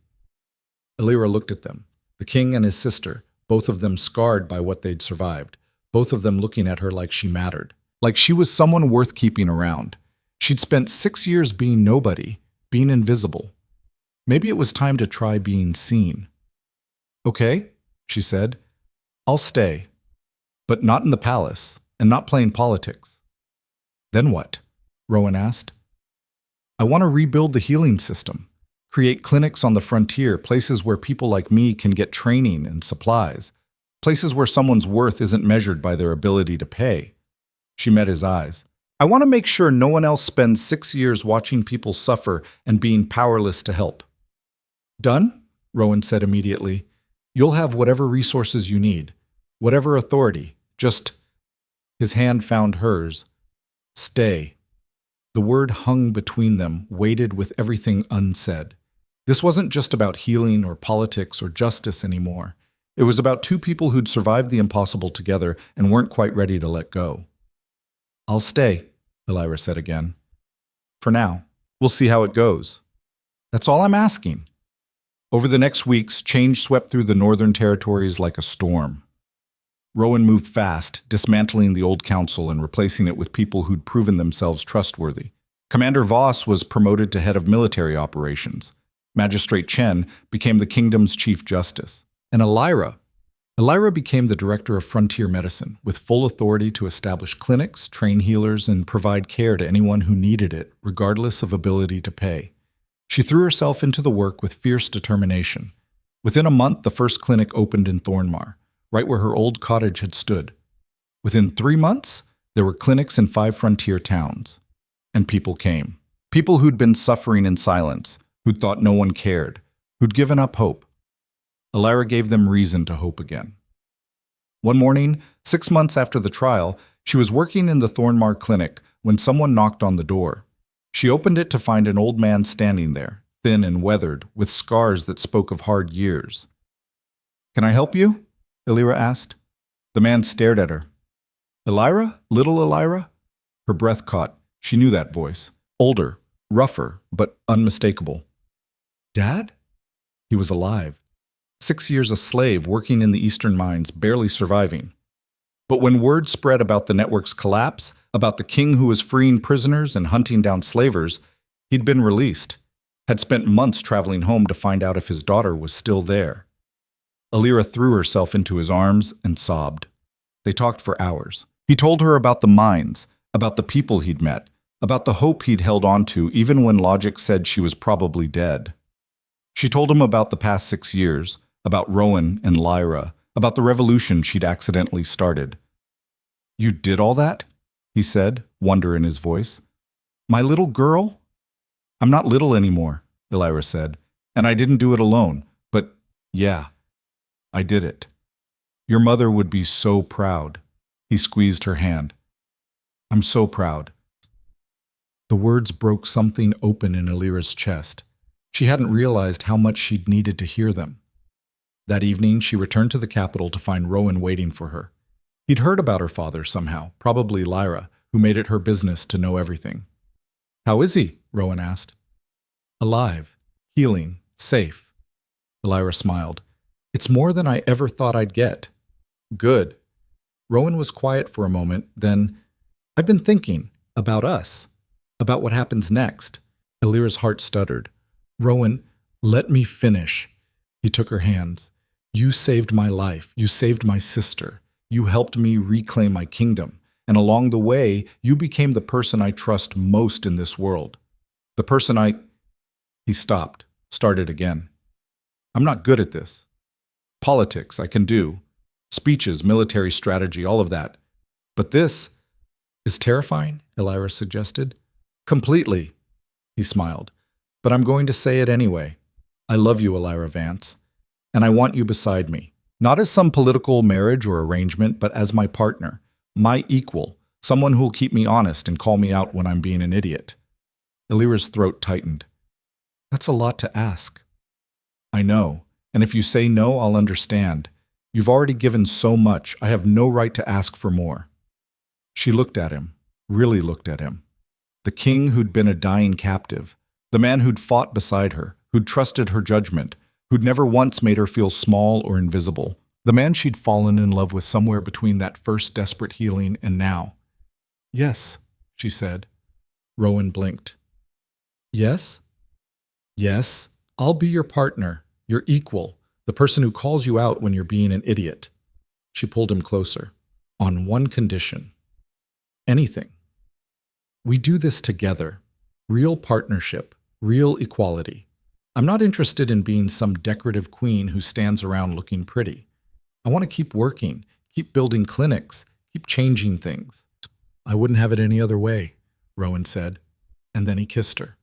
Alira looked at them, the king and his sister, both of them scarred by what they'd survived, both of them looking at her like she mattered, like she was someone worth keeping around. She'd spent 6 years being nobody, being invisible. Maybe it was time to try being seen. "Okay," she said, "I'll stay. But not in the palace, and not playing politics." "Then what?" Rowan asked. "I want to rebuild the healing system, create clinics on the frontier, places where people like me can get training and supplies, places where someone's worth isn't measured by their ability to pay." She met his eyes. "I want to make sure no one else spends 6 years watching people suffer and being powerless to help." "Done?" Rowan said immediately. "You'll have whatever resources you need, whatever authority. Just—" His hand found hers. "Stay." The word hung between them, weighted with everything unsaid. This wasn't just about healing or politics or justice anymore. It was about two people who'd survived the impossible together and weren't quite ready to let go. "I'll stay," Alira said again. "For now. We'll see how it goes. That's all I'm asking." Over the next weeks, change swept through the northern territories like a storm. Rowan moved fast, dismantling the old council and replacing it with people who'd proven themselves trustworthy. Commander Voss was promoted to head of military operations. Magistrate Chen became the kingdom's chief justice. And Alira became the director of frontier medicine, with full authority to establish clinics, train healers, and provide care to anyone who needed it, regardless of ability to pay. She threw herself into the work with fierce determination. Within a month, the first clinic opened in Thornmar, right where her old cottage had stood. Within 3 months, there were clinics in 5 frontier towns. And people came. People who'd been suffering in silence, who'd thought no one cared, who'd given up hope. Alira gave them reason to hope again. One morning, 6 months after the trial, she was working in the Thornmar clinic when someone knocked on the door. She opened it to find an old man standing there, thin and weathered, with scars that spoke of hard years. "Can I help you?" Alira asked. The man stared at her. "Alira? Little Alira?" Her breath caught. She knew that voice. Older, rougher, but unmistakable. "Dad?" He was alive. 6 years a slave, working in the eastern mines, barely surviving. But when word spread about the network's collapse, about the king who was freeing prisoners and hunting down slavers, he'd been released, had spent months traveling home to find out if his daughter was still there. Alira threw herself into his arms and sobbed. They talked for hours. He told her about the mines, about the people he'd met, about the hope he'd held on to even when logic said she was probably dead. She told him about the past 6 years, about Rowan and Lyra, about the revolution she'd accidentally started. "You did all that?" he said, wonder in his voice. "My little girl?" "I'm not little anymore," Alira said, "and I didn't do it alone, but yeah, I did it. Your mother would be so proud." He squeezed her hand. "I'm so proud." The words broke something open in Alira's chest. She hadn't realized how much she'd needed to hear them. That evening, she returned to the capital to find Rowan waiting for her. He'd heard about her father somehow, probably Lyra, who made it her business to know everything. "How is he?" Rowan asked. "Alive, healing, safe." Lyra smiled. "It's more than I ever thought I'd get." "Good." Rowan was quiet for a moment, then, I've been thinking about us, about what happens next. Elira's heart stuttered. Rowan, let me finish. He took her hands. You saved my life. You saved my sister. You helped me reclaim my kingdom. And along the way, you became the person I trust most in this world. The person I... He stopped, started again. I'm not good at this. Politics, I can do. Speeches, military strategy, all of that. But this is terrifying, Elira suggested. Completely, he smiled. But I'm going to say it anyway. I love you, Elira Vance. And I want you beside me. Not as some political marriage or arrangement, but as my partner. My equal. Someone who'll keep me honest and call me out when I'm being an idiot. Elira's throat tightened. That's a lot to ask. I know. And if you say no, I'll understand. You've already given so much. I have no right to ask for more. She looked at him, really looked at him. The king who'd been a dying captive, the man who'd fought beside her, who'd trusted her judgment, who'd never once made her feel small or invisible, the man she'd fallen in love with somewhere between that first desperate healing and now. Yes, she said. Rowan blinked. Yes? Yes, I'll be your partner, your equal, the person who calls you out when you're being an idiot. She pulled him closer. On one condition. Anything. We do this together. Real partnership, real equality. I'm not interested in being some decorative queen who stands around looking pretty. I want to keep working, keep building clinics, keep changing things. I wouldn't have it any other way, Rowan said, and then he kissed her.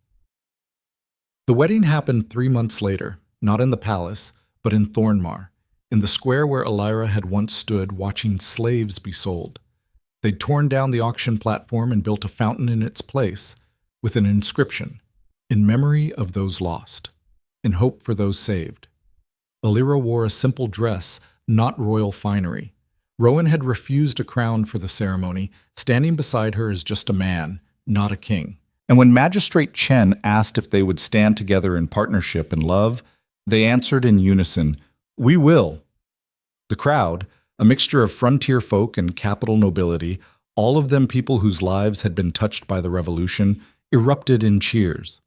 The wedding happened 3 months later, not in the palace, but in Thornmar, in the square where Elira had once stood watching slaves be sold. They'd torn down the auction platform and built a fountain in its place, with an inscription, in memory of those lost, in hope for those saved. Elira wore a simple dress, not royal finery. Rowan had refused a crown for the ceremony, standing beside her as just a man, not a king. And when Magistrate Chen asked if they would stand together in partnership and love, they answered in unison, "We will." The crowd, a mixture of frontier folk and capital nobility, all of them people whose lives had been touched by the revolution, erupted in cheers.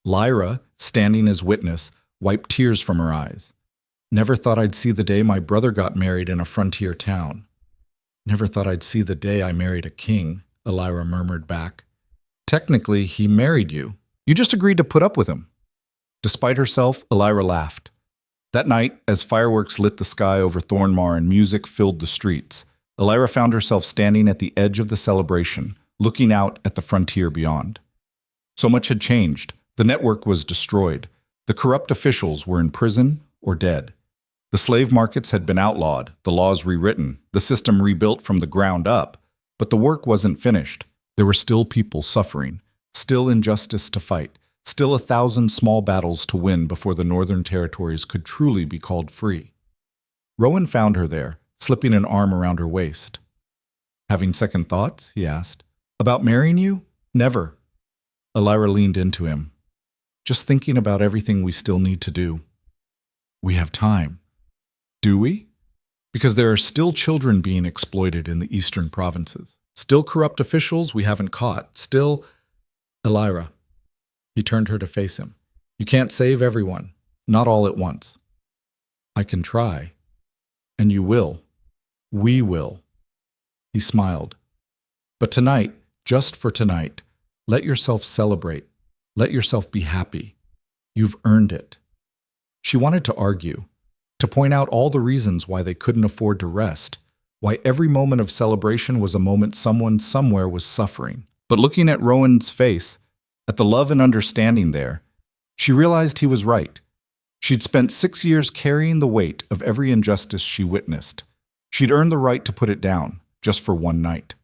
Lyra, standing as witness, wiped tears from her eyes. Never thought I'd see the day my brother got married in a frontier town. Never thought I'd see the day I married a king, Elira murmured back. Technically, he married you. You just agreed to put up with him. Despite herself, Elira laughed. That night, as fireworks lit the sky over Thornmar and music filled the streets, Elira found herself standing at the edge of the celebration, looking out at the frontier beyond. So much had changed. The network was destroyed. The corrupt officials were in prison or dead. The slave markets had been outlawed, the laws rewritten, the system rebuilt from the ground up. But the work wasn't finished. There were still people suffering, still injustice to fight, still 1,000 small battles to win before the Northern Territories could truly be called free. Rowan found her there, slipping an arm around her waist. Having second thoughts? He asked. About marrying you? Never. Elira leaned into him. Just thinking about everything we still need to do. We have time. Do we? Because there are still children being exploited in the eastern provinces. Still corrupt officials we haven't caught. Still... Elira. He turned her to face him. You can't save everyone. Not all at once. I can try. And you will. We will. He smiled. But tonight, just for tonight, let yourself celebrate. Let yourself be happy. You've earned it. She wanted to argue, to point out all the reasons why they couldn't afford to rest, why every moment of celebration was a moment someone somewhere was suffering. But looking at Rowan's face, at the love and understanding there, she realized he was right. She'd spent 6 years carrying the weight of every injustice she witnessed. She'd earned the right to put it down, just for one night.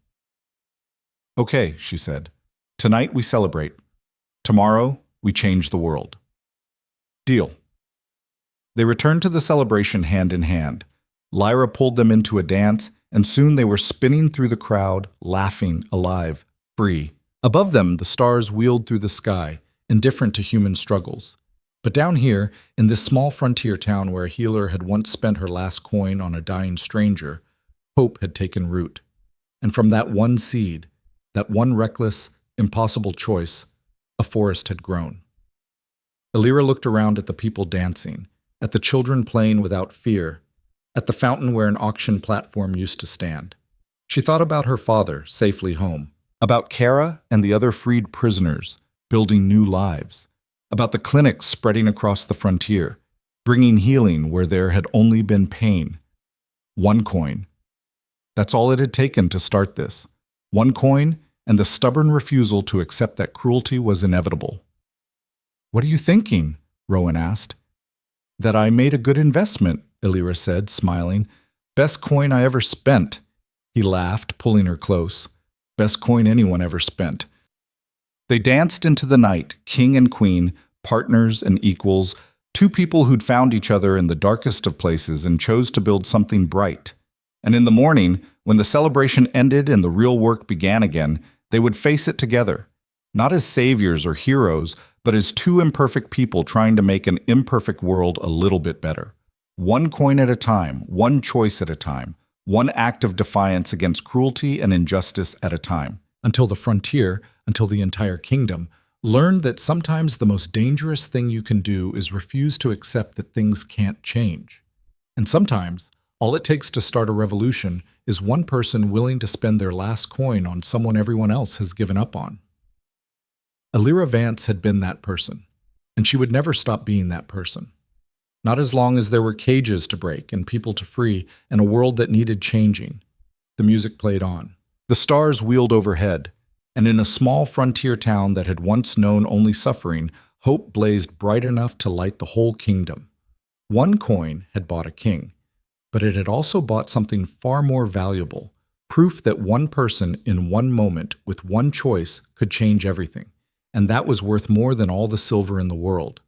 Okay, she said. Tonight we celebrate. Tomorrow we change the world. Deal. They returned to the celebration hand in hand. Lyra pulled them into a dance, and soon they were spinning through the crowd, laughing, alive, free. Above them, the stars wheeled through the sky, indifferent to human struggles. But down here, in this small frontier town where a healer had once spent her last coin on a dying stranger, hope had taken root. And from that one seed, that one reckless, impossible choice, a forest had grown. Elira looked around at the people dancing, at the children playing without fear, at the fountain where an auction platform used to stand. She thought about her father, safely home, about Kara and the other freed prisoners, building new lives, about the clinics spreading across the frontier, bringing healing where there had only been pain. One coin. That's all it had taken to start this. One coin and the stubborn refusal to accept that cruelty was inevitable. "What are you thinking?" Rowan asked. "That I made a good investment," Elira said, smiling. "Best coin I ever spent." He laughed, pulling her close. "Best coin anyone ever spent." They danced into the night, king and queen, partners and equals, two people who'd found each other in the darkest of places and chose to build something bright. And in the morning, when the celebration ended and the real work began again, they would face it together, not as saviors or heroes, but as two imperfect people trying to make an imperfect world a little bit better. One coin at a time, one choice at a time, one act of defiance against cruelty and injustice at a time. Until the frontier, until the entire kingdom, learned that sometimes the most dangerous thing you can do is refuse to accept that things can't change. And sometimes, all it takes to start a revolution is one person willing to spend their last coin on someone everyone else has given up on. Elira Vance had been that person, and she would never stop being that person. Not as long as there were cages to break and people to free and a world that needed changing. The music played on. The stars wheeled overhead, and in a small frontier town that had once known only suffering, hope blazed bright enough to light the whole kingdom. One coin had bought a king, but it had also bought something far more valuable, proof that one person in one moment with one choice could change everything, and that was worth more than all the silver in the world.